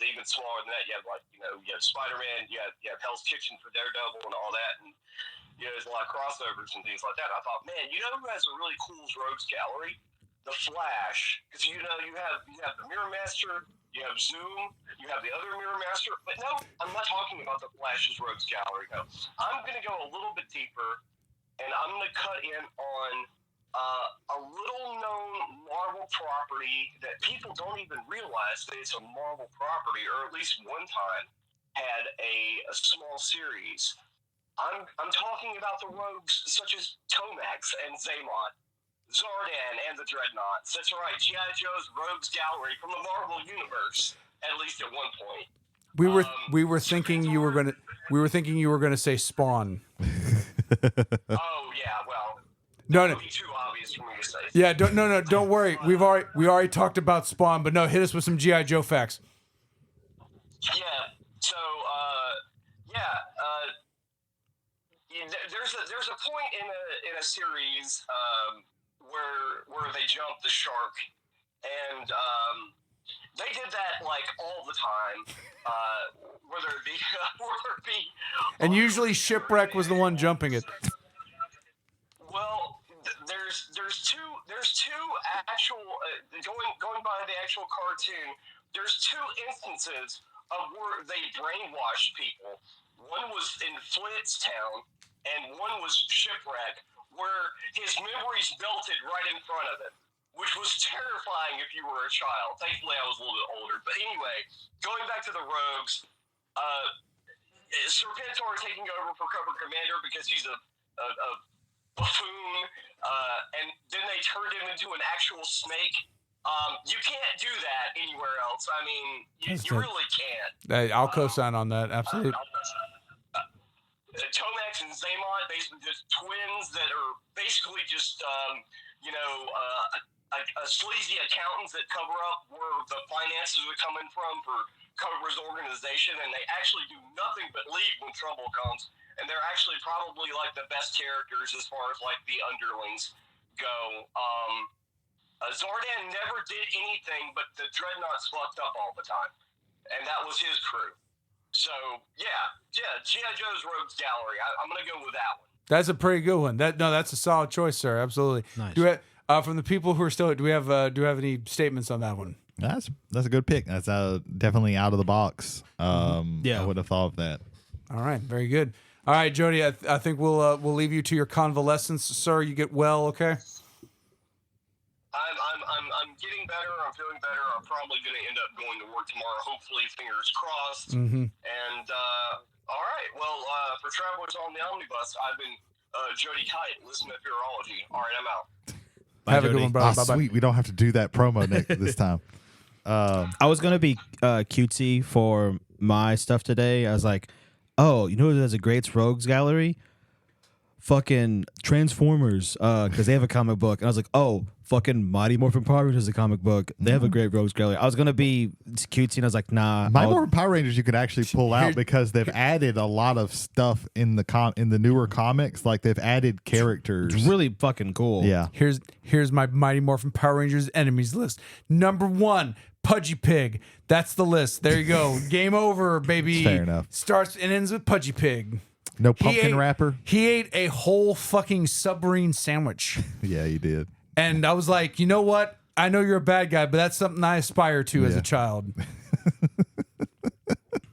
even smaller than that, you have like you have Spider-Man, you have Hell's Kitchen for Daredevil and all that, and there's a lot of crossovers and things like that. I thought, man, who has a really cool rogues gallery? The Flash, because you have the Mirror Master, you have Zoom, you have the other Mirror Master, but no, I'm not talking about the Flash's rogues gallery. No, I'm going to go a little bit deeper, and I'm going to cut in on a little-known Marvel property that people don't even realize that it's a Marvel property, or at least one time had a small series. I'm talking about the rogues such as Tomax and Zaymon, Zardan and the Dreadnoughts. That's right, G.I. Joe's Rogues Gallery from the Marvel Universe, at least at one point. We were thinking you were gonna say Spawn. Oh yeah, well. No. That would be too obvious for me to say. Yeah, don't worry. We already talked about Spawn, but no, hit us with some G.I. Joe facts. Yeah. So there's a point in a series where they jump the shark, and they did that like all the time. Whether it be and usually Shipwreck was the one jumping it. Well, there's two actual going by the actual cartoon. There's two instances of where they brainwashed people. One was in Flintstown, and one was Shipwreck, where his memories melted right in front of him, which was terrifying if you were a child. Thankfully, I was a little bit older. But anyway, going back to the Rogues, Serpentor taking over for Cover Commander because he's a buffoon, and then they turned him into an actual snake. You can't do that anywhere else. I mean, you really can't. I'll co-sign on that. Absolutely. Tomax and Zaymon, basically just twins that are basically just, sleazy accountants that cover up where the finances are coming from for Cobra's organization, and they actually do nothing but leave when trouble comes. And they're actually probably like the best characters as far as like the underlings go. Zardan never did anything, but the Dreadnoughts fucked up all the time, and that was his crew. So yeah, G.I. Joe's Rogues Gallery. I'm gonna go with that one. That's a pretty good one. That's a solid choice, sir. Absolutely. Nice. From the people who are still, do we have any statements on that one? That's a good pick. That's definitely out of the box. I would have thought of that. All right, very good. All right, Jody, I think we'll leave you to your convalescence, sir. You get well, okay? I'm getting better. I'm feeling better. I'm probably going to end up going to work tomorrow. Hopefully, fingers crossed. Mm-hmm. And all right. Well, for Travelers on the Omnibus, I've been Jody Kite. Listen to Virology. All right, I'm out. Bye, have Jody. A good one, brother. Bye-bye. Sweet. We don't have to do that promo this time. I was gonna be cutesy for my stuff today. I was like, oh, you know who has a great rogues gallery? fucking Transformers, because they have a comic book. And I was like, oh, fucking Mighty Morphin Power Rangers is a comic book. They have a great Rogues Gallery. I was gonna be cutesy, and I was like, nah. Mighty Morphin Power Rangers you could actually pull out because they've added a lot of stuff in the newer comics. Like they've added characters. It's really fucking cool. Yeah. Here's my Mighty Morphin Power Rangers enemies list. Number 1, Pudgy Pig. That's the list. There you go. Game over, baby. Fair enough. Starts and ends with Pudgy Pig. No pumpkin wrapper. He ate a whole fucking submarine sandwich. Yeah, he did. And I was like, you know what? I know you're a bad guy, but that's something I aspire to as a child.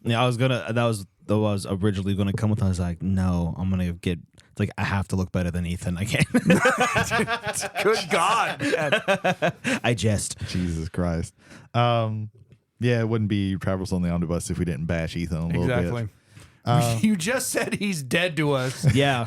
Yeah, I was originally gonna come with. I was like, no, I'm gonna get. It's like I have to look better than Ethan. I can't. Good God, man. I jest. Jesus Christ. Yeah, it wouldn't be Travels on the Omnibus if we didn't bash Ethan a little bit. You just said he's dead to us. Yeah.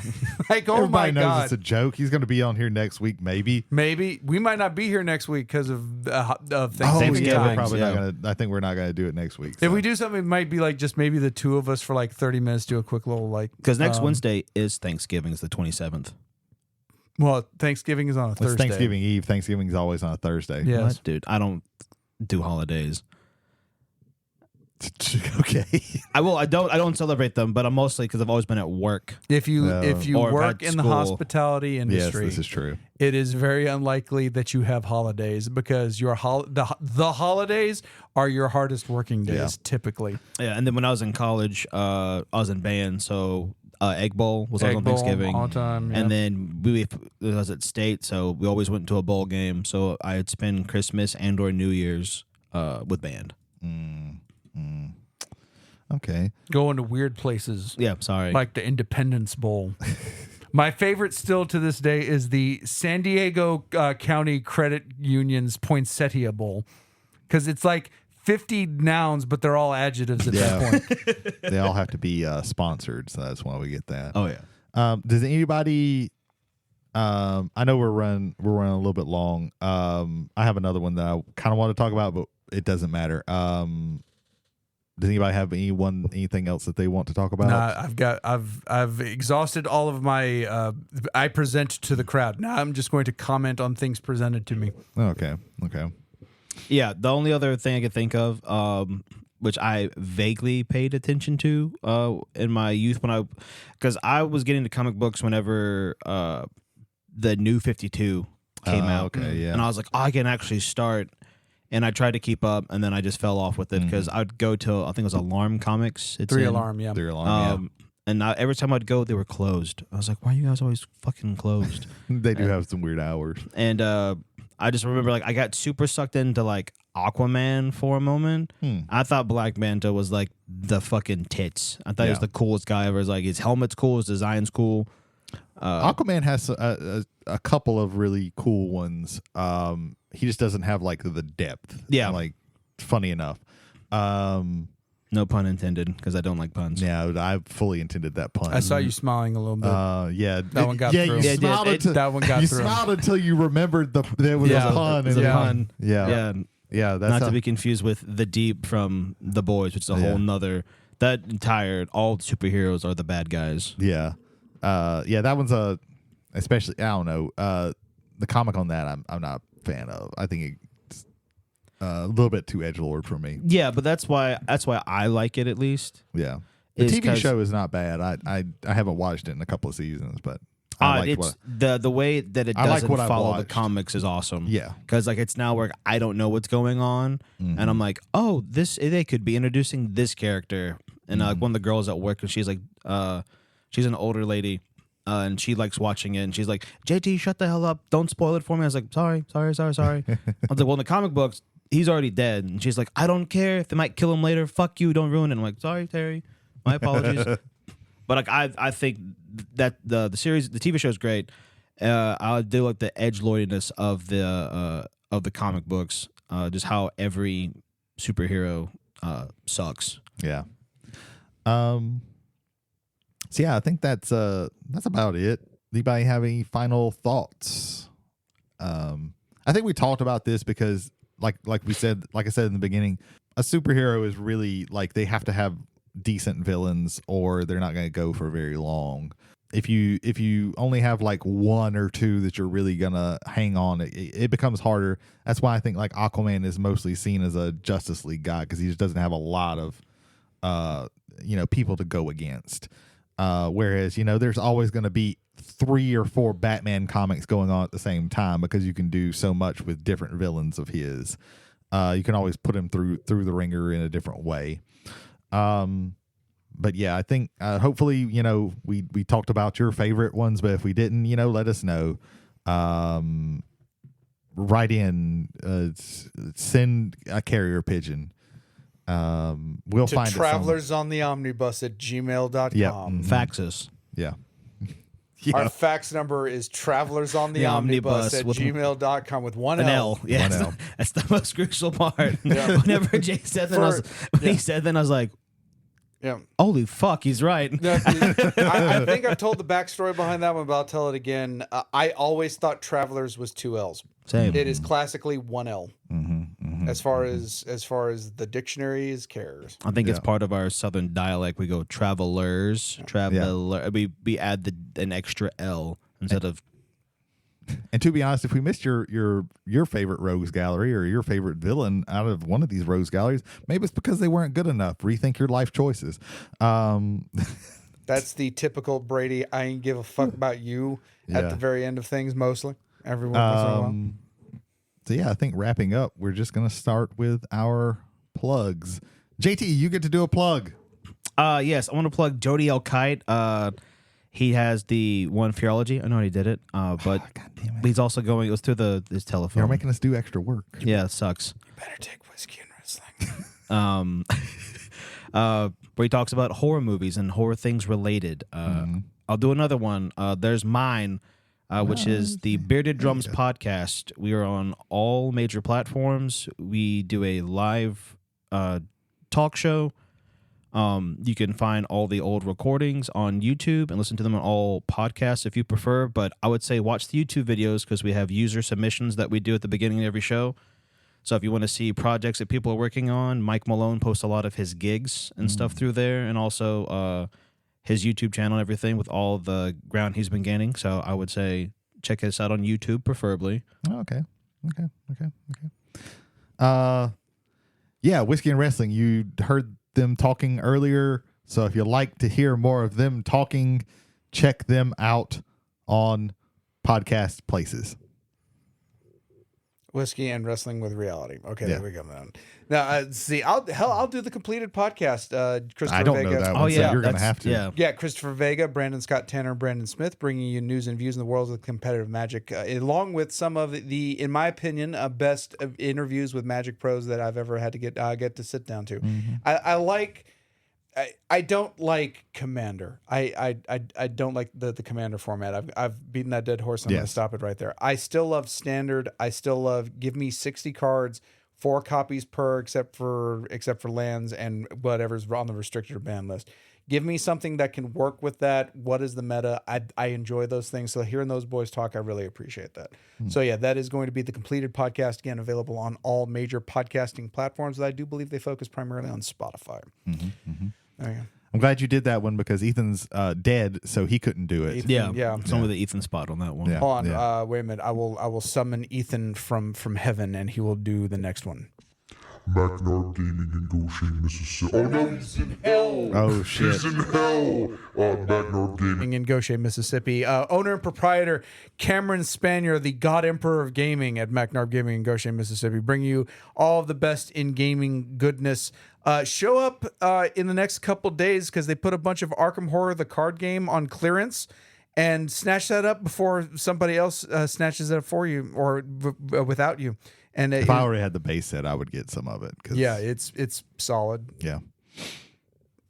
Like, oh Everybody my knows God. it's a joke. He's going to be on here next week, maybe. Maybe. We might not be here next week because of Thanksgiving We're times. probably not going to. I think we're not going to do it next week. If we do something, it might be like just maybe the two of us for like 30 minutes, do a quick little like. Because next Wednesday is Thanksgiving. It's the 27th. Well, Thanksgiving is on a Thursday. It's Thanksgiving Eve. Thanksgiving is always on a Thursday. Yes. What? Dude, I don't do holidays. Okay. I don't celebrate them, but I'm mostly because I've always been at work. If you Or work had in the school. hospitality industry, Yes, this is true. it is very unlikely that you have holidays because your the holidays are your hardest working days typically. Yeah, and then when I was in college, I was in band, so Egg Bowl was always on Thanksgiving all the time, yeah. and then I was at state, so we always went to a bowl game. So I'd spend Christmas and/or New Year's with band. Okay. Going to weird places. Yeah, sorry. Like the Independence Bowl. My favorite still to this day is the San Diego County Credit Union's Poinsettia Bowl. Because it's like 50 nouns, but they're all adjectives at that point. They all have to be sponsored, so that's why we get that. Oh yeah. Does anybody? I know we're running a little bit long. I have another one that I kind of want to talk about, but it doesn't matter. Does anybody have anything else that they want to talk about? Nah, I've exhausted all of my I present to the crowd. Now I'm just going to comment on things presented to me. Okay. Yeah, the only other thing I could think of, which I vaguely paid attention to in my youth because I was getting to comic books whenever the New 52 came out. Okay, yeah. And I was like, I can actually start. And I tried to keep up, and then I just fell off with it because I'd go to, I think it was Alarm Comics. It's 3 Alarm, yeah. 3 Alarm, And every time I'd go, they were closed. I was like, why are you guys always fucking closed? They do have some weird hours. And I just remember, like, I got super sucked into, like, Aquaman for a moment. I thought Black Manta was, like, the fucking tits. I thought he was the coolest guy ever. It was like, his helmet's cool, his design's cool. Aquaman has a couple of really cool ones. He just doesn't have like the depth. Yeah. Like, funny enough. No pun intended, because I don't like puns. Yeah, I fully intended that pun. I saw you smiling a little bit. Yeah. That one got through. You smiled that one got you through. smiled until you remembered that it was a pun. It was a pun. Yeah. Yeah. That's Not to be confused with The Deep from The Boys, which is a whole nother. That entire, all superheroes are the bad guys. Yeah. That one's especially, I don't know, the comic on that I'm not a fan of. I think it's a little bit too edgelord for me. Yeah, but that's why I like it, at least. Yeah. The Is TV show is not bad. I haven't watched it in a couple of seasons, but it's the way that it doesn't follow the comics is awesome. Yeah. Because like it's now where I don't know what's going on, and I'm like, oh, they could be introducing this character, and like one of the girls at work, and she's like, she's an older lady. And she likes watching it, and she's like, JT, shut the hell up. Don't spoil it for me. I was like, sorry. I was like, well, in the comic books, he's already dead. And she's like, I don't care if they might kill him later. Fuck you. Don't ruin it. I'm like, sorry, Terry. My apologies. But like, I think that the series, the TV show is great. I do like the edgelordiness of the comic books, just how every superhero sucks. Yeah. So yeah, I think that's about it. Anybody have any final thoughts? I think we talked about this because like I said in the beginning, a superhero is really like they have to have decent villains or they're not going to go for very long. if you only have like one or two that you're really gonna hang on, it becomes harder. That's why I think like Aquaman is mostly seen as a Justice League guy, because he just doesn't have a lot of people to go against. Whereas there's always going to be 3 or 4 Batman comics going on at the same time, because you can do so much with different villains of his. You can always put him through the ringer in a different way. But yeah, I think hopefully we talked about your favorite ones, but if we didn't, let us know. Write in, send a carrier pigeon. We'll to find travelersontheomnibus at gmail.com. Yep. Faxes. Yeah. Our fax number is travelersontheomnibus at gmail.com with one L. Yeah, that's the most crucial part. Whenever Jay said that, he said that, I was like, yeah, holy fuck, he's right. I think I've told the backstory behind that one, but I'll tell it again. I always thought Travelers was 2 L's. Same. It is classically 1 L. As far as the dictionaries cares. I think it's part of our southern dialect. We go travelers, traveler. We add an extra L instead of. And to be honest, if we missed your favorite rogues gallery or your favorite villain out of one of these rogues galleries, maybe it's because they weren't good enough. Rethink your life choices. That's the typical Brady. I ain't give a fuck about you at the very end of things. Mostly, every once in a while. So yeah, I think wrapping up, we're just gonna start with our plugs. JT, you get to do a plug. Yes, I want to plug Jody L. Kite. He has the one Fearology. I know he did it, but he's also going. It was through his telephone. You're making us do extra work. Yeah, it sucks. You better take whiskey and wrestling. Where he talks about horror movies and horror things related. I'll do another one. There's mine. Which is the Bearded Drums podcast. We are on all major platforms. We do a live talk show. You can find all the old recordings on YouTube and listen to them on all podcasts if you prefer. But I would say watch the YouTube videos, because we have user submissions that we do at the beginning of every show. So if you want to see projects that people are working on, Mike Malone posts a lot of his gigs and stuff through there, and also his YouTube channel and everything with all the ground he's been gaining. So I would say check this out on YouTube, preferably. Okay. Yeah, Whiskey and Wrestling. You heard them talking earlier. So if you like to hear more of them talking, check them out on podcast places. Whiskey and Wrestling with Reality. Okay, there we go, man. Now, see, I'll do the completed podcast. Christopher I don't Vega. know that one, so you're going to have to. Yeah, Christopher Vega, Brandon Scott Tanner, Brandon Smith, bringing you news and views in the world of competitive Magic, along with some of the, in my opinion, best interviews with Magic pros that I've ever had to get to sit down to. I don't like Commander. I don't like the Commander format. I've beaten that dead horse. I'm going to stop it right there. I still love Standard. I still love give me 60 cards, 4 copies per, except for lands and whatever's on the restricted or ban list. Give me something that can work with that. What is the meta? I enjoy those things. So hearing those boys talk, I really appreciate that. So yeah, that is going to be the completed podcast, again, available on all major podcasting platforms. I do believe they focus primarily on Spotify. I'm glad you did that one, because Ethan's dead, so he couldn't do it. Some of the Ethan spot on that one. Hold on, wait a minute. I will summon Ethan from heaven, and he will do the next one. Macknard Gaming in Goshen, Mississippi. Oh no, he's in hell. Oh shit. He's in hell. Macknard Gaming in Goshen, Mississippi. Owner and proprietor Cameron Spanier, the God Emperor of Gaming at Macknard Gaming in Goshen, Mississippi, bring you all of the best in gaming goodness. Show up in the next couple days, because they put a bunch of Arkham Horror, the card game, on clearance, and snatch that up before somebody else snatches it up for you or without you. And if I already had the base set, I would get some of it. Yeah, it's solid. Yeah.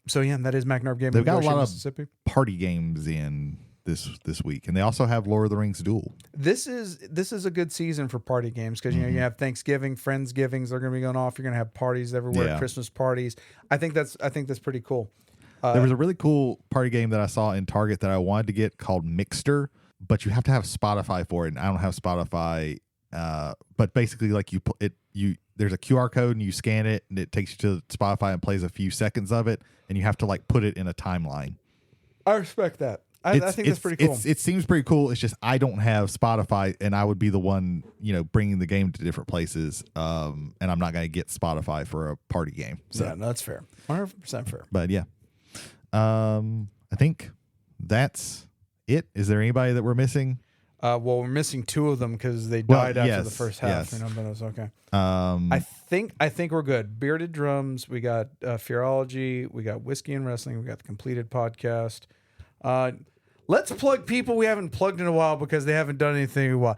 So yeah, that is Macknard Gaming. They've got a lot of party games in this week, and they also have Lord of the Rings Duel. This is a good season for party games, because you have Thanksgiving, Friendsgivings. They're going to be going off. You're going to have parties everywhere, Christmas parties. I think that's pretty cool. There was a really cool party game that I saw in Target that I wanted to get called Mixter, but you have to have Spotify for it, and I don't have Spotify. But basically, like there's a QR code, and you scan it, and it takes you to Spotify and plays a few seconds of it, and you have to like put it in a timeline. I respect that. I think that's pretty cool. It seems pretty cool. It's just I don't have Spotify, and I would be the one, bringing the game to different places. And I'm not going to get Spotify for a party game. So yeah, no, that's fair. 100% fair. But yeah, I think that's it. Is there anybody that we're missing? Well, we're missing 2 of them because they died after the first half. Yes. But it's okay. I think we're good. Bearded Drums. We got Fearology. We got Whiskey and Wrestling. We got the Completed Podcast. Let's plug people we haven't plugged in a while because they haven't done anything in a while.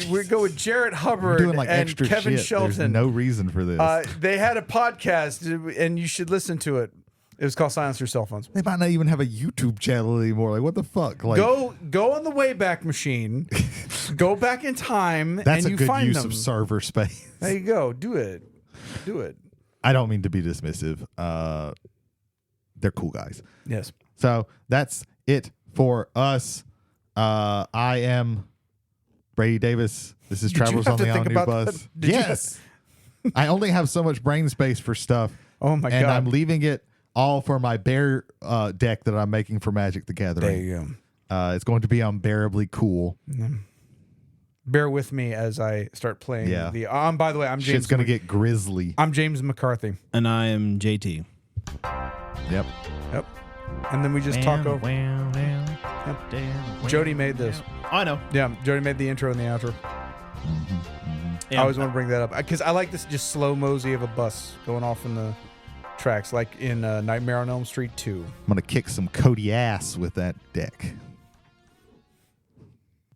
We go with Jarrett Hubbard doing like and extra Kevin shit. Shelton. There's no reason for this. They had a podcast, and you should listen to it. It was called Silence Your Cell Phones. They might not even have a YouTube channel anymore. Like, what the fuck? Like, go on the Wayback Machine, go back in time, that's and a you good find use them. of server space. There you go. Do it. I don't mean to be dismissive. They're cool guys. Yes. So that's it for us. I am Brady Davis. This is Travelers on the Omnibus. Yes. I only have so much brain space for stuff. Oh my and God. I'm leaving it all for my bear deck that I'm making for Magic the Gathering. There you go. It's going to be unbearably cool. Bear with me as I start playing. Yeah. By the way, I'm James. Shit's going to get grisly. I'm James McCarthy. And I am JT. Yep. And then we just talk over. Jody made this. I know. Yeah, Jody made the intro and the outro. I always want to bring that up because I like this just slow mosey of a bus going off in the tracks, like in Nightmare on Elm Street 2. I'm going to kick some Cody ass with that deck.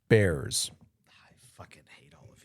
Bears.